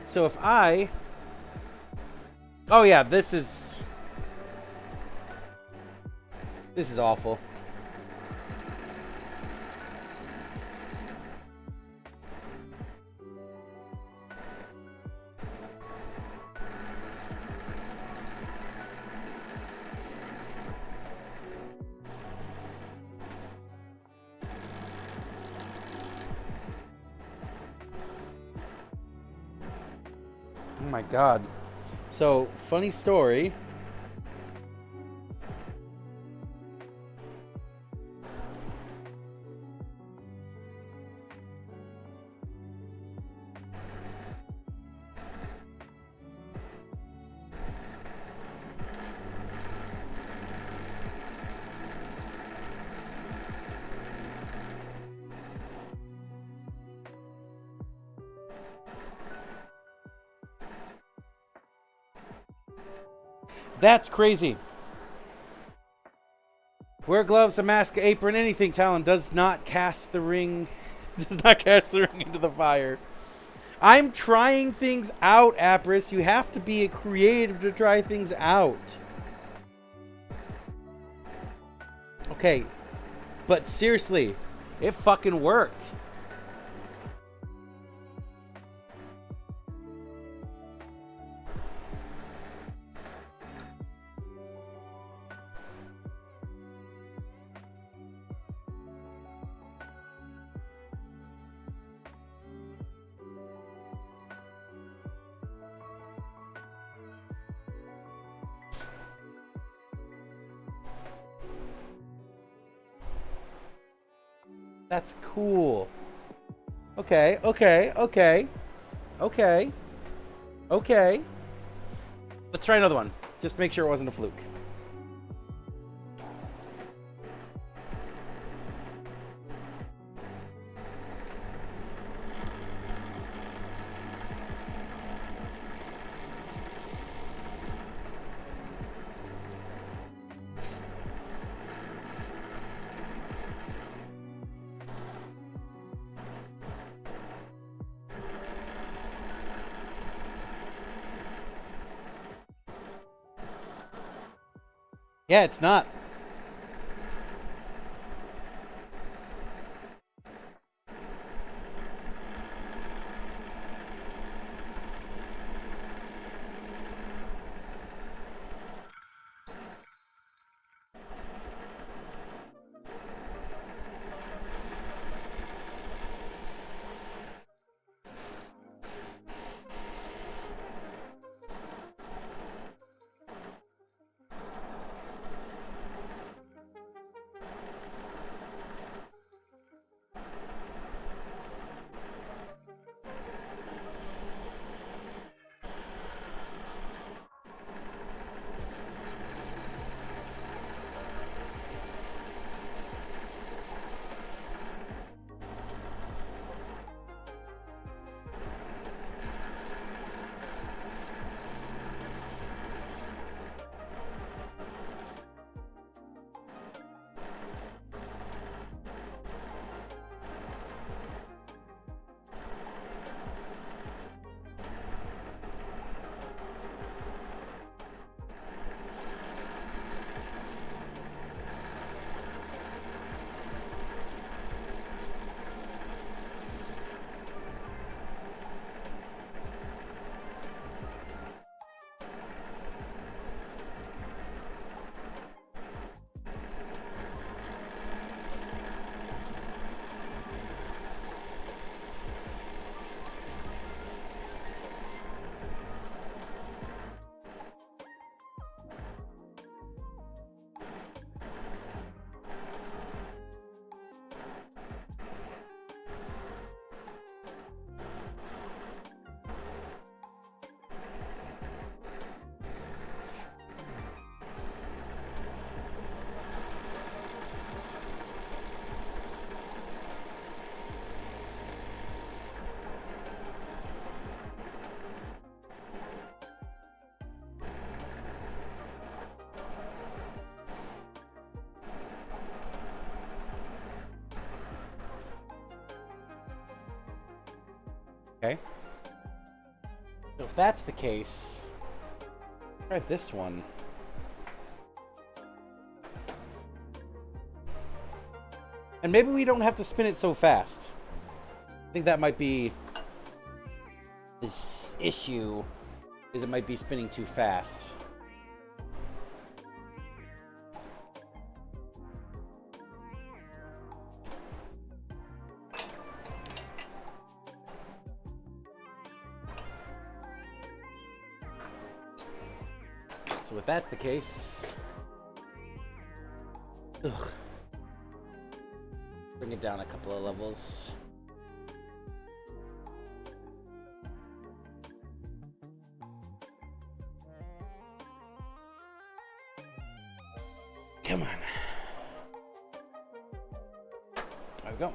So if I... Oh yeah, this is awful. Oh my god. So, funny story. That's crazy. Wear gloves, a mask, apron, anything. Talon does not cast the ring. Does not cast the ring into the fire. I'm trying things out, Apris. You have to be creative to try things out. Okay, but seriously, it fucking worked. That's cool. Okay, okay, okay. Okay. Okay. Let's try another one. Just make sure it wasn't a fluke. Yeah, it's not. Okay. So if that's the case, try this one. And maybe we don't have to spin it so fast. I think that might be this issue, is it might be spinning too fast. So if that's the case, bring it down a couple of levels. Come on. There we go.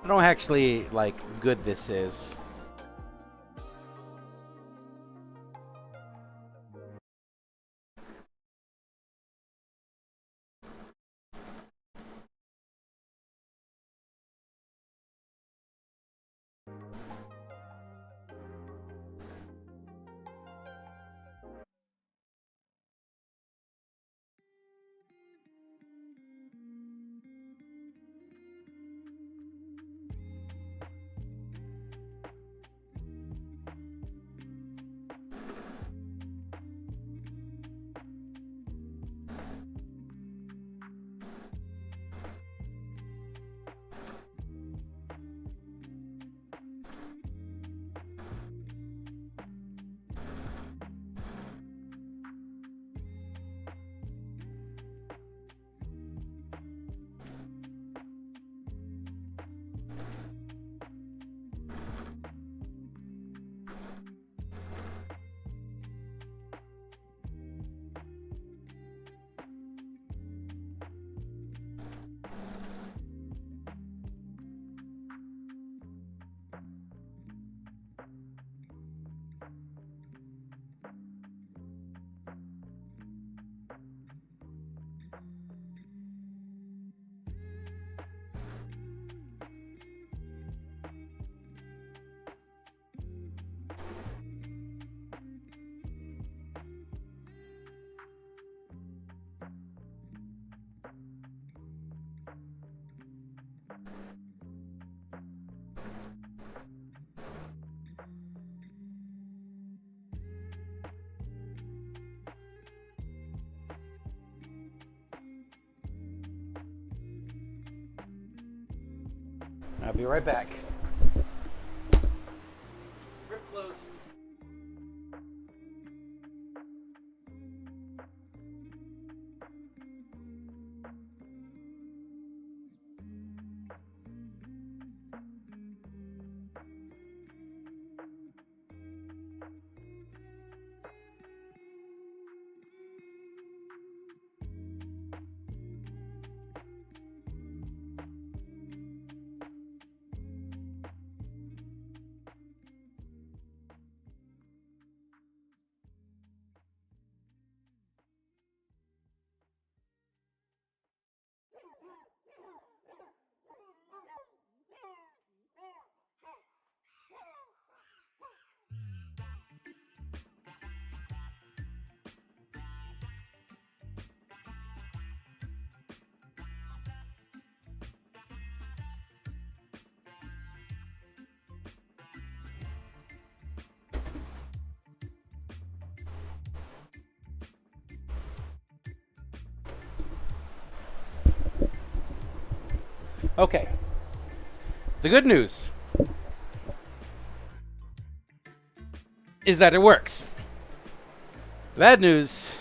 I don't actually like good this is. I'll be right back. Grip close. Okay. The good news is that it works. The bad news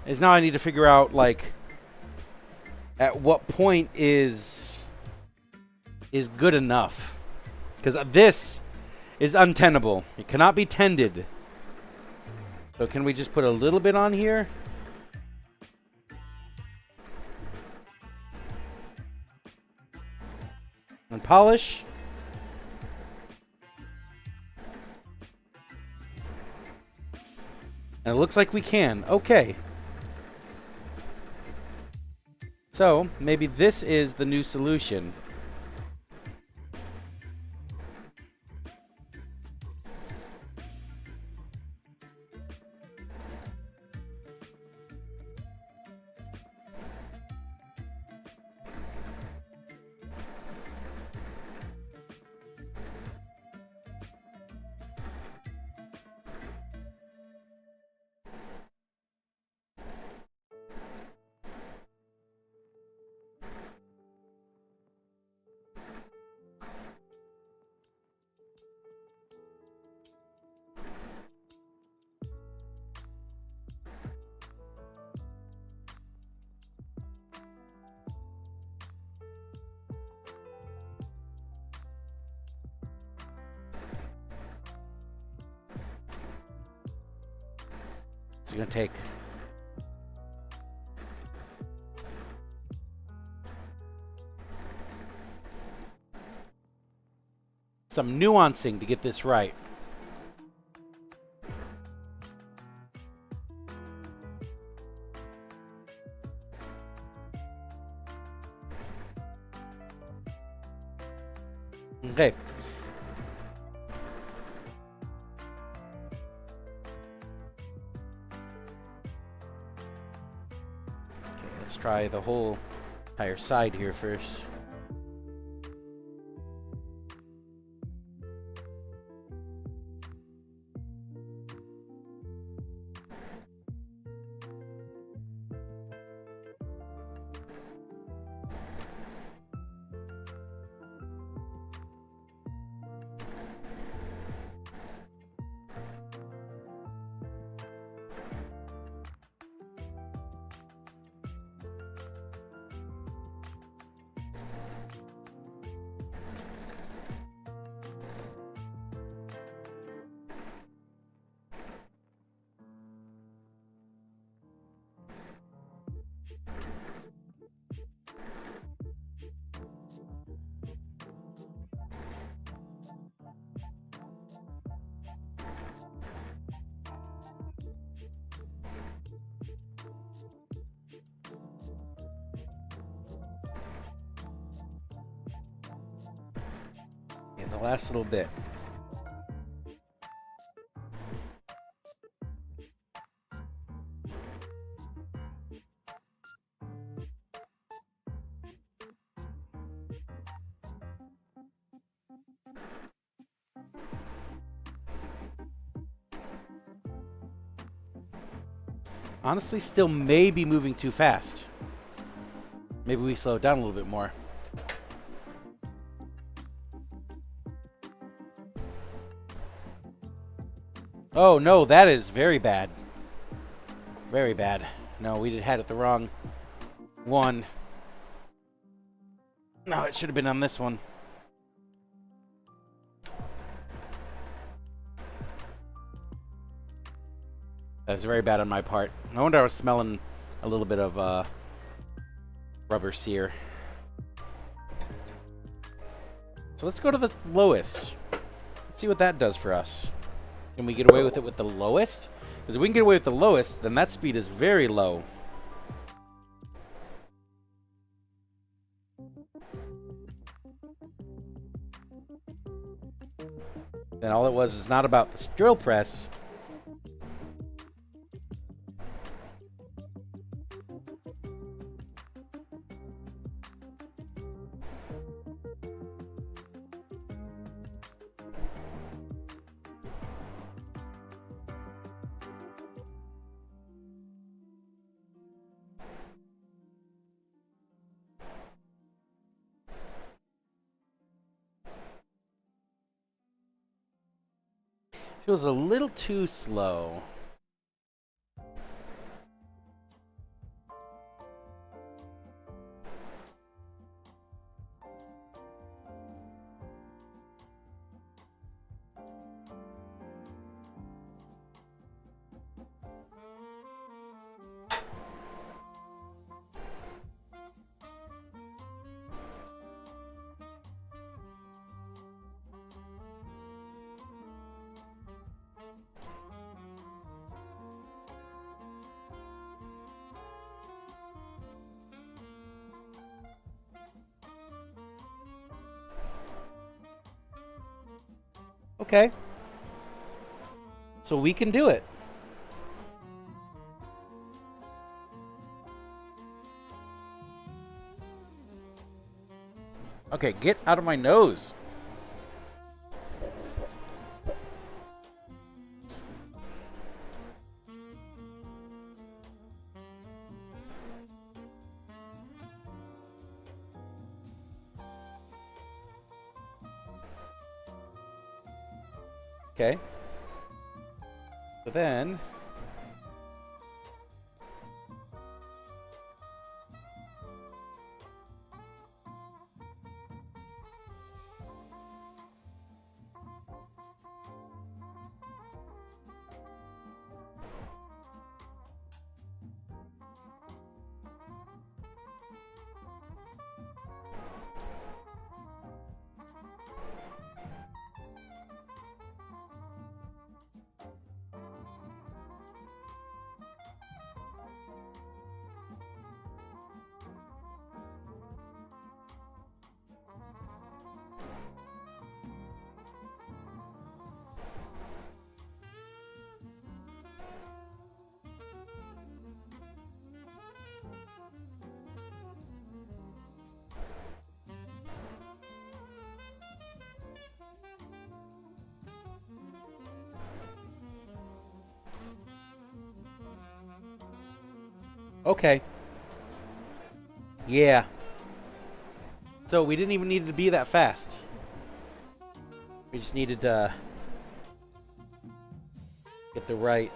is now I need to figure out, like, at what point is good enough. Because this is untenable. It cannot be tended. So can we just put a little bit on here? And polish. And it looks like we can. Okay. So, maybe this is the new solution. It's going to take some nuancing to get this right. Okay. Let's try the whole entire side here first. And the last little bit. Honestly, still may be moving too fast. Maybe we slow it down a little bit more. Oh, no, that is very bad. Very bad. No, we had it the wrong one. No, it should have been on this one. That was very bad on my part. No wonder I was smelling a little bit of rubber sear. So let's go to the lowest. Let's see what that does for us. Can we get away with it with the lowest? Because if we can get away with the lowest, then that speed is very low. And all it was is not about the drill press. Feels a little too slow. Okay. So we can do it. Okay, get out of my nose. Okay. So then... Okay. Yeah. So we didn't even need to be that fast. We just needed to get the right...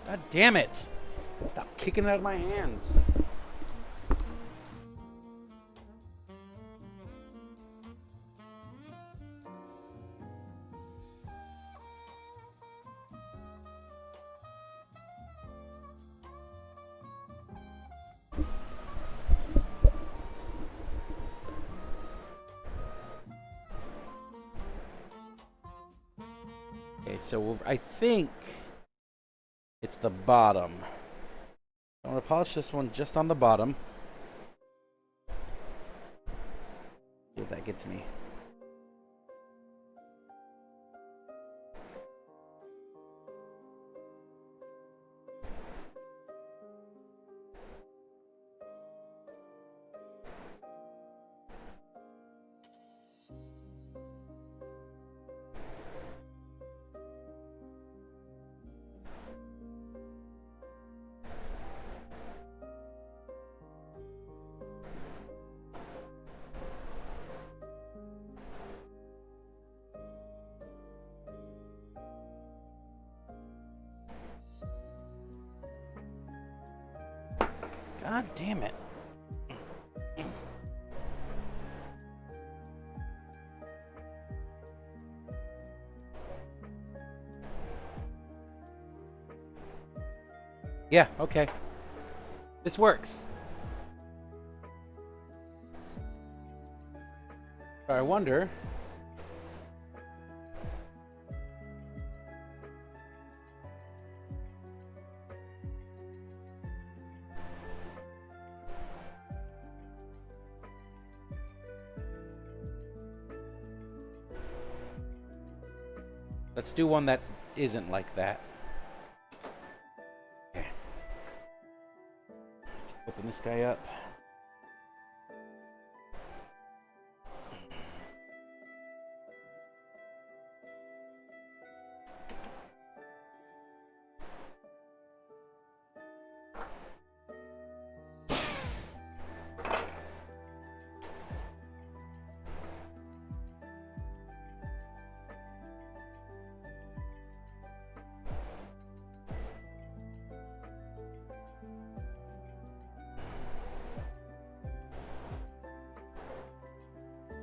God damn it! Stop kicking it out of my hands. Okay, so I think it's the bottom. I'm going to polish this one just on the bottom. that gets me. God damn it. Yeah, okay. This works. I wonder. Let's do one that isn't like that. Okay. Let's open this guy up.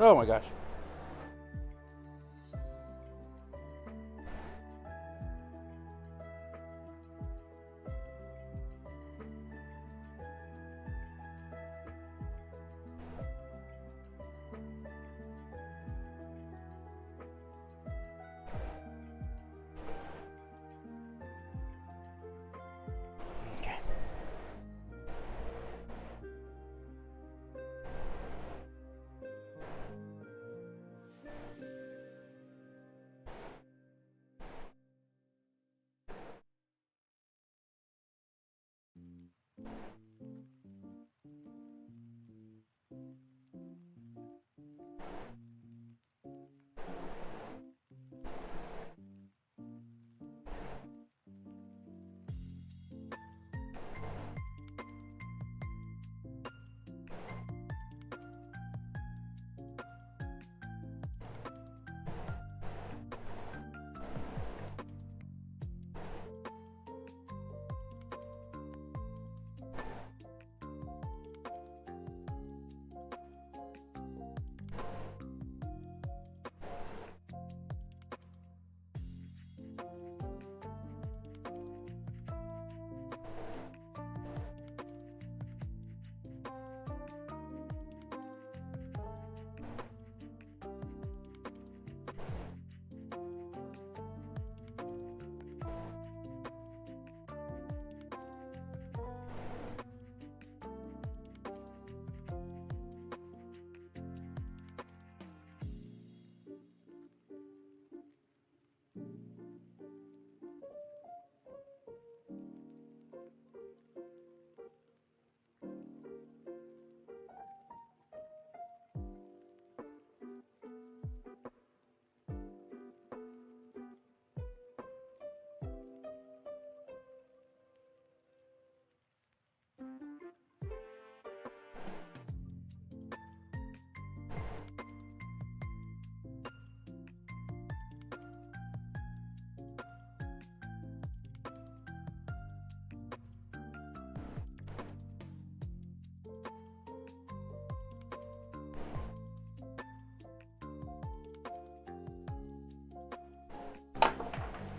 Oh my gosh. Okay.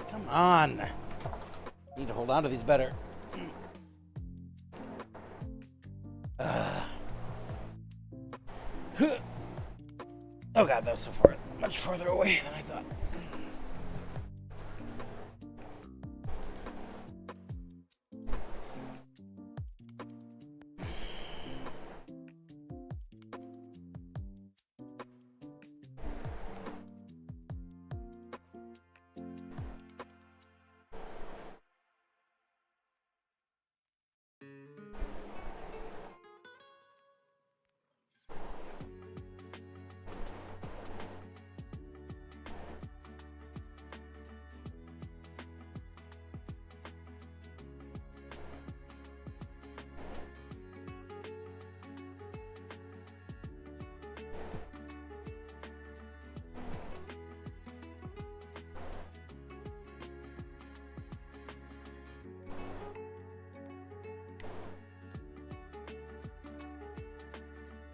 Come on. Need to hold on to these better. Oh god, that was so far, much farther away than I thought.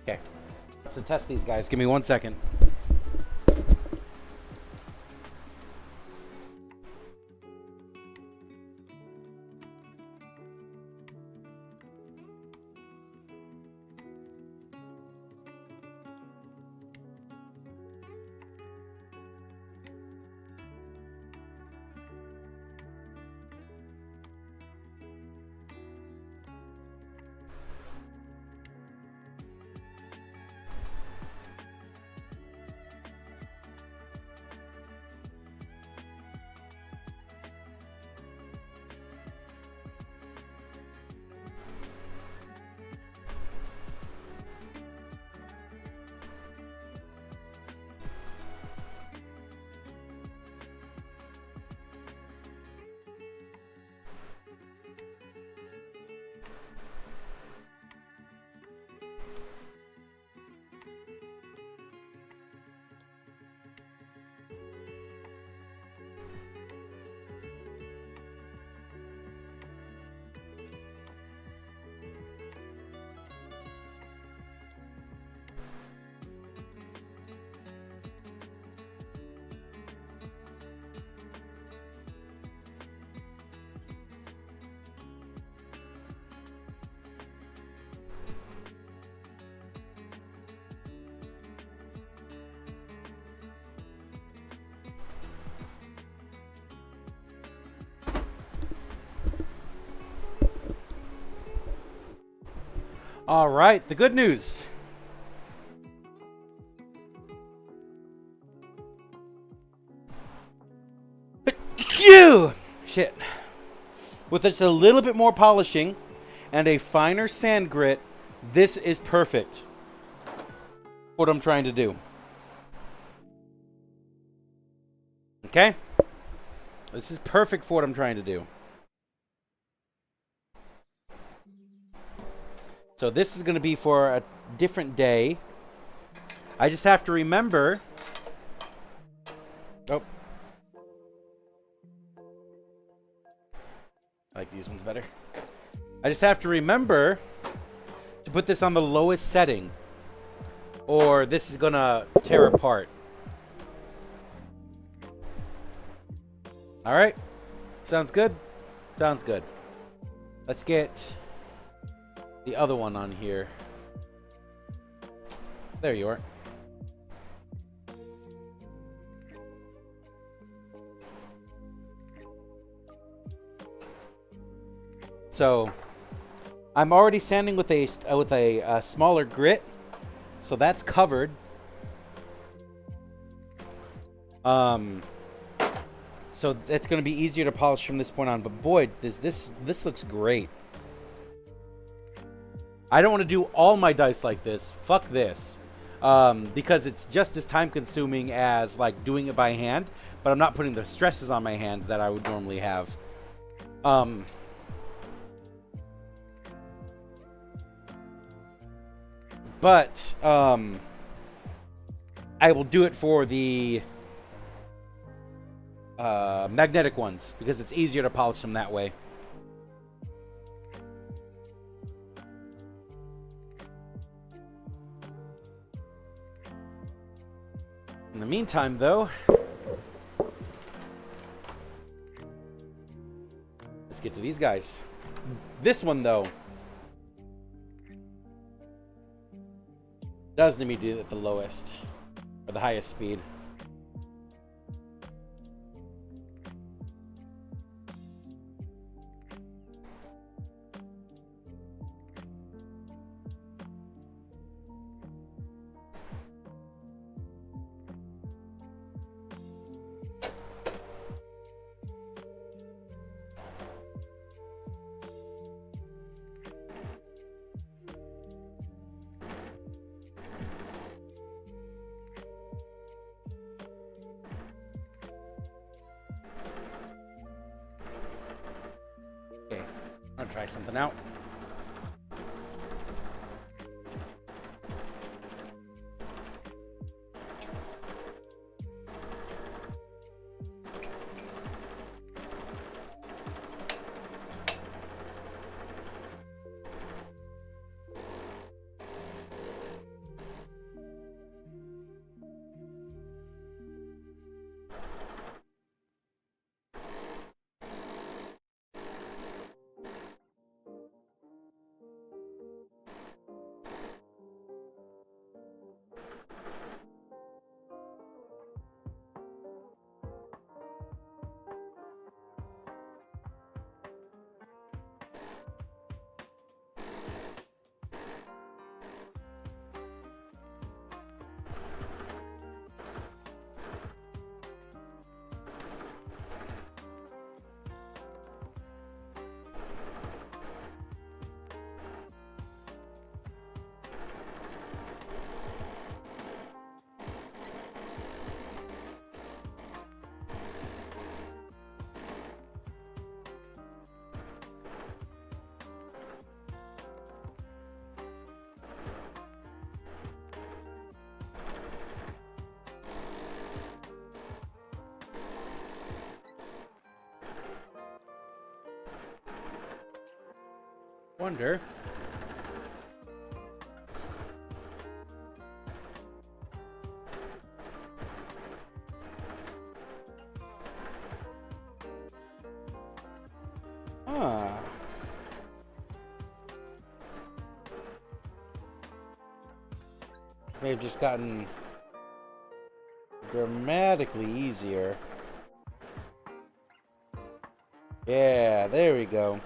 Okay. Let's test these guys. Give me 1 second. All right, the good news. Phew! Shit. With just a little bit more polishing and a finer sand grit, this is perfect. What I'm trying to do. Okay? This is perfect for what I'm trying to do. So this is going to be for a different day. I just have to remember... Oh. I like these ones better. I just have to remember to put this on the lowest setting, or this is going to tear apart. All right. Sounds good? Sounds good. Let's get the other one on here. There you are. So I'm already sanding with a smaller grit, so that's covered. So it's going to be easier to polish from this point on. But boy, this looks great. I don't want to do all my dice like this. Fuck this. Because it's just as time consuming as like doing it by hand, but I'm not putting the stresses on my hands that I would normally have. But I will do it for the magnetic ones because it's easier to polish them that way. In the meantime, though, let's get to these guys. This one, though, does need me to do it at the lowest or the highest speed. I'm gonna try something out. Wonder. Huh. May have just gotten dramatically easier. Yeah, there we go.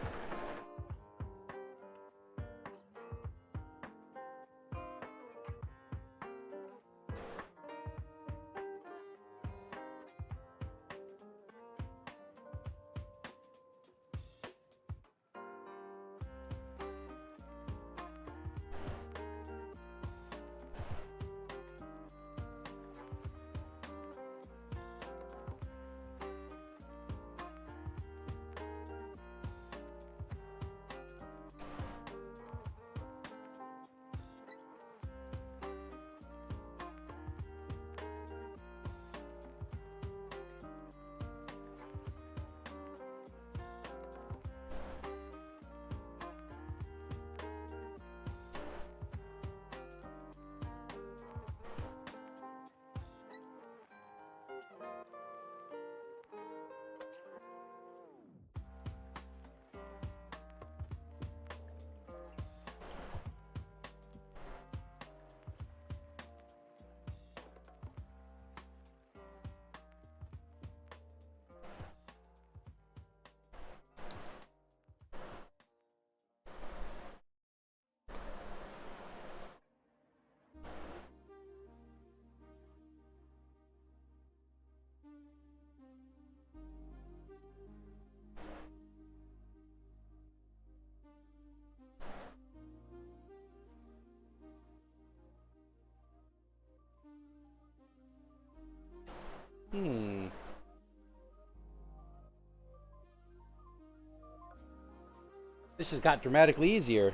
This has got dramatically easier.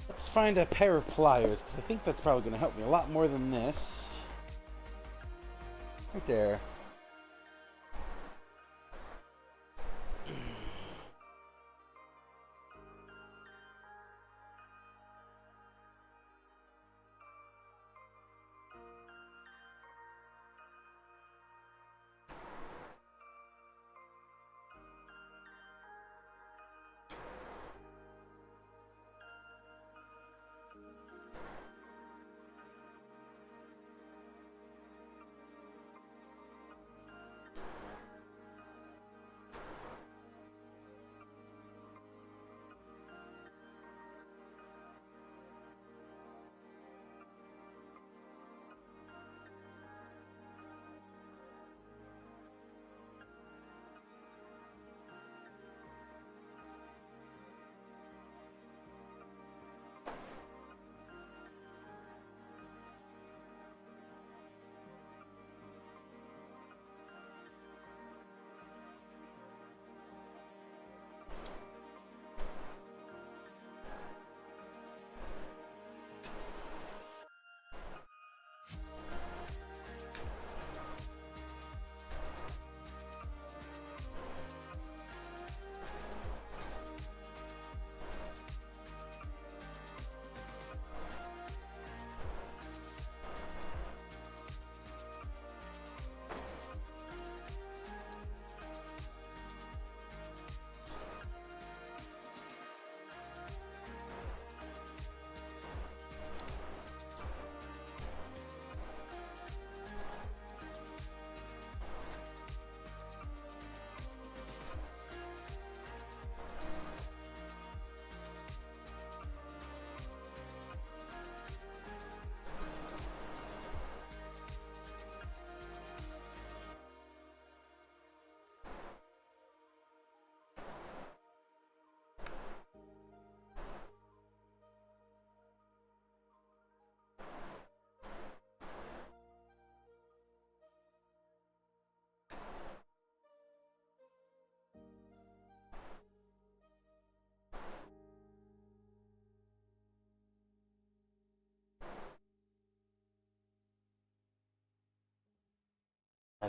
Let's find a pair of pliers, because I think that's probably going to help me a lot more than this. Right there.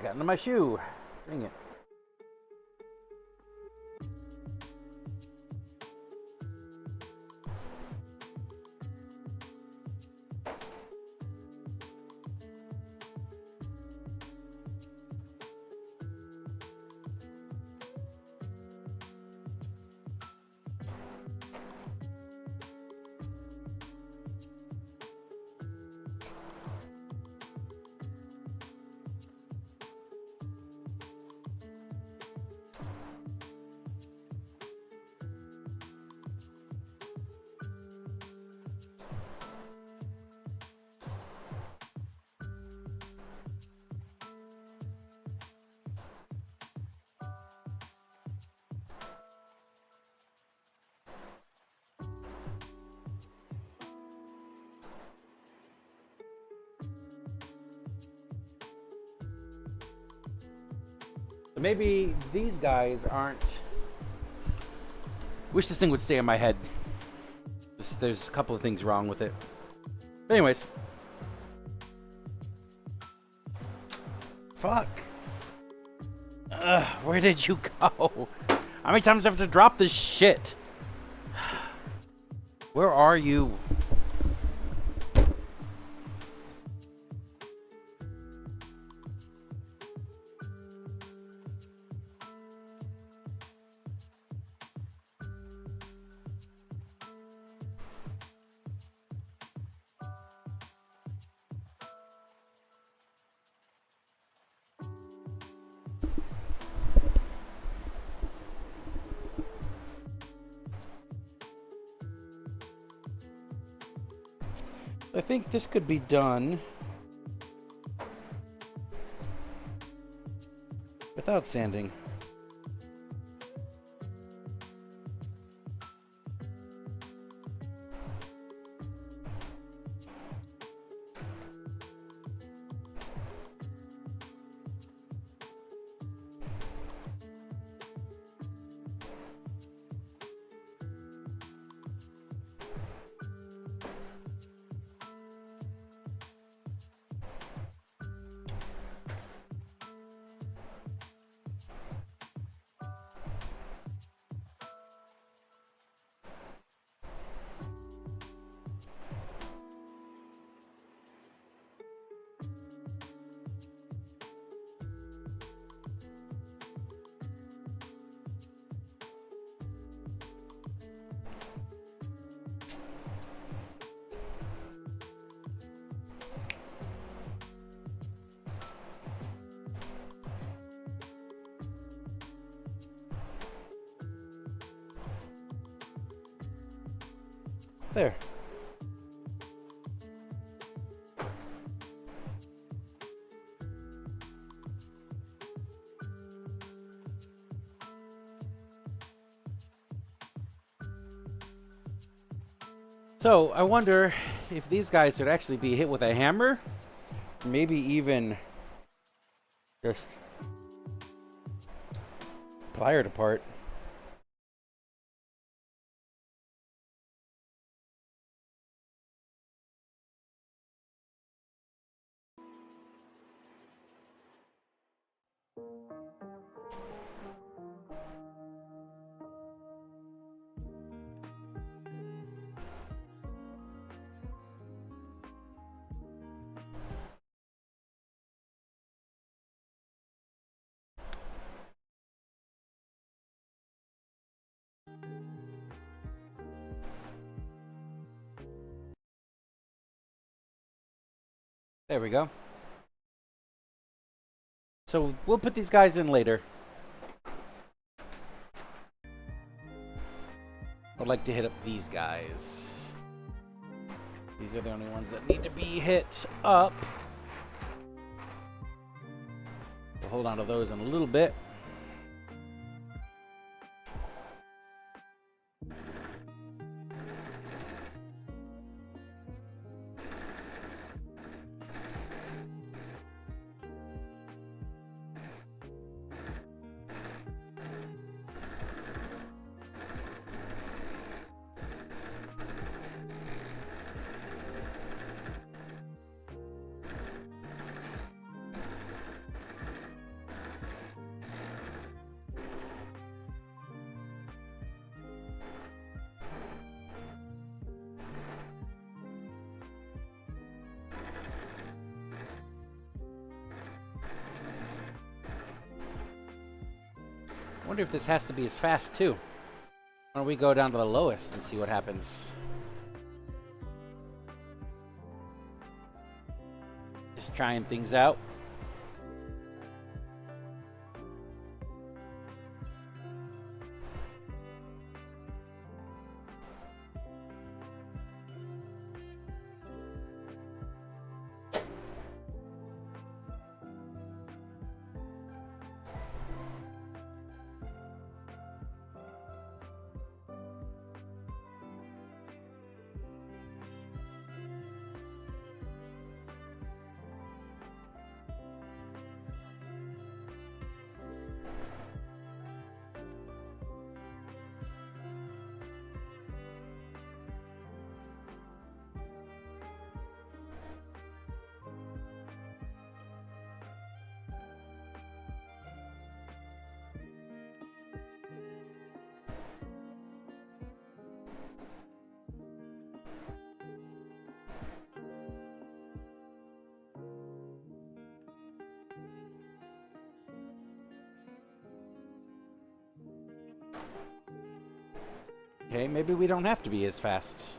got into my shoe. Dang it. Maybe these guys aren't... Wish this thing would stay in my head. There's a couple of things wrong with it. But anyways. Fuck. Where did you go? How many times do I have to drop this shit? Where are you? I think this could be done without sanding. There. So, I wonder if these guys should actually be hit with a hammer, maybe even just plier apart. There we go. So we'll put these guys in later. I'd like to hit up these guys. These are the only ones that need to be hit up. We'll hold on to those in a little bit. wonder if this has to be as fast, too. Why don't we go down to the lowest and see what happens? Just trying things out. Okay, maybe we don't have to be as fast.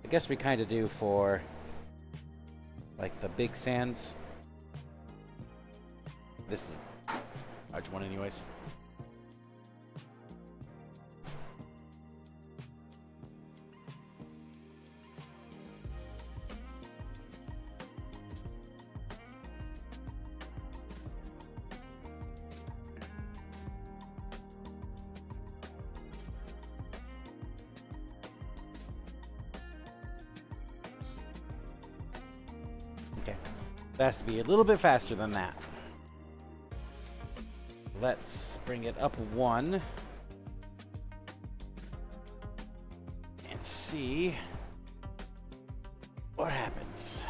I guess we kind of do for, like, the big sands. This is a large one anyways. Okay, it has to be a little bit faster than that. Let's bring it up one and see what happens.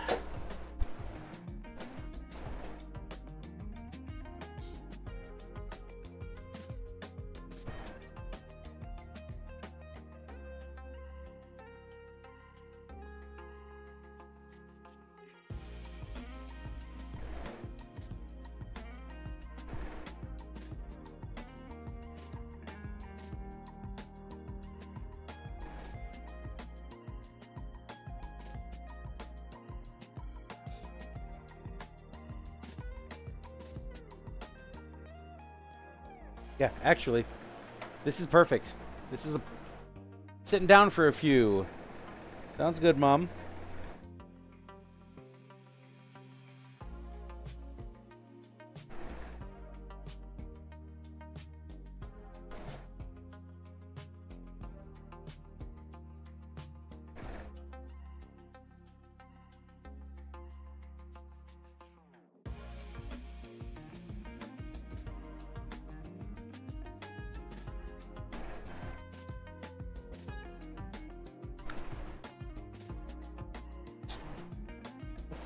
Yeah, actually, this is perfect. This is sitting down for a few. Sounds good, Mom.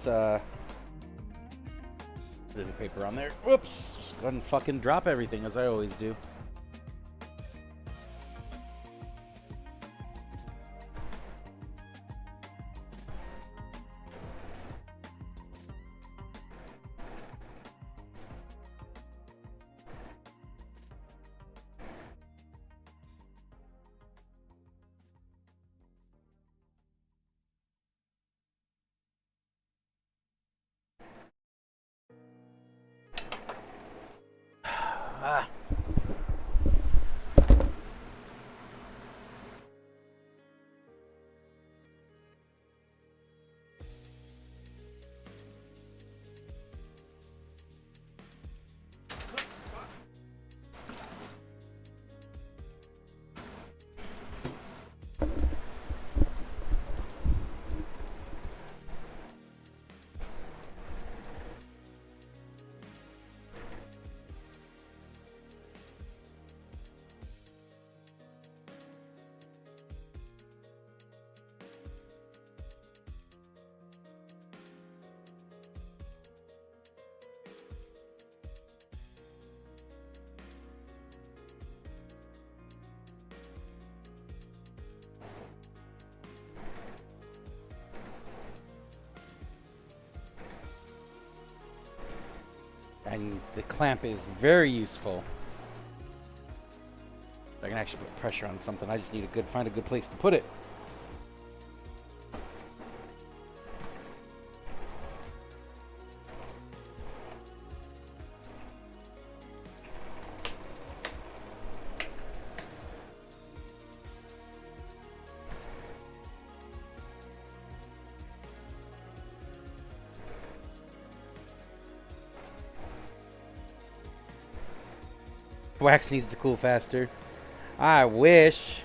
Let's put any paper on there. Whoops! Just go ahead and fucking drop everything as I always do. Ah. And the clamp is very useful. I can actually put pressure on something. I just need find a good place to put it. Wax needs to cool faster. I wish.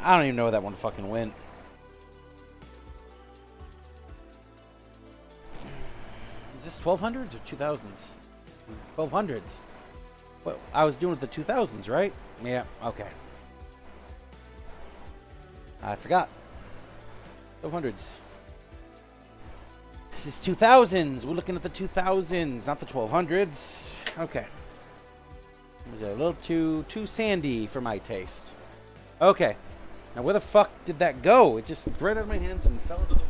I don't even know where that one fucking went. Is this 1200s or 2000s? 1200s. Well, I was doing with the 2000s, right? Yeah, okay. I forgot. 1200s. This is 2000s. We're looking at the 2000s, not the 1200s. Okay. It was a little too sandy for my taste. Okay. Now where the fuck did that go? It just right out of my hands and fell into the void.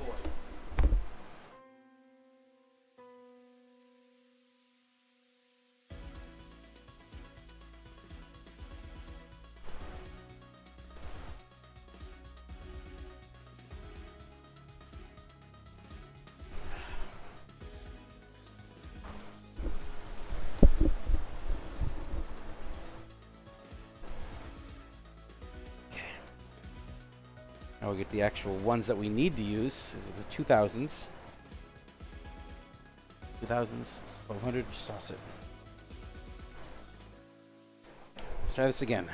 Now we get the actual ones that we need to use. The 2000s. 2000s, 1200, just toss it. Let's try this again.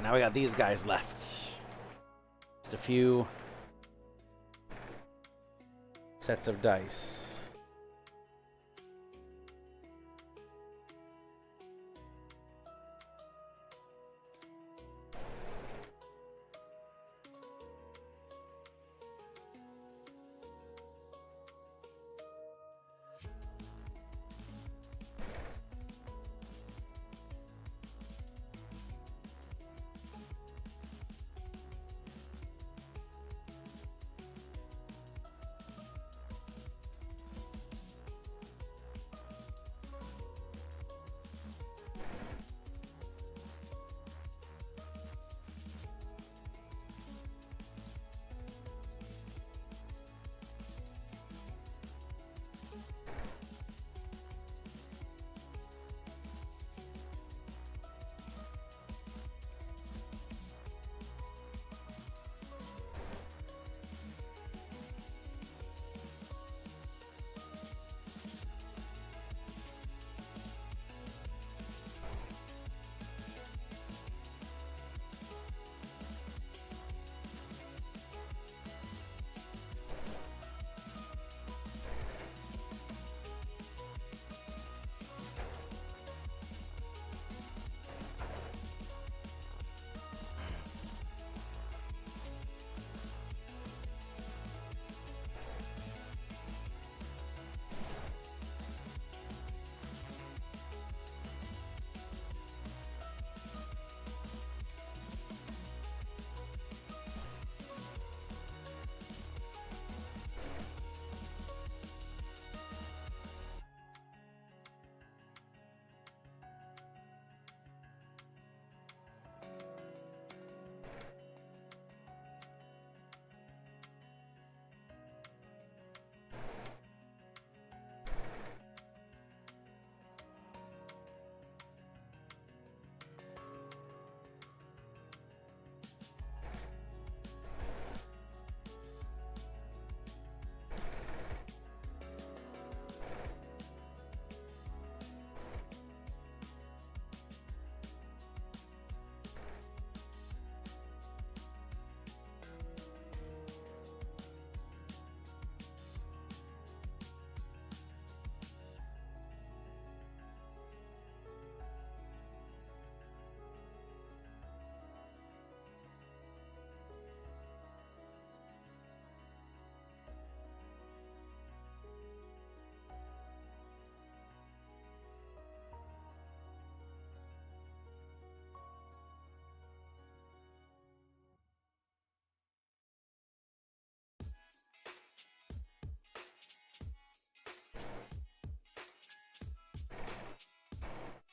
now we got these guys left. Just a few sets of dice.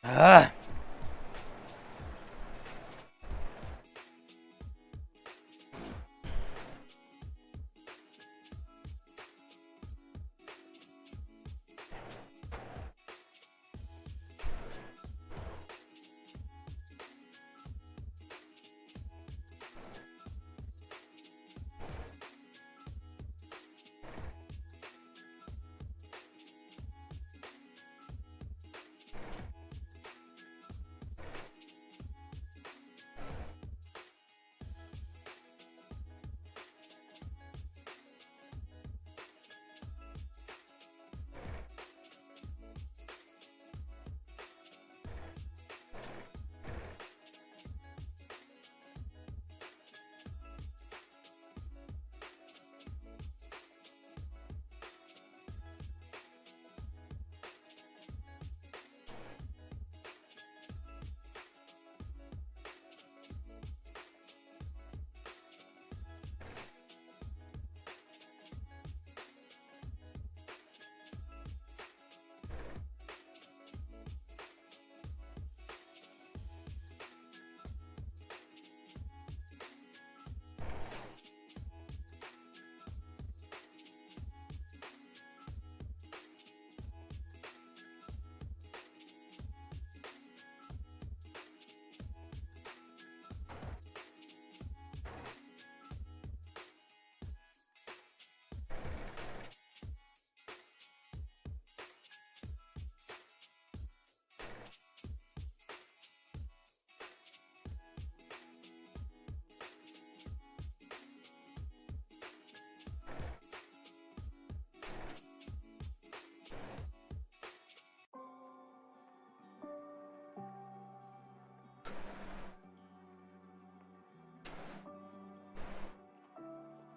Ah!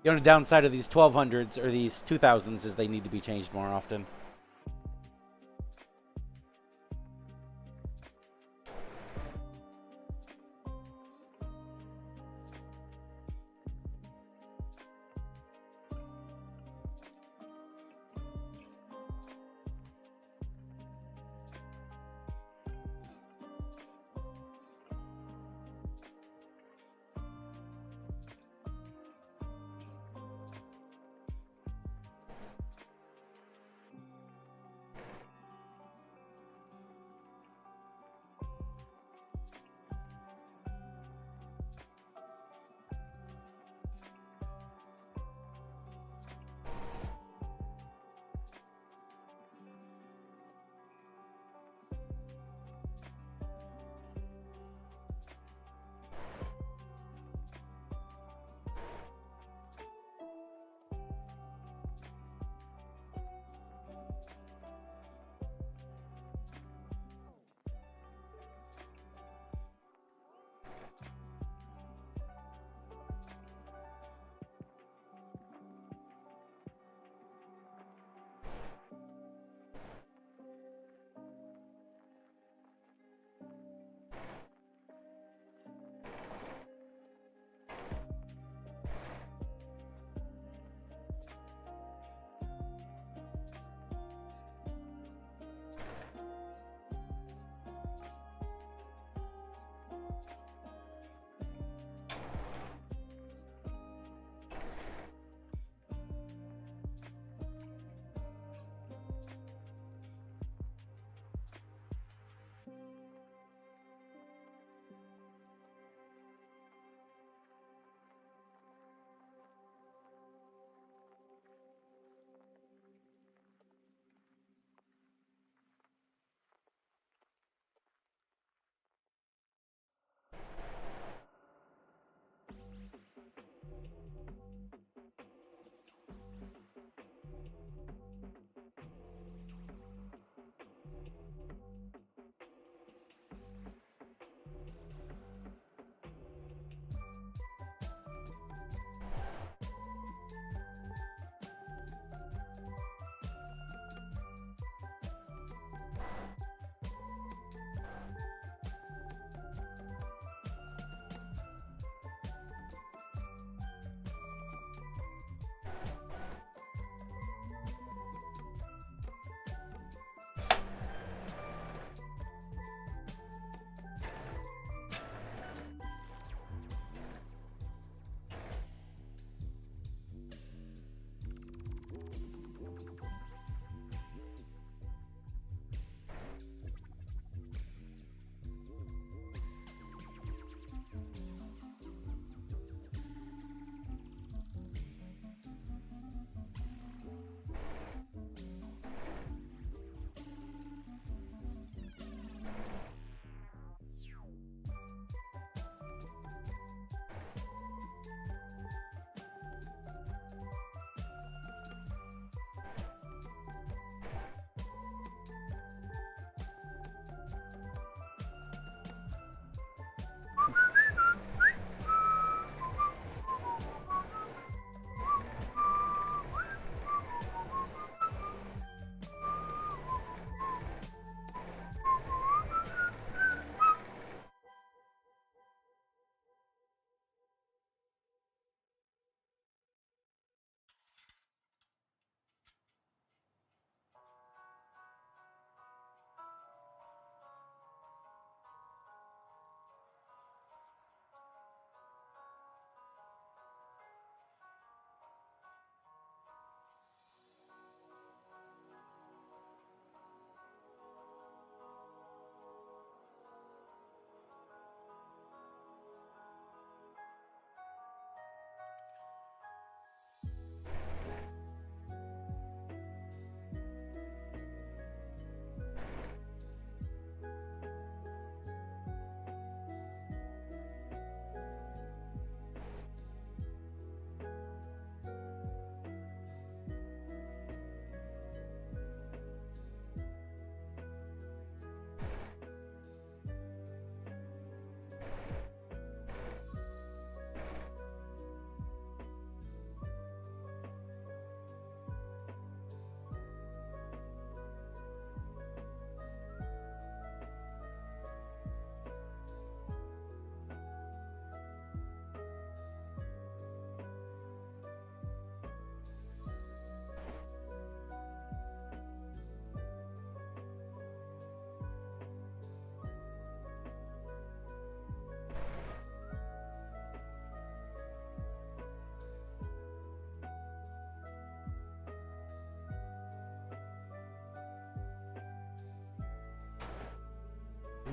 The only downside of these 1200s or these 2000s is they need to be changed more often.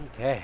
Okay.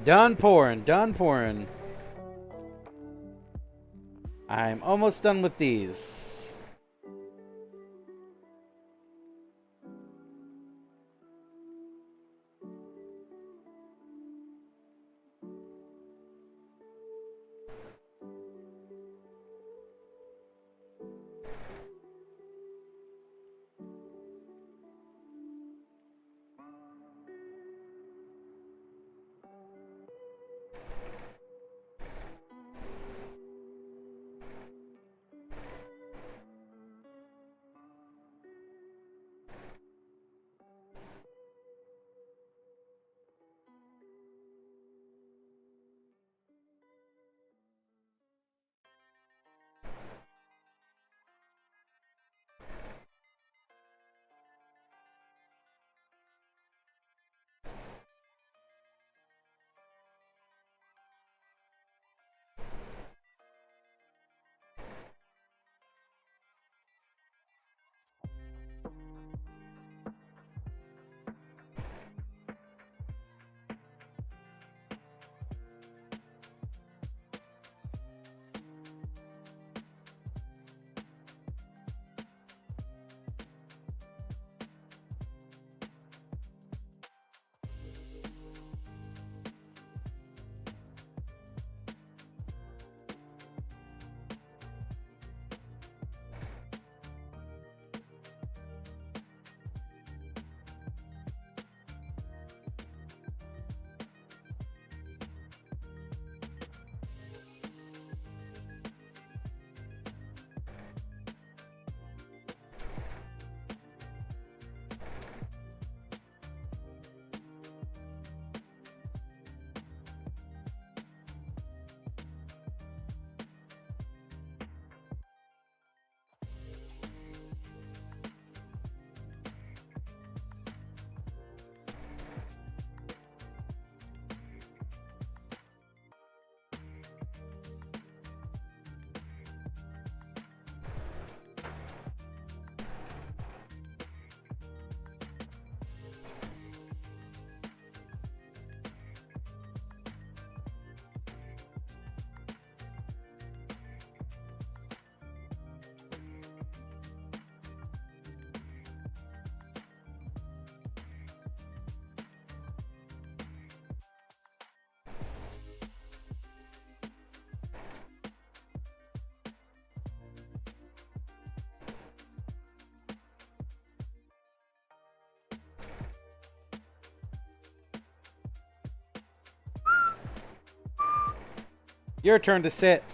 Done pouring, done pouring. I'm almost done with these. Your turn to sit.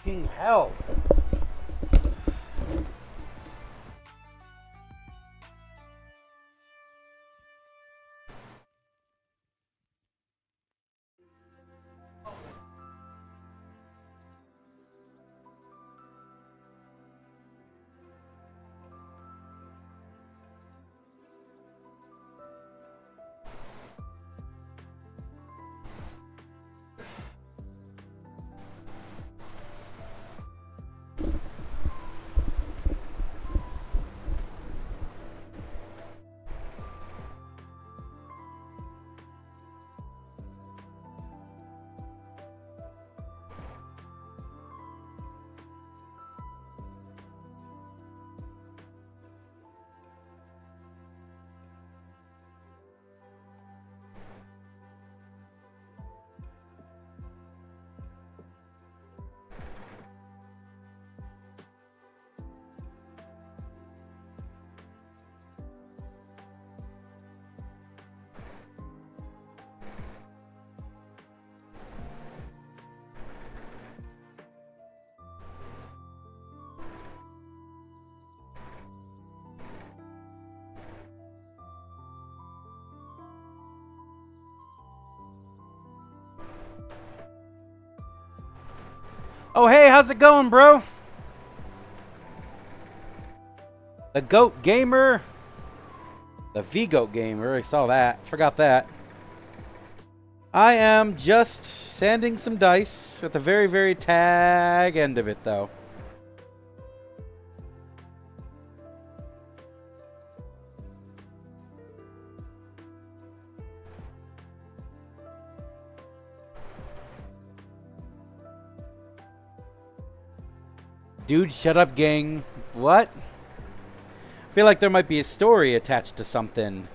Fucking hell. Oh, hey, how's it going, bro? The Goat Gamer. The V-Goat Gamer. I saw that. Forgot that. I am just sanding some dice at the very, very tag end of it, though. Dude, shut up, gang. What? I feel like there might be a story attached to something.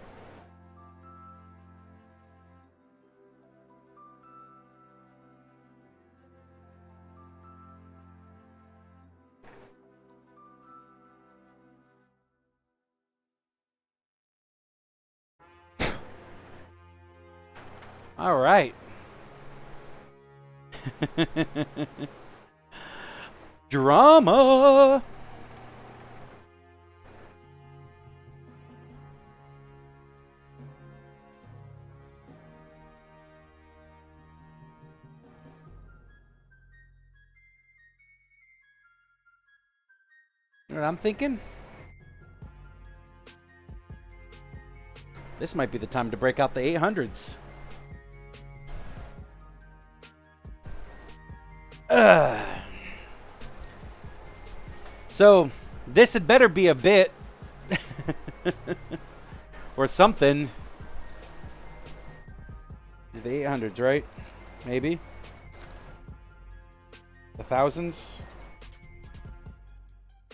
All right. Drama. You know what I'm thinking? This might be the time to break out the 800s. So, this had better be a bit. Or something. These are the 800s, right? Maybe. The thousands?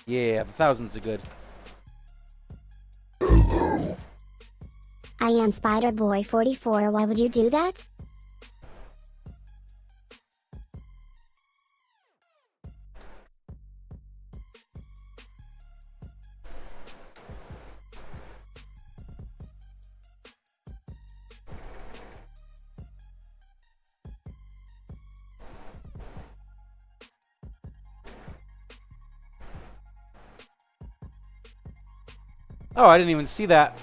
Yeah, the thousands are good. I am Spider-Boy 44. Why would you do that? Oh, I didn't even see that.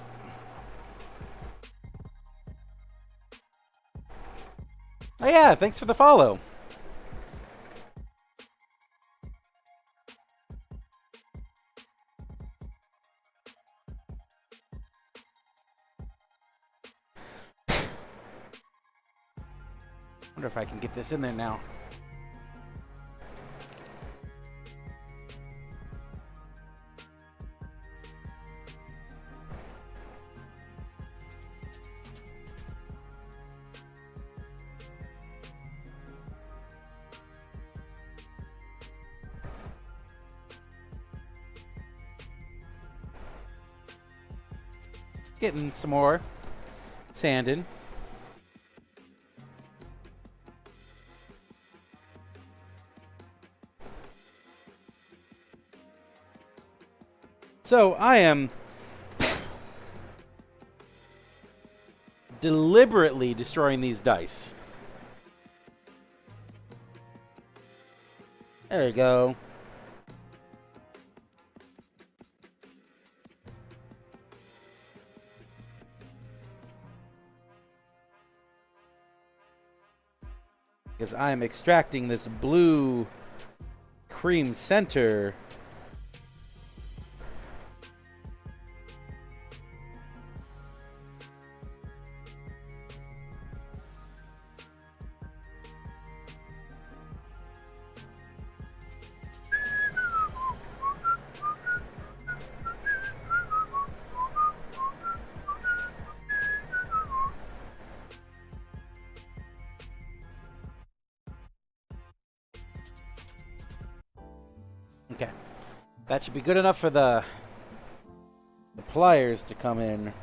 Oh yeah, thanks for the follow. Wonder if I can get this in there now. Getting some more sand in. So I am deliberately destroying these dice. There you go. Because I am extracting this blue cream center. Okay. That should be good enough for the pliers to come in.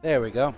There we go.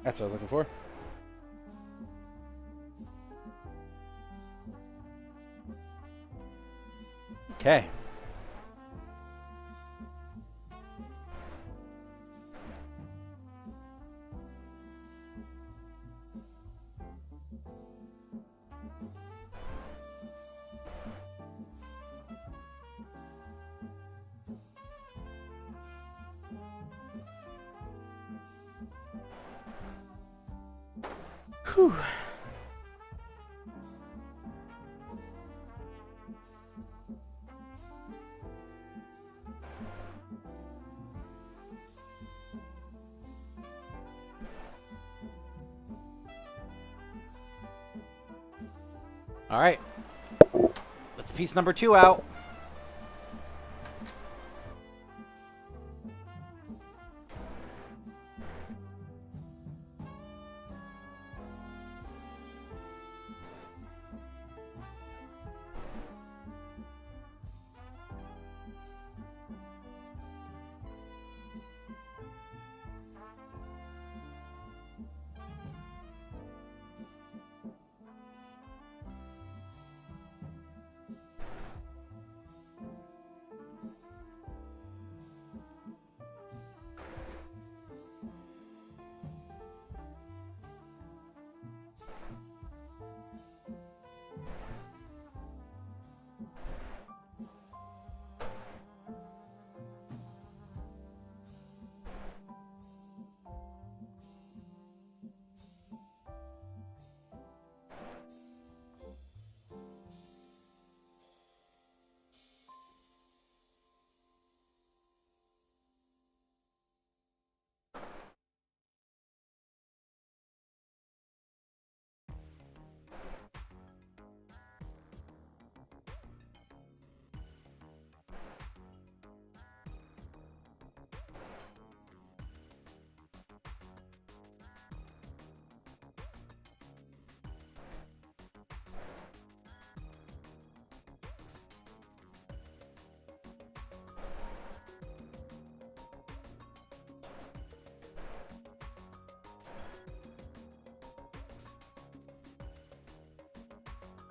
That's what I was looking for. Okay. Whew. All right. That's piece number 2 out.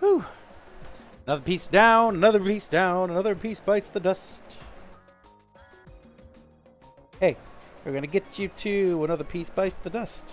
Whew. Another piece down, another piece down, another piece bites the dust. Hey, we're gonna get you too. Another piece bites the dust.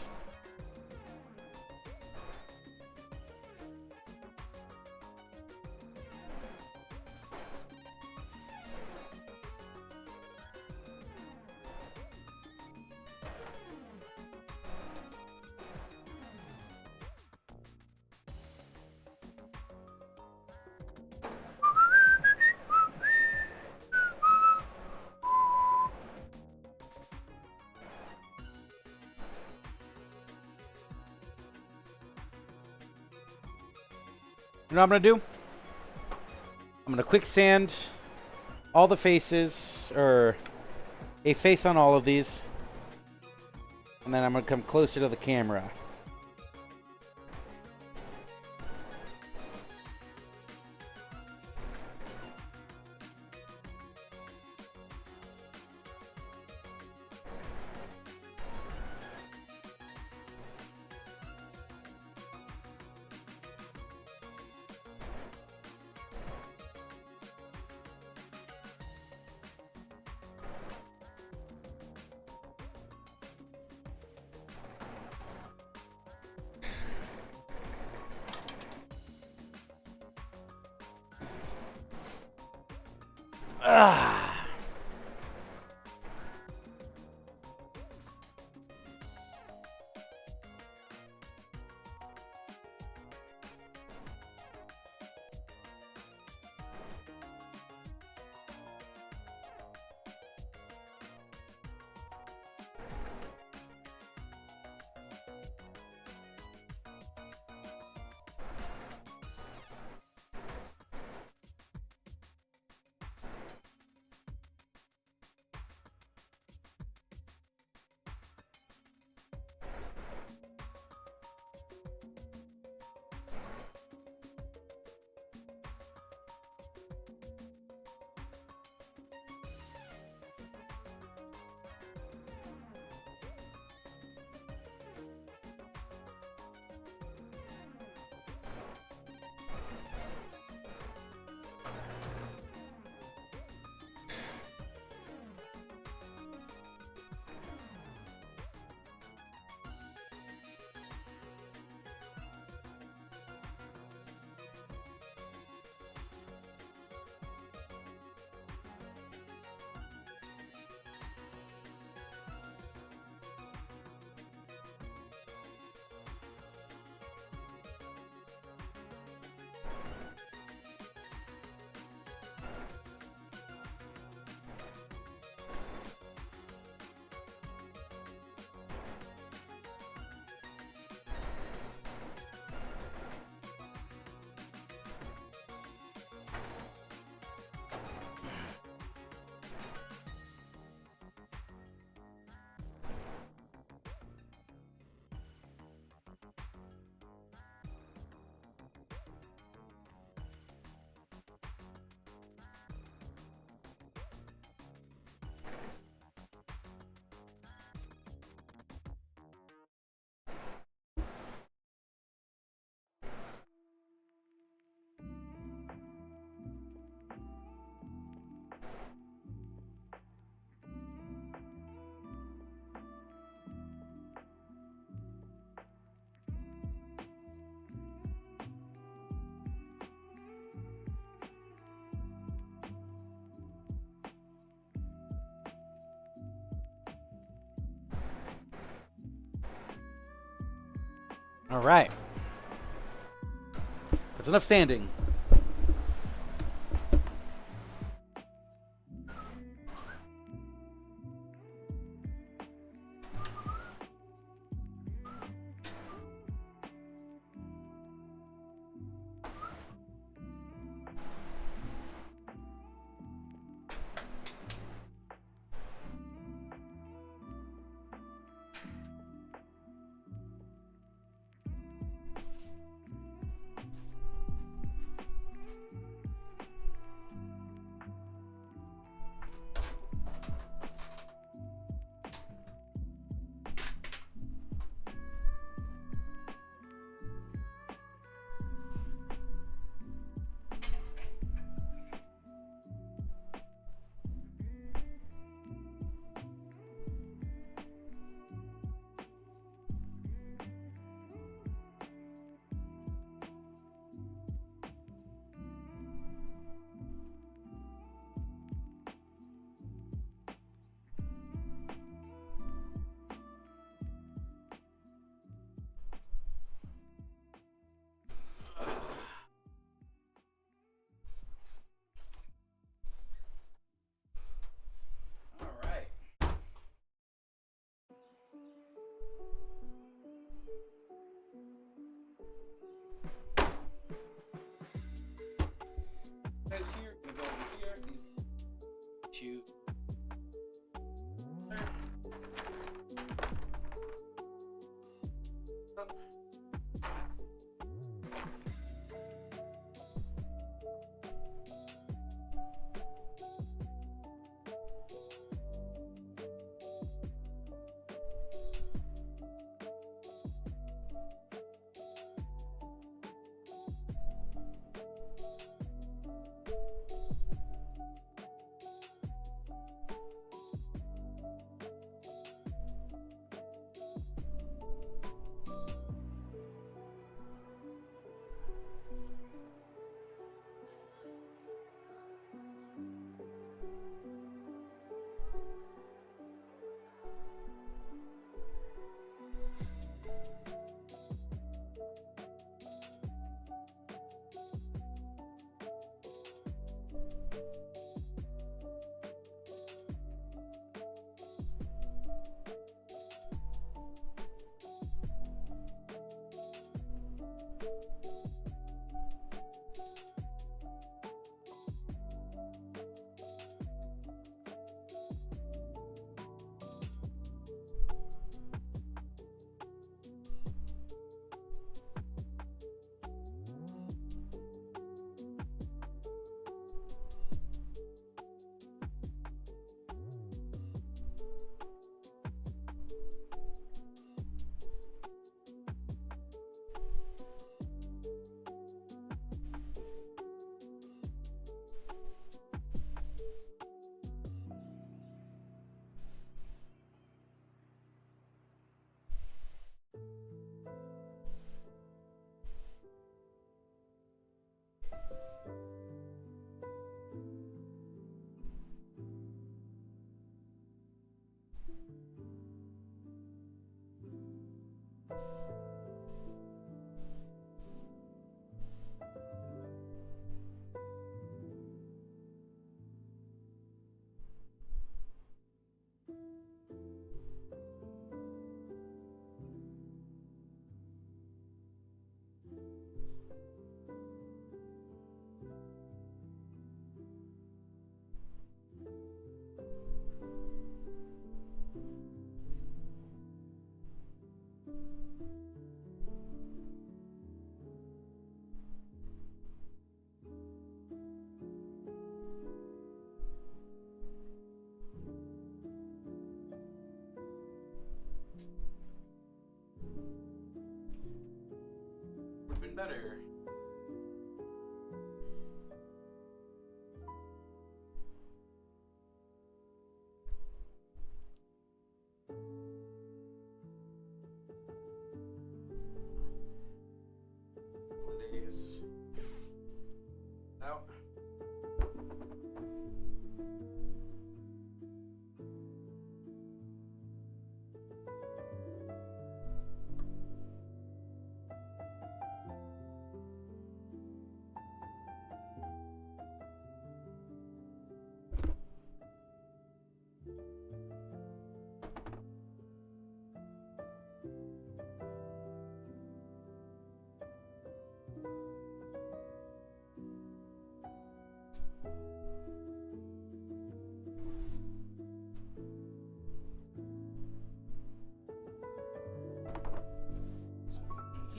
You know what I'm gonna do? I'm gonna quicksand all the faces, or a face on all of these, and then I'm gonna come closer to the camera. Ah. All right. That's enough sanding. All right. Guys, here, gonna go over here. These two. Up. Been better. Holidays. Out.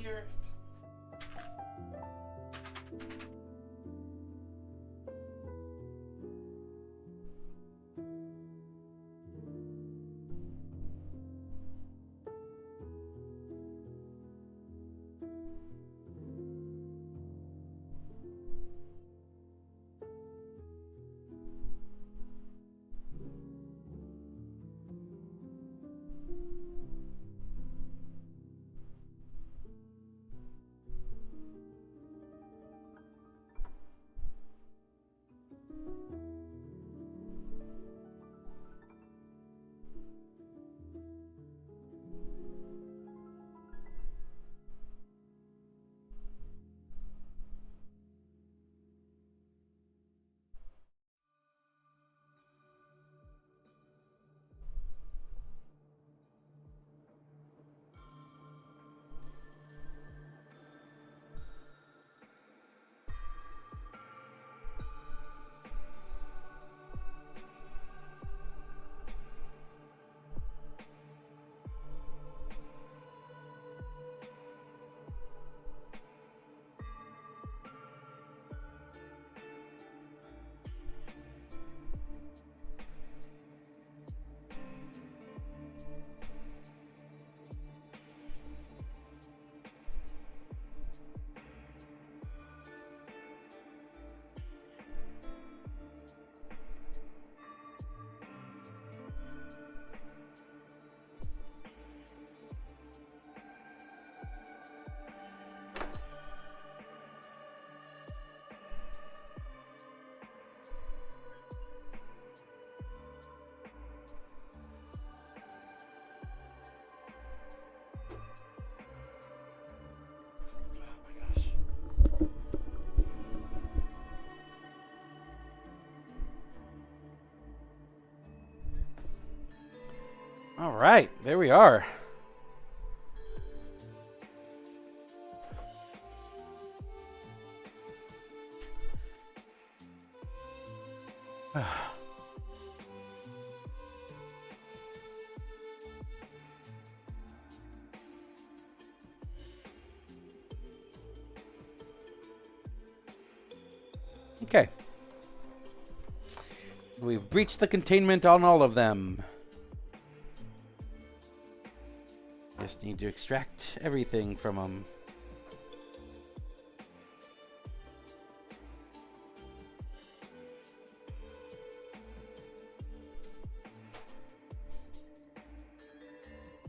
here. All right, there we are. Okay. We've breached the containment on all of them. Just need to extract everything from them.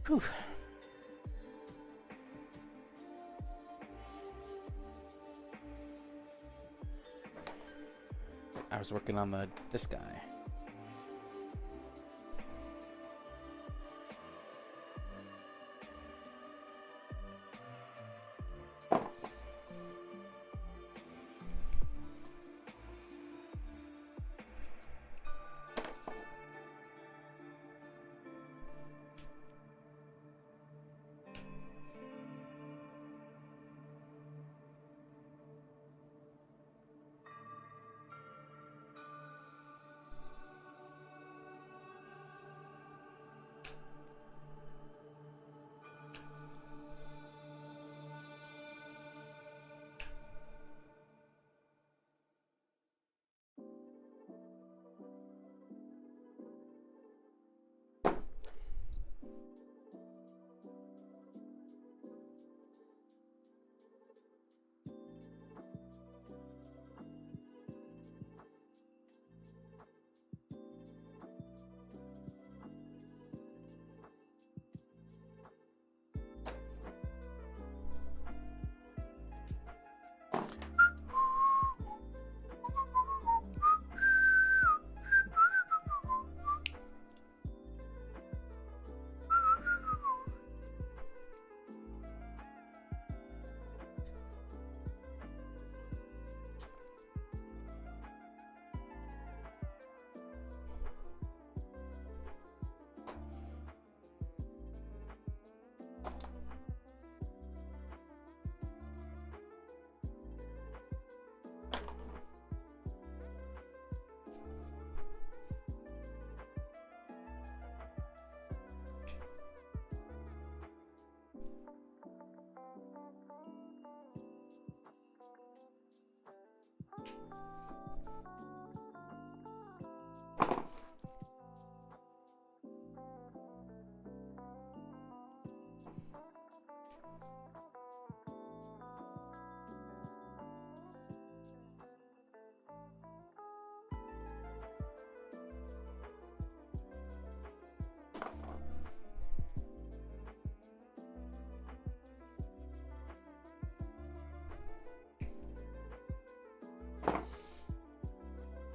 Whew. I was working on this guy.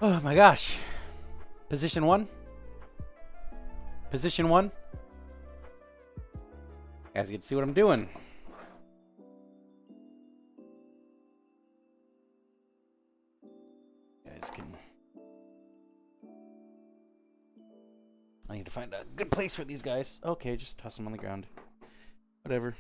Oh my gosh. Position 1. Position 1. Guys get to see what I'm doing. Guys can... I need to find a good place for these guys. Okay, just toss them on the ground. Whatever.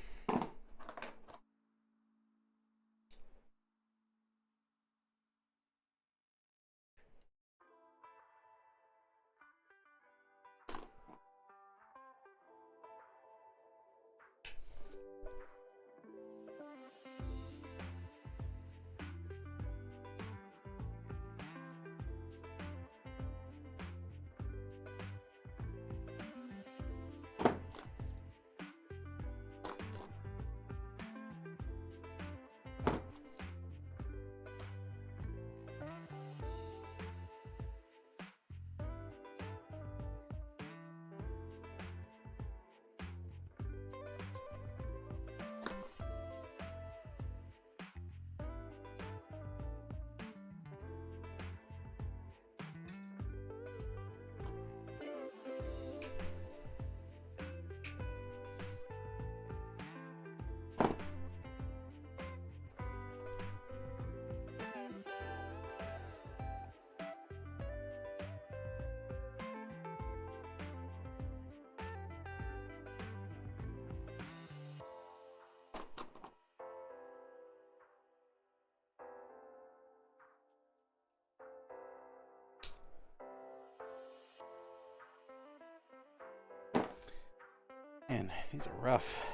Man, these are rough.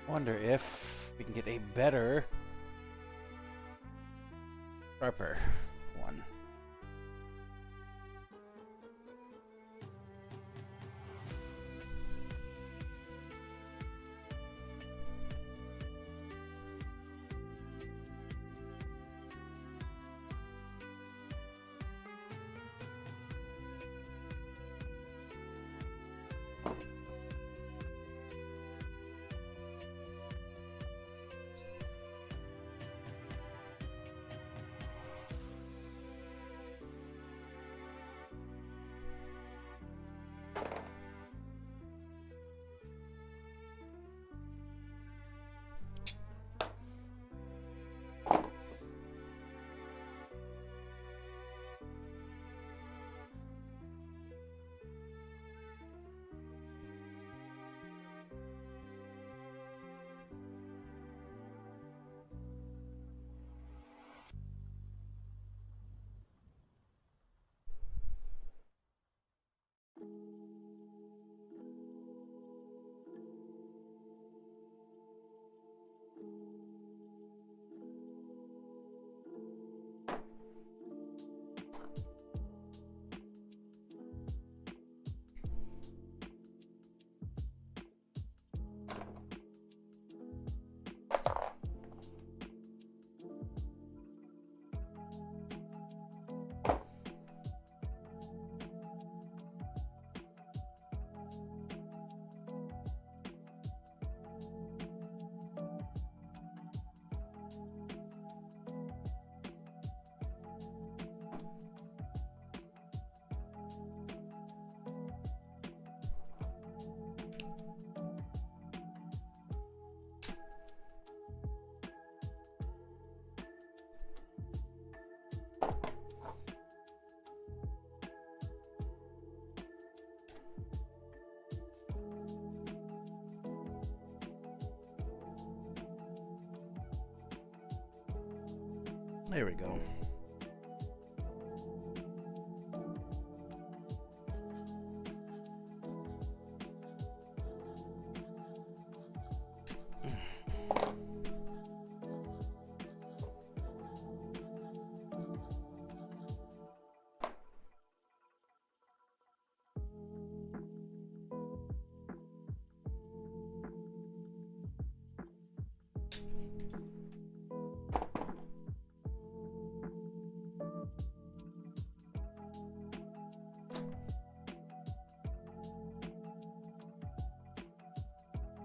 Wonder if we can get a better, sharper one. There we go.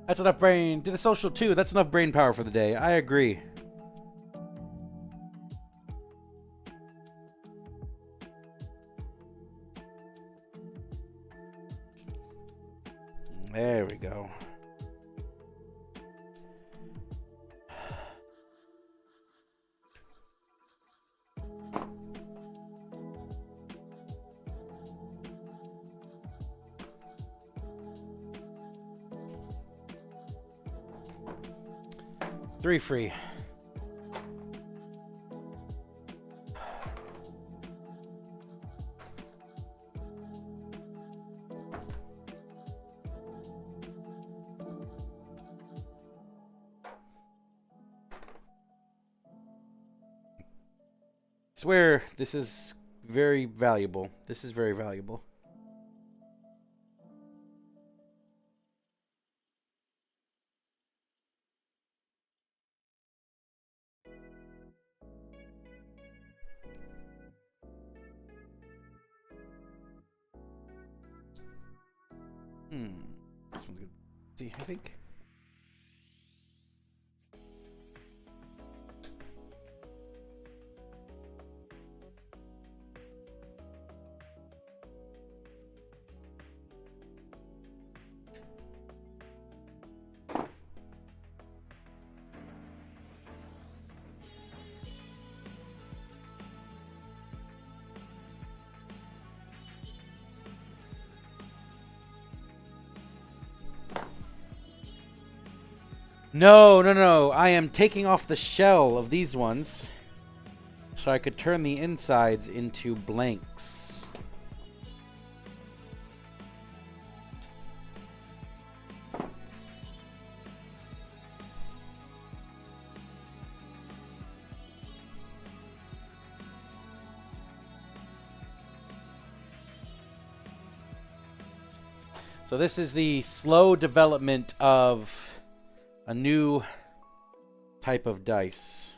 That's enough brain. Did a social too. That's enough brain power for the day. I agree. There we go. Three free. Swear this is very valuable. This is very valuable. This one's good. See, I think. No, no, no. I am taking off the shell of these ones so I could turn the insides into blanks. So this is the slow development of a new type of dice.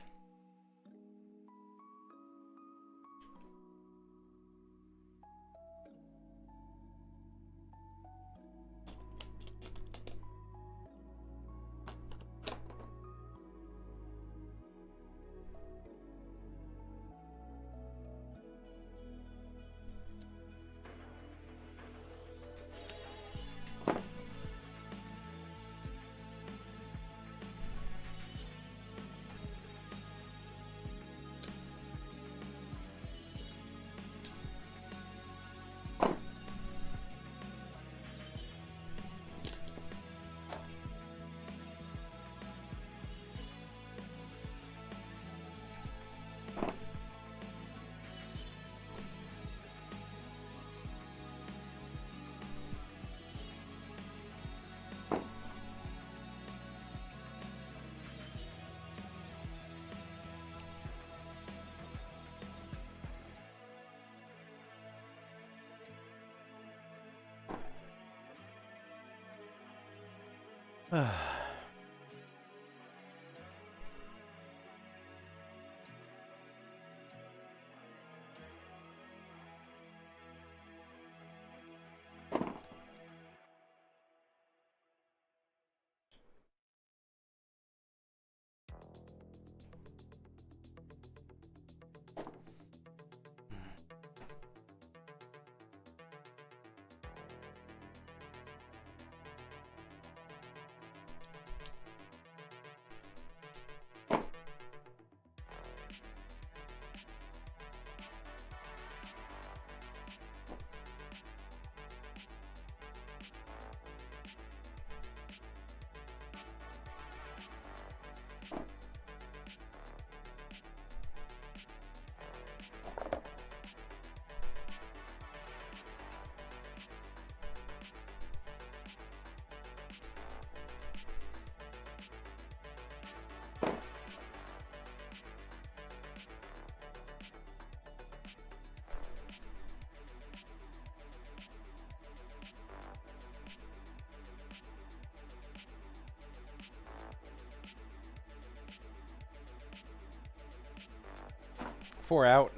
4 out.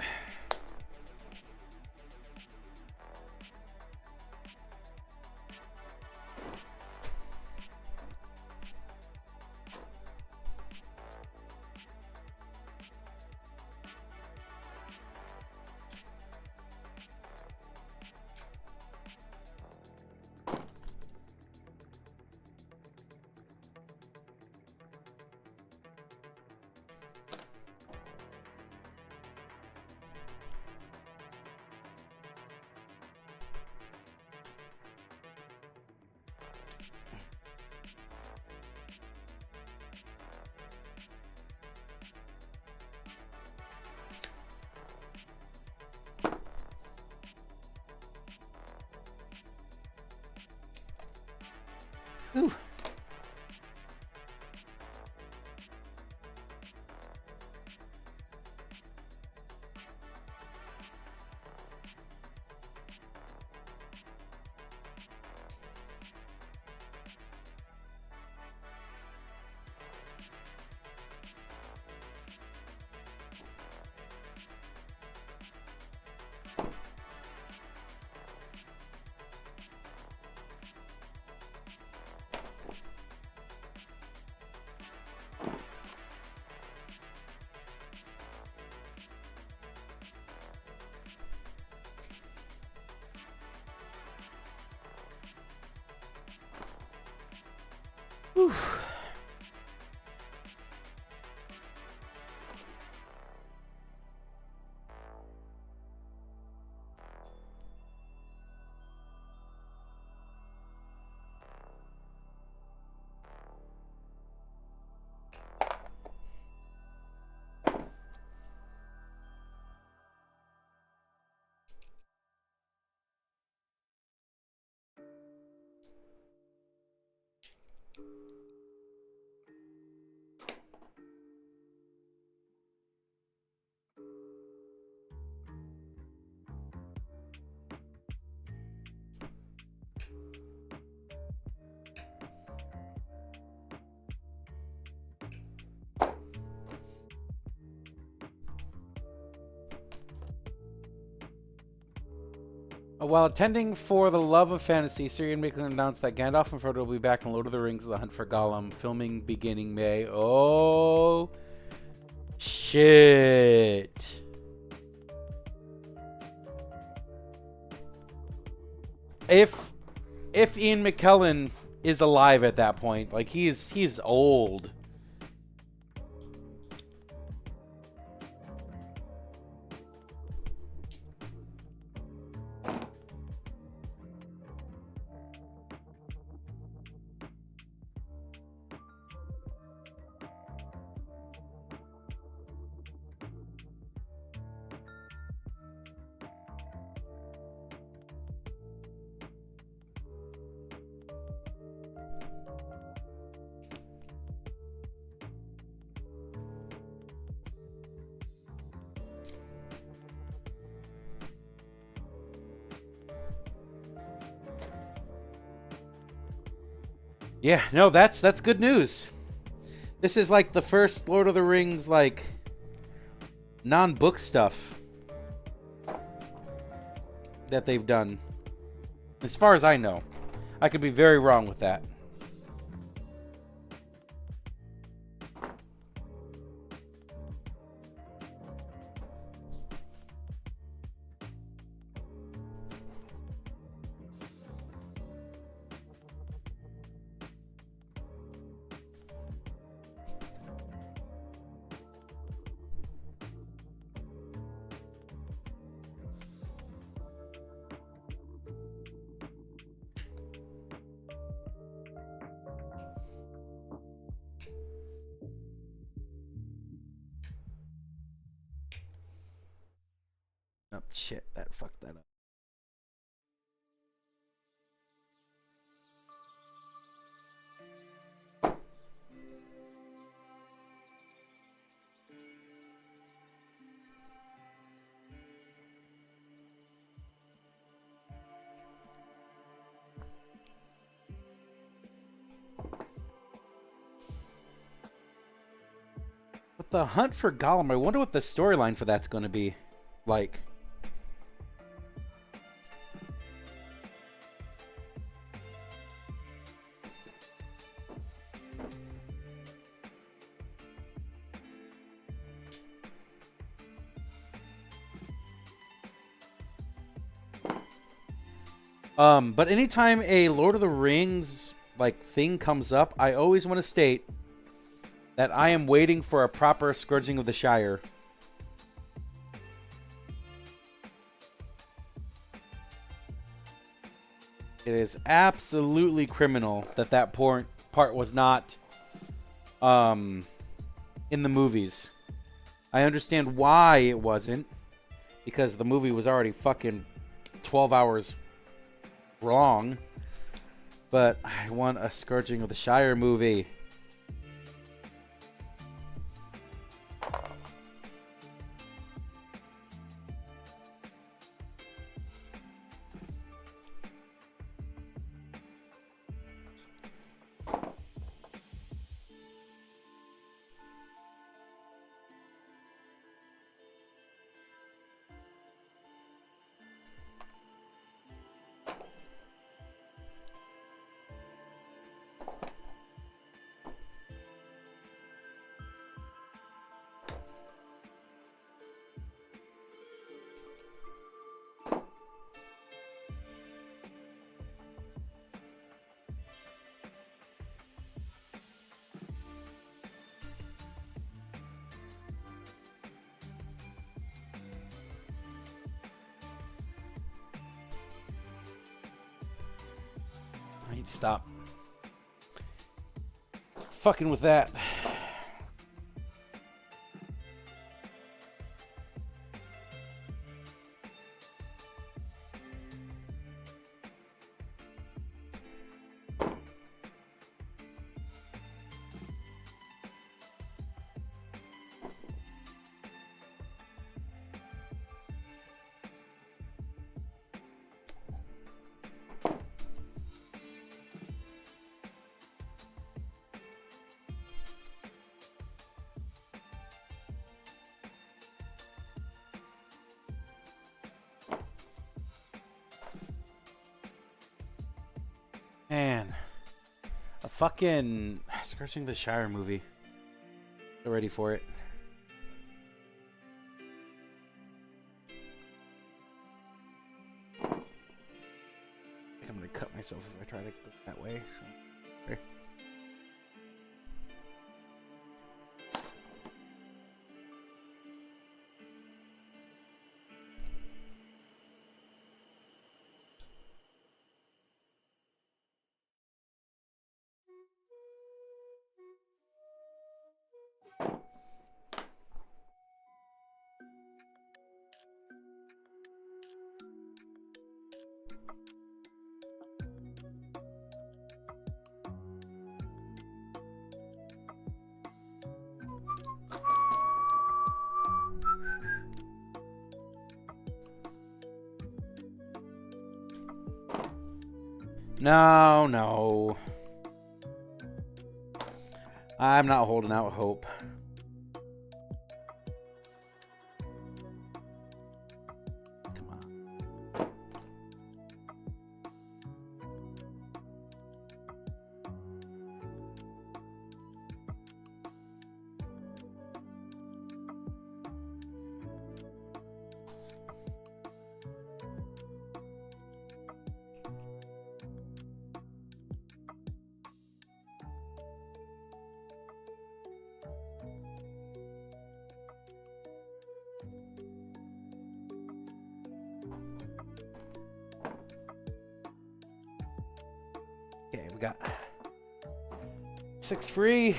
Whew. Whew. While attending For the Love of Fantasy, Syrian Maker announced that Gandalf and Frodo will be back in Lord of the Rings: The Hunt for Gollum, filming beginning May. Oh, shit. If Ian McKellen is alive at that point, like he's old. Yeah, no, that's good news. This is like the first Lord of the Rings like non-book stuff that they've done. As far as I know. I could be very wrong with that. Oh, shit, that fucked that up. What But the hunt for Gollum, I wonder what the storyline for that's going to be like. But anytime a Lord of the Rings like thing comes up, I always want to state that I am waiting for a proper Scourging of the Shire. It is absolutely criminal that that part was not in the movies. I understand why it wasn't, because the movie was already fucking 12 hours wrong. But I want a Scourging of the Shire movie. I need to stop fucking with that. Man, a fucking Scourging the Shire movie. Get ready for it. I think I'm gonna cut myself if I try to go that way. Okay. No, no. I'm not holding out hope. Come on. Okay, we got 6 free.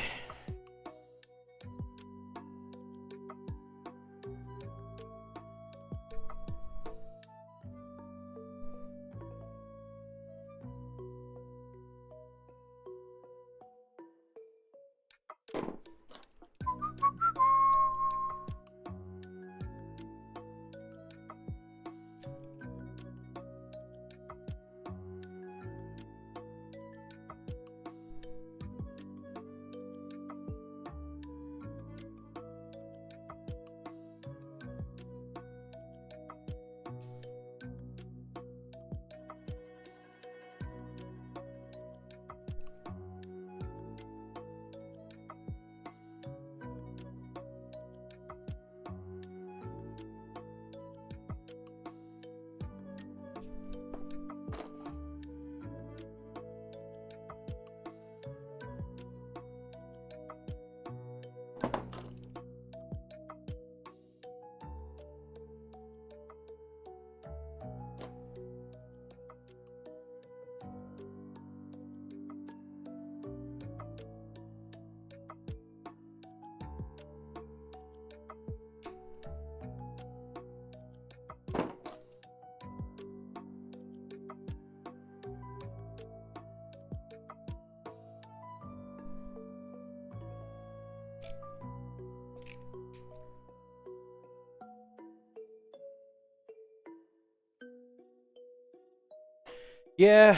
Yeah.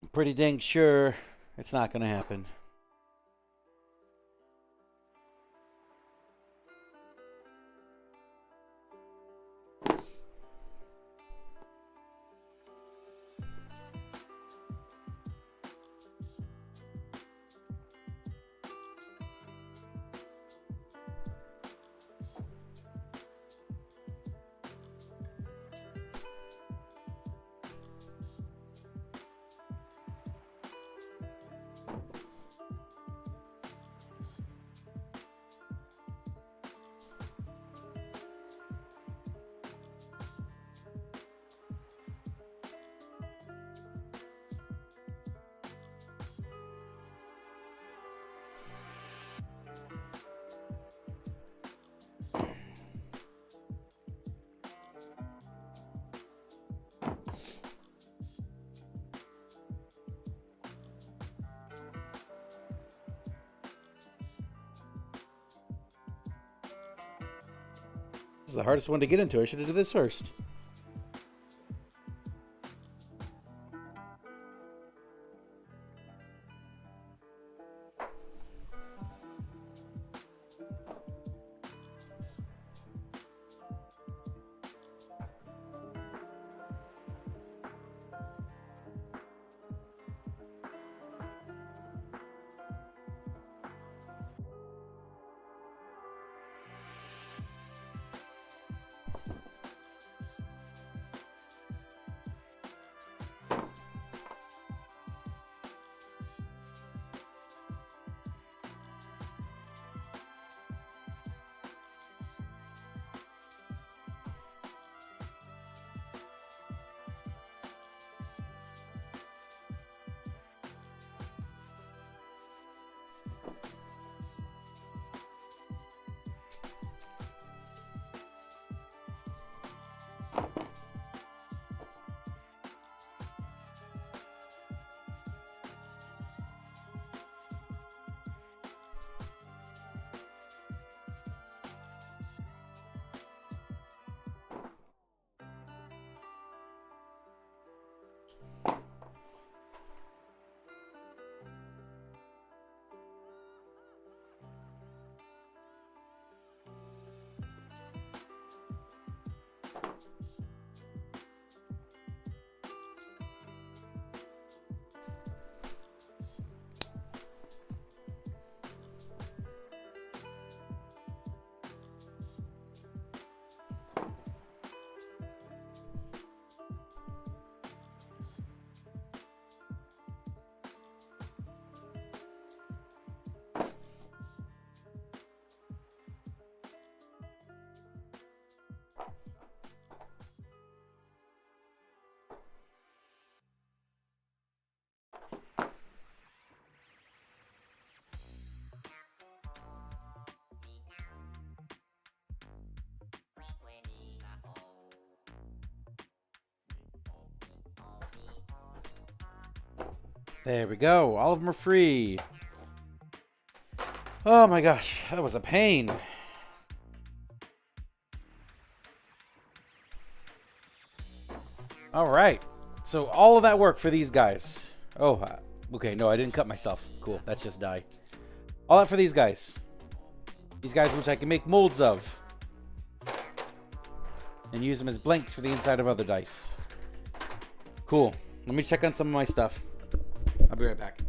I'm pretty dang sure it's not going to happen. This is the hardest one to get into. I should have did this first. There we go. All of them are free. Oh my gosh, that was a pain. All right. So all of that work for these guys. Oh, okay. No, I didn't cut myself. Cool. That's just die. All that for these guys. These guys which I can make molds of. And use them as blanks for the inside of other dice. Cool. Let me check on some of my stuff. I'll be right back.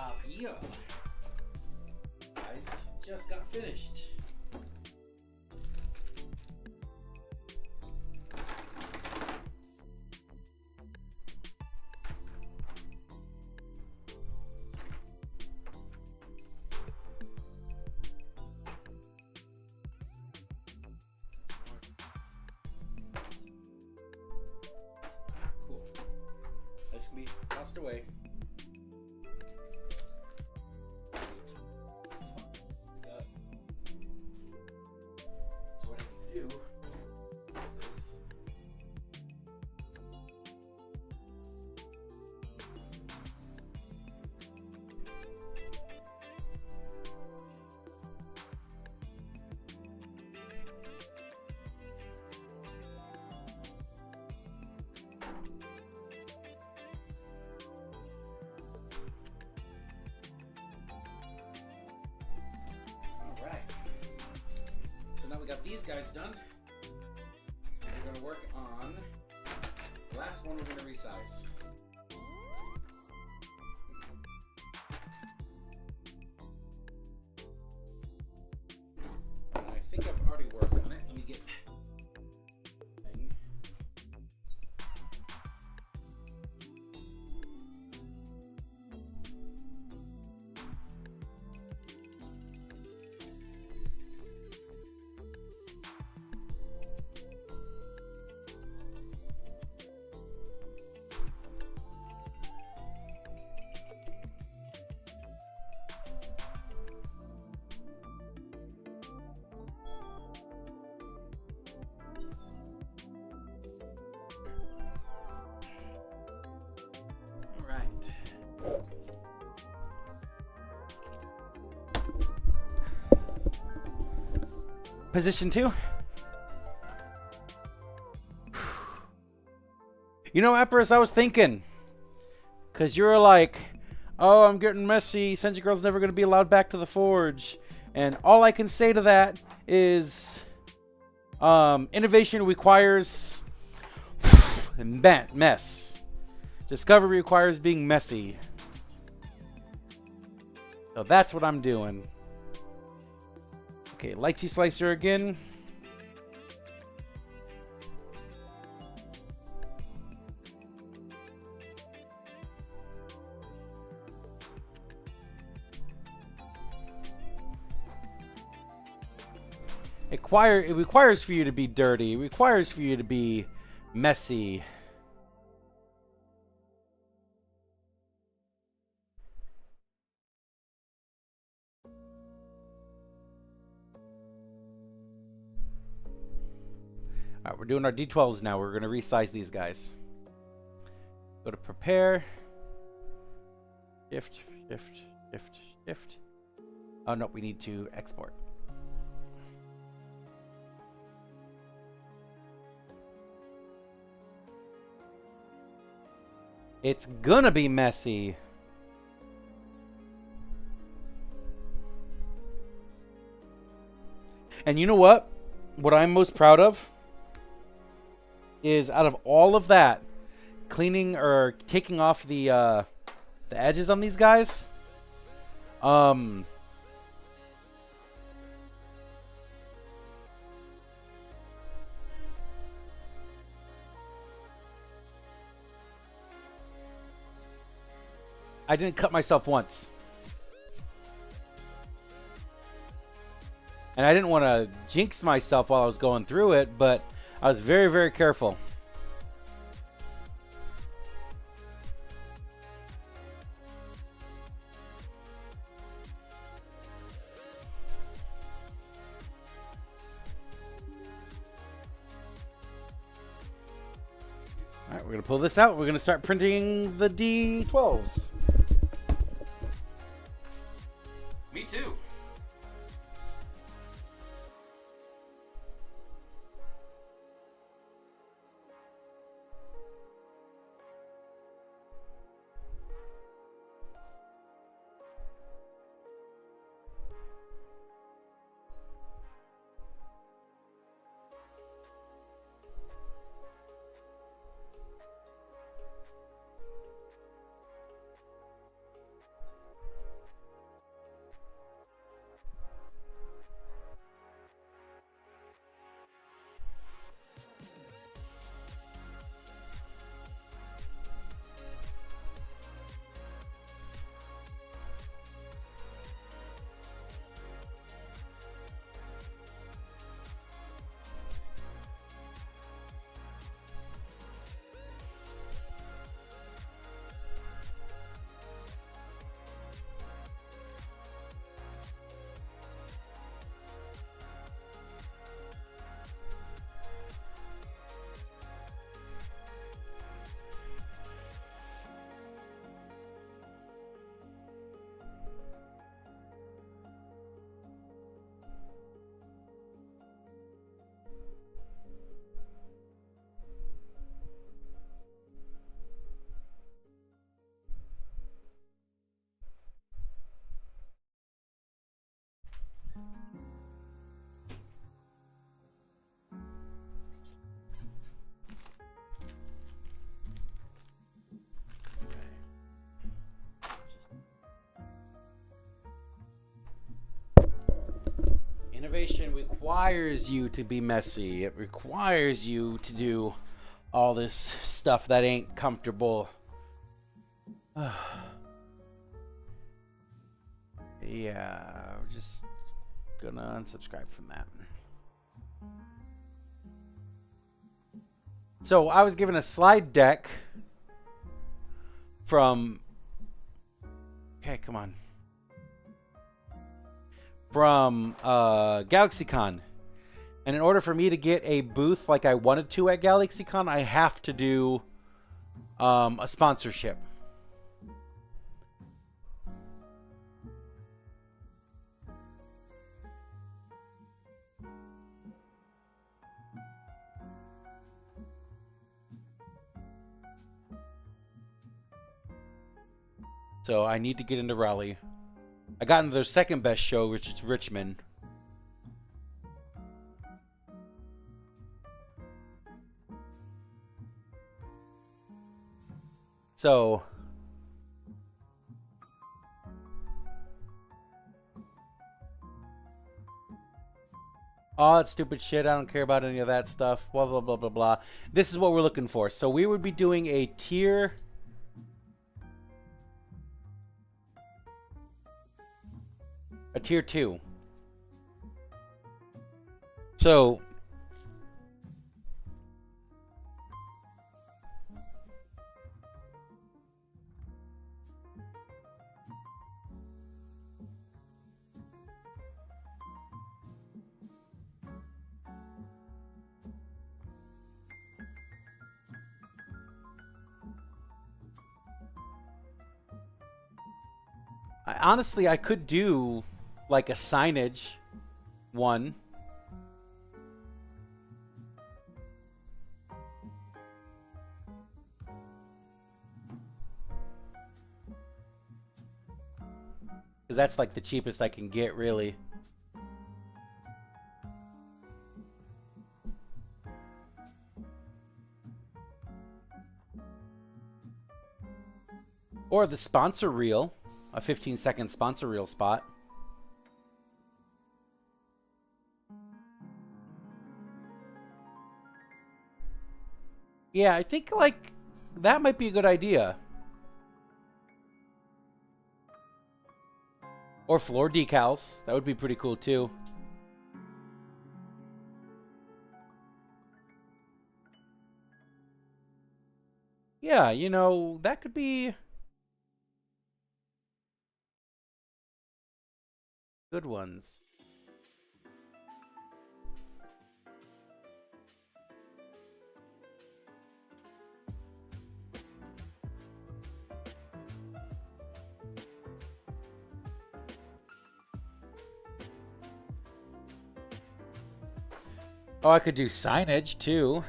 job. Yeah. Guys, just got finished. Cool. This can be tossed away. So what I can do is all right. So now we got these guys done. We're going to work on the last one. We're going to resize. And I think I've already worked on it. Let me get thing. All right. Position 2. You know, Empress, I was thinking, because you're like, oh, I'm getting messy. Senju Girl's never going to be allowed back to the forge. And all I can say to that is innovation requires mess. Discovery requires being messy. So that's what I'm doing. Okay, Lightsy Slicer again. It requires for you to be dirty. It requires for you to be messy. All right, we're doing our D12s now. We're going to resize these guys. Go to prepare. Shift, shift, shift, shift. Oh, no, we need to export. It's gonna be messy. And you know what? What I'm most proud of is out of all of that, cleaning or taking off the edges on these guys. I didn't cut myself once. And I didn't want to jinx myself while I was going through it, but I was very, very careful. All right, we're going to pull this out. We're going to start printing the D12s. Me too. generation requires you to be messy. It requires you to do all this stuff that ain't comfortable. Yeah, we're just gonna unsubscribe from that. So I was given a slide deck from... Okay, come on. From GalaxyCon. And in order for me to get a booth like I wanted to at GalaxyCon, I have to do a sponsorship. So I need to get into Raleigh. I got into their second best show, which is Richmond. So all that stupid shit, I don't care about any of that stuff. Blah, blah, blah, blah, blah. This is what we're looking for. So we would be doing a tier... A tier 2. So... honestly, I could do like a signage one. Because that's like the cheapest I can get, really. Or the sponsor reel. A 15-second sponsor reel spot. Yeah, I think, like, that might be a good idea. Or floor decals. That would be pretty cool, too. Yeah, you know, that could be... good ones. Oh, I could do signage, too.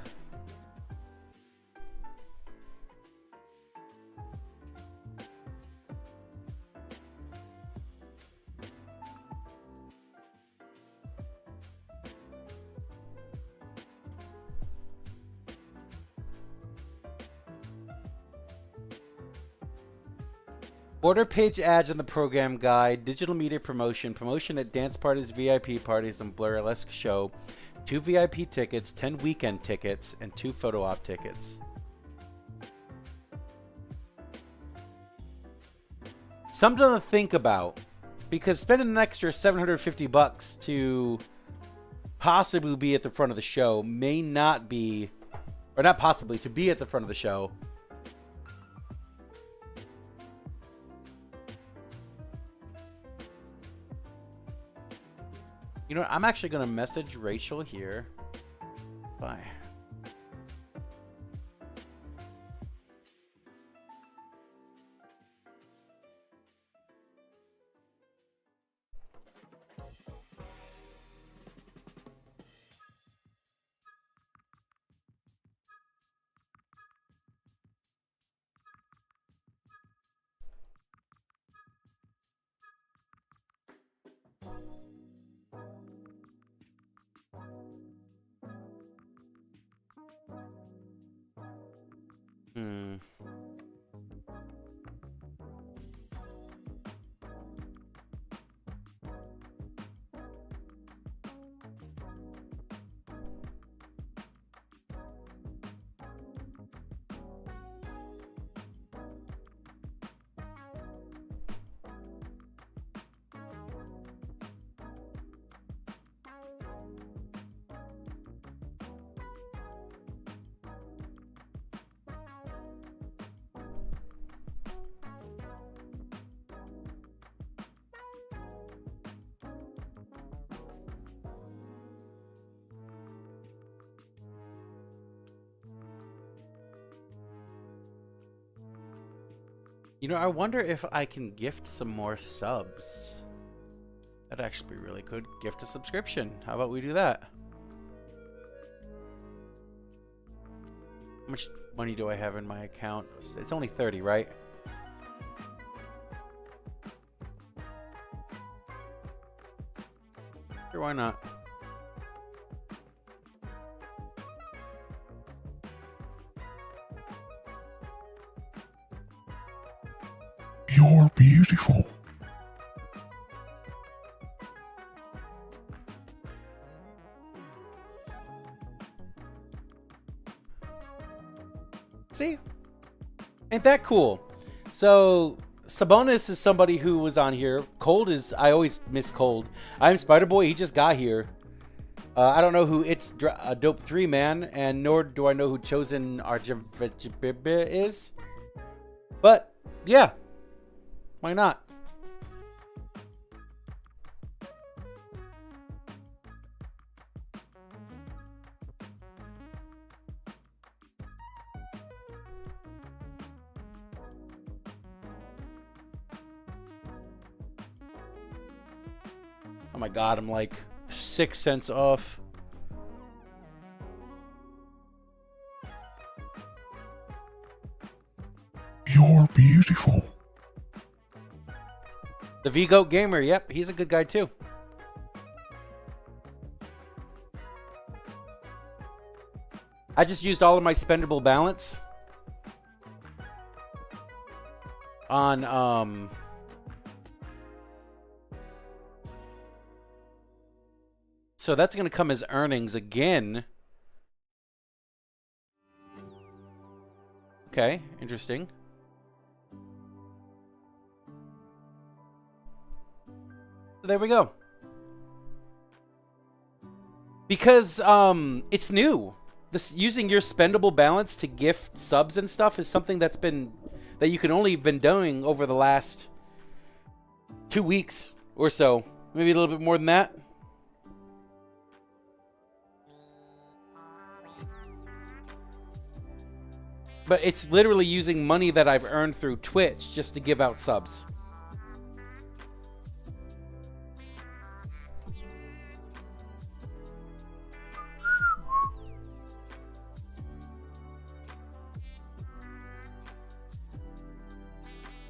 Order page ads in the program guide, digital media promotion, promotion at dance parties, VIP parties, and burlesque show, 2 VIP tickets, 10 weekend tickets, and 2 photo op tickets. Something to think about, because spending an extra $750 to possibly be at the front of the show may not be, or not possibly, to be at the front of the show. You know what? I'm actually going to message Rachel here. Bye. You know, I wonder if I can gift some more subs. That'd actually be really good. Gift a subscription. How about we do that? How much money do I have in my account? It's only 30, right? Sure, why not? You're beautiful. See? Ain't that cool? So, Sabonis is somebody who was on here. Cold is... I always miss Cold. I'm Spider-Boy. He just got here. I don't know who It's Dope 3 Man, and nor do I know who Chosen Arjabibbe is. But, yeah. Why not? Oh my god, I'm like 6 cents off. You're beautiful. The V-Goat Gamer, yep, he's a good guy too. I just used all of my spendable balance on so that's going to come as earnings again. Okay, interesting. There we go. Because it's new. This using your spendable balance to gift subs and stuff is something that you can only been doing over the last 2 weeks or so. Maybe a little bit more than that. But it's literally using money that I've earned through Twitch just to give out subs.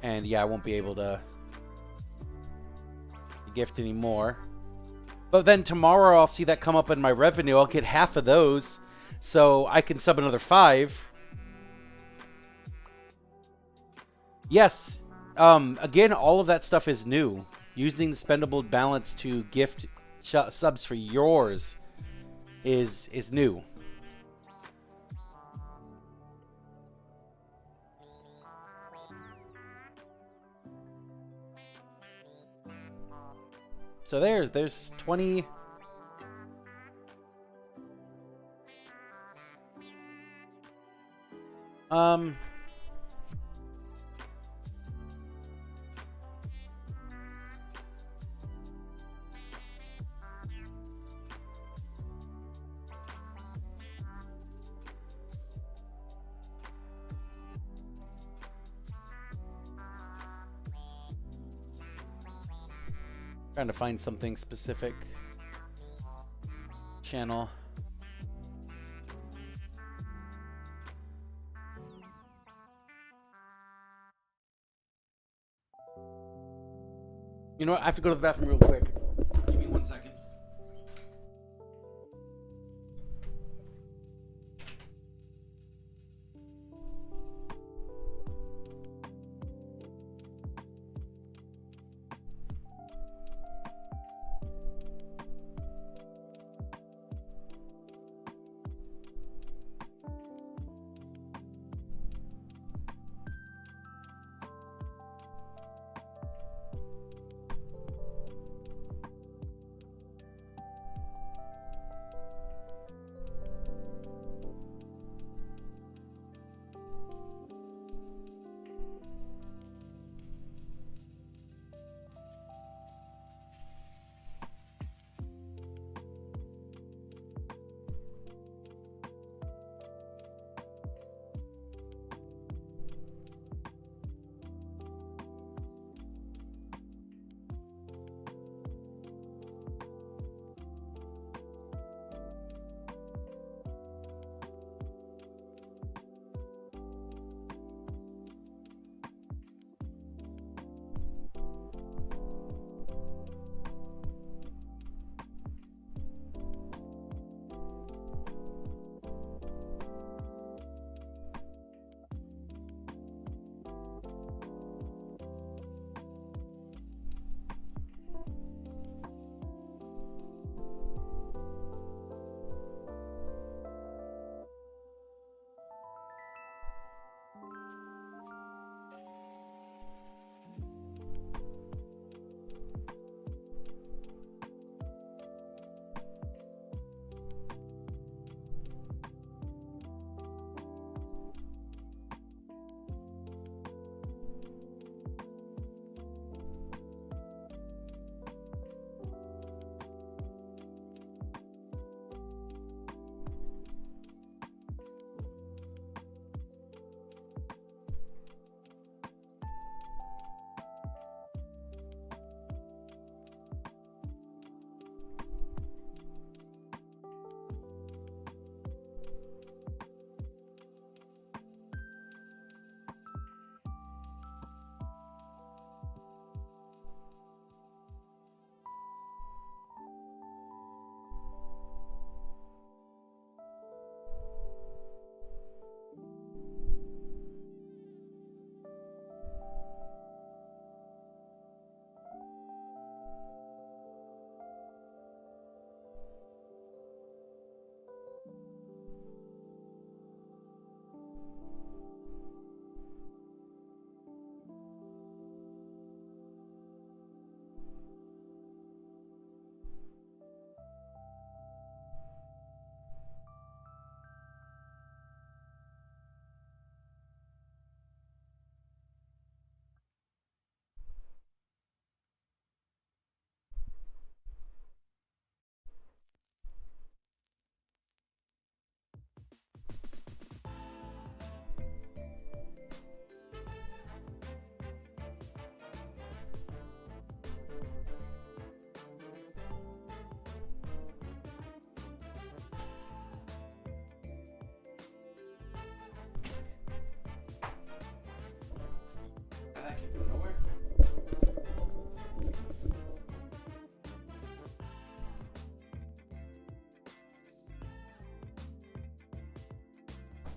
And yeah, I won't be able to gift anymore. But then tomorrow I'll see that come up in my revenue. I'll get half of those. So I can sub another 5. Yes. Again, all of that stuff is new. Using the spendable balance to gift subs for yours is new. So there's 20. Trying to find something specific. Channel. You know what? I have to go to the bathroom real quick. Give me 1 second.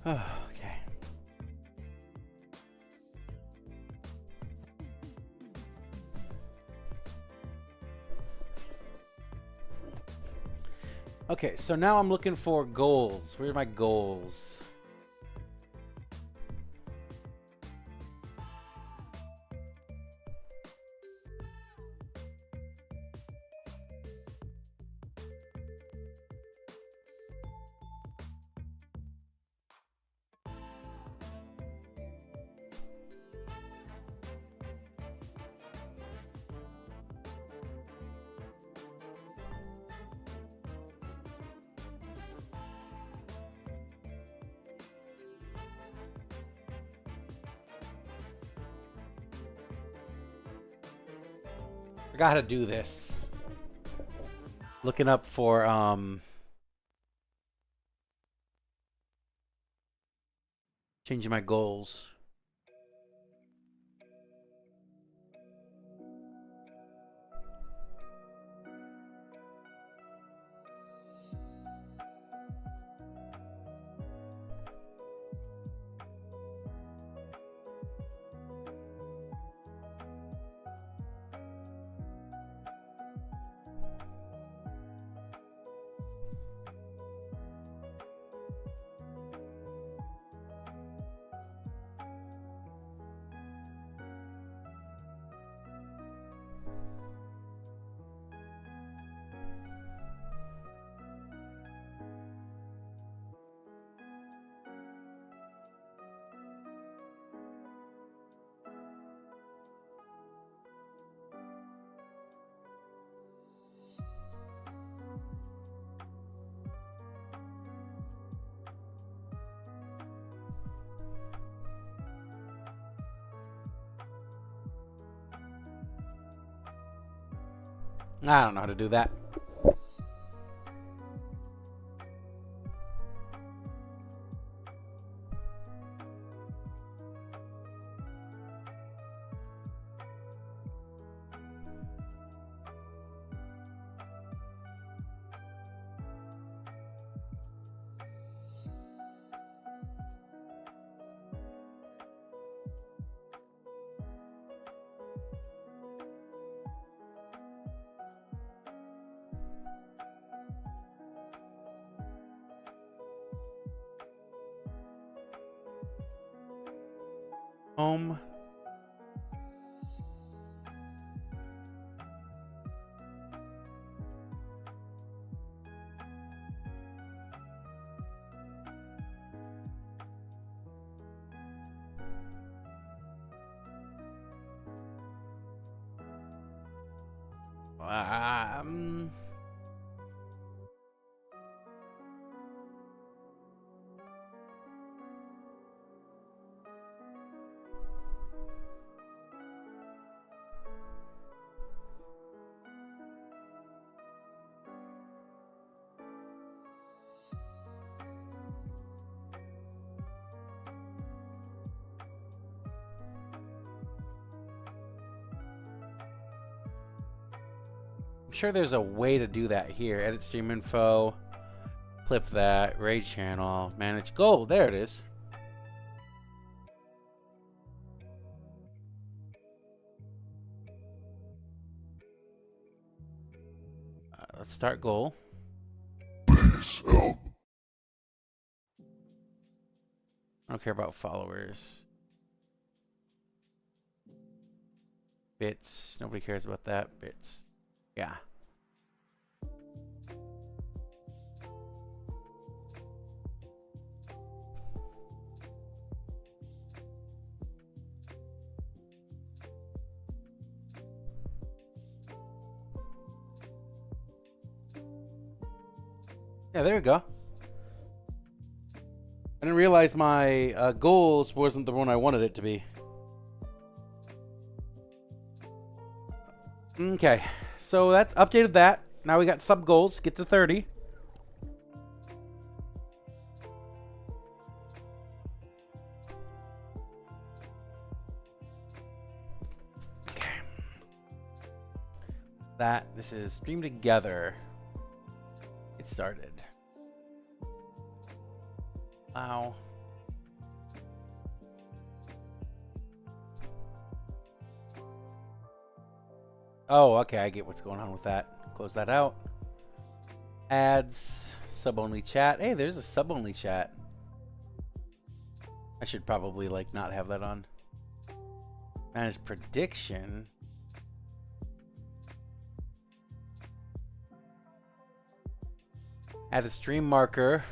Okay. Okay, so now I'm looking for goals. Where are my goals? Forgot how to do this. Looking up for changing my goals. I don't know how to do that. Home. Um, I'm sure there's a way to do that here. Edit stream info. Clip that. Raid channel. Manage goal. There it is. Let's start goal. Please help. I don't care about followers. Bits. Nobody cares about that. Bits. Yeah. Yeah, there you go. I didn't realize my goals wasn't the one I wanted it to be. Okay, so that updated that. Now we got sub goals. Get to 30. Okay. This is stream together. Get started. Wow. Oh, okay. I get what's going on with that. Close that out. Ads, sub-only chat. Hey, there's a sub-only chat. I should probably like not have that on. Manage prediction. Add a stream marker.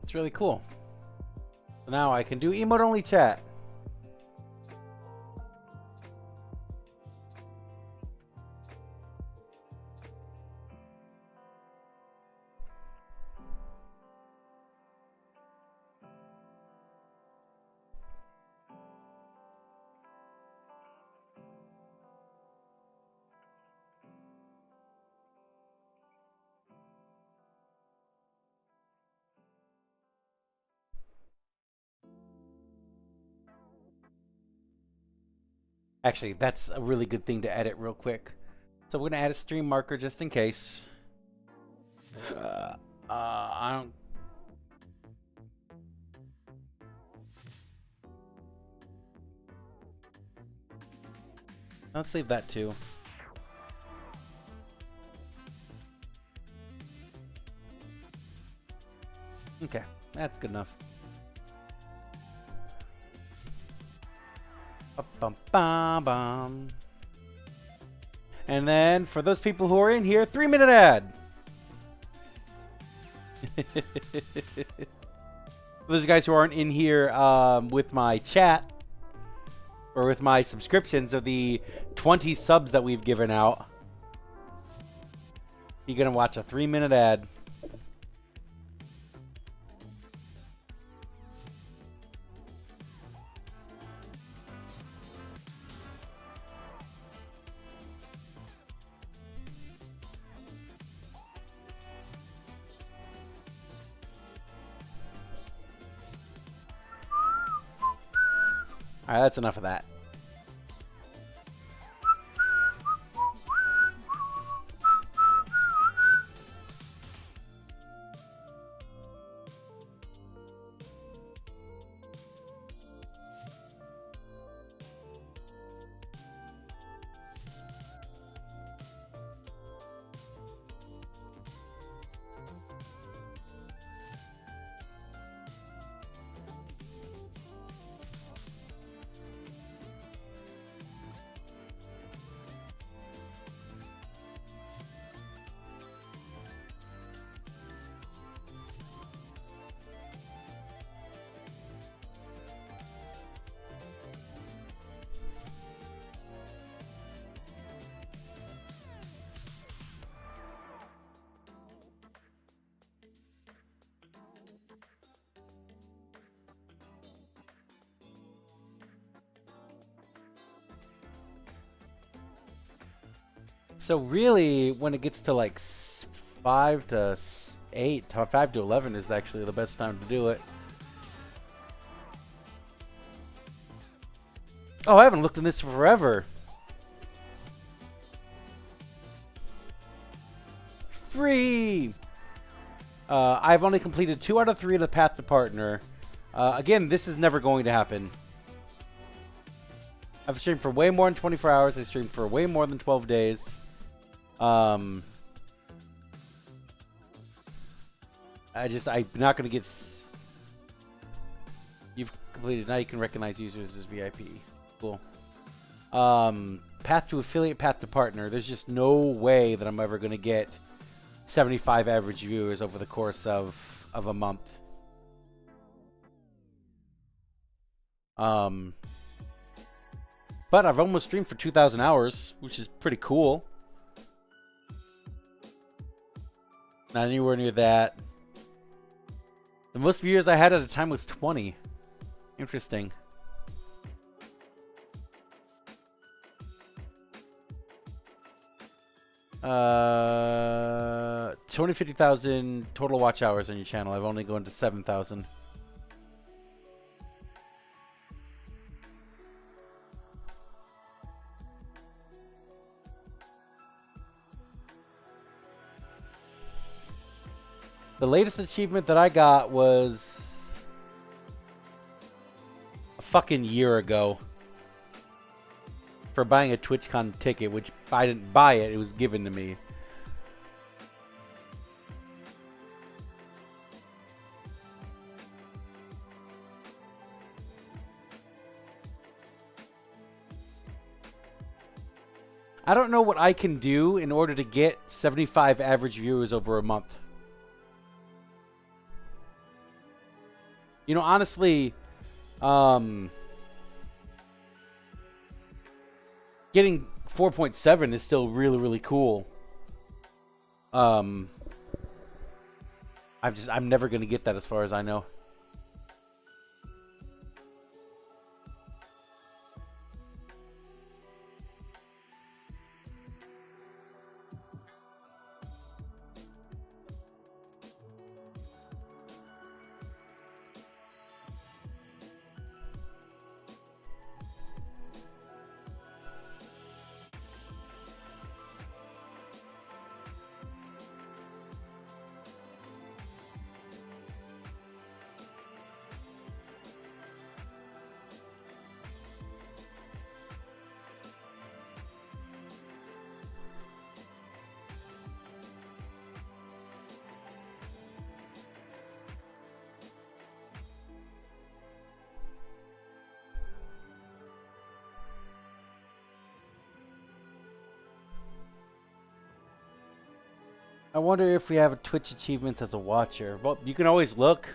It's really cool. So now I can do emote only chat. Actually, that's a really good thing to edit real quick. So we're gonna add a stream marker just in case. I don't. Let's leave that too. Okay, that's good enough. Bum. And then for those people who are in here, 3-minute ad. For those guys who aren't in here with my chat or with my subscriptions of the 20 subs that we've given out, you're gonna watch a 3-minute ad. All right, that's enough of that. So really, when it gets to like 5 to 8, 5 to 11 is actually the best time to do it. Oh, I haven't looked in this forever. Free! I've only completed 2 out of 3 of the Path to Partner. Again, this is never going to happen. I've streamed for way more than 24 hours. I streamed for way more than 12 days. I'm not going to get... You've completed. Now you can recognize users as VIP. Cool. Path to affiliate, path to partner. There's just no way that I'm ever going to get 75 average viewers over the course of a month. But I've almost streamed for 2,000 hours, which is pretty cool. Not anywhere near that. The most viewers I had at a time was 20. Interesting. Uh, 50,000 total watch hours on your channel. I've only gone to 7,000. The latest achievement that I got was a fucking year ago for buying a TwitchCon ticket, which I didn't buy it, it was given to me. I don't know what I can do in order to get 75 average viewers over a month. You know, honestly, getting 4.7 is still really, really cool. I'm never going to get that as far as I know. I wonder if we have Twitch achievements as a watcher. Well, you can always look.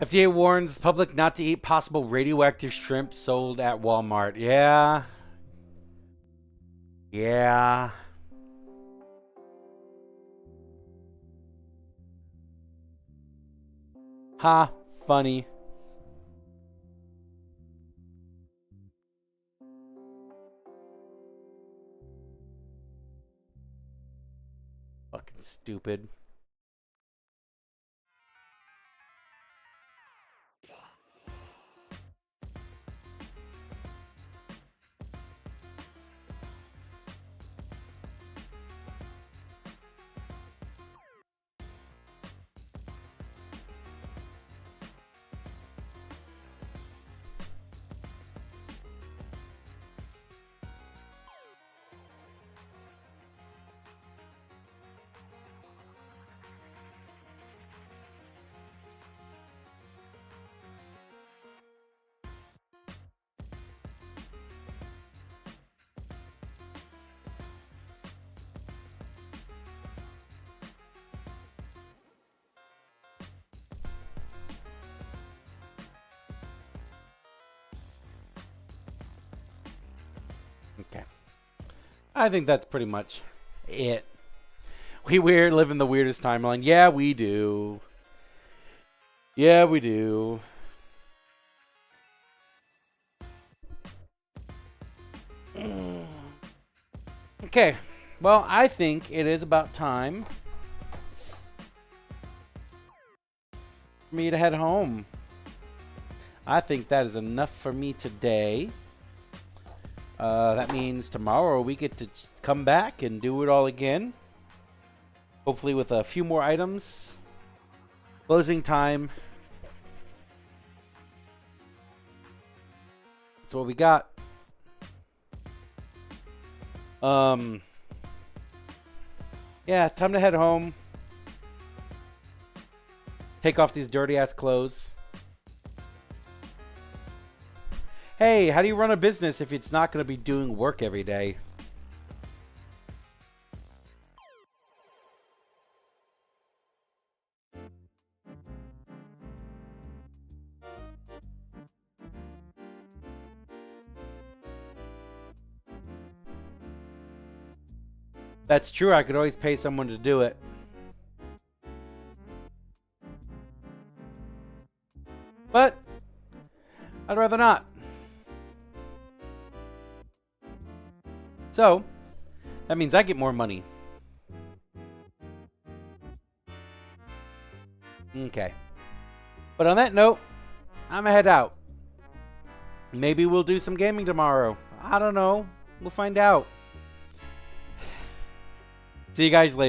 FDA warns public not to eat possible radioactive shrimp sold at Walmart. Yeah. Yeah. Ha, funny. Fucking stupid. Okay. I think that's pretty much it. We're living the weirdest timeline. Yeah, we do. Yeah, we do. Okay. Well, I think it is about time for me to head home. I think that is enough for me today. That means tomorrow we get to come back and do it all again. Hopefully with a few more items. Closing time. That's what we got. Yeah, time to head home. Take off these dirty ass clothes. Hey, how do you run a business if it's not going to be doing work every day? That's true. I could always pay someone to do it. But I'd rather not. So that means I get more money. Okay. But on that note, I'm gonna head out. Maybe we'll do some gaming tomorrow. I don't know. We'll find out. See you guys later.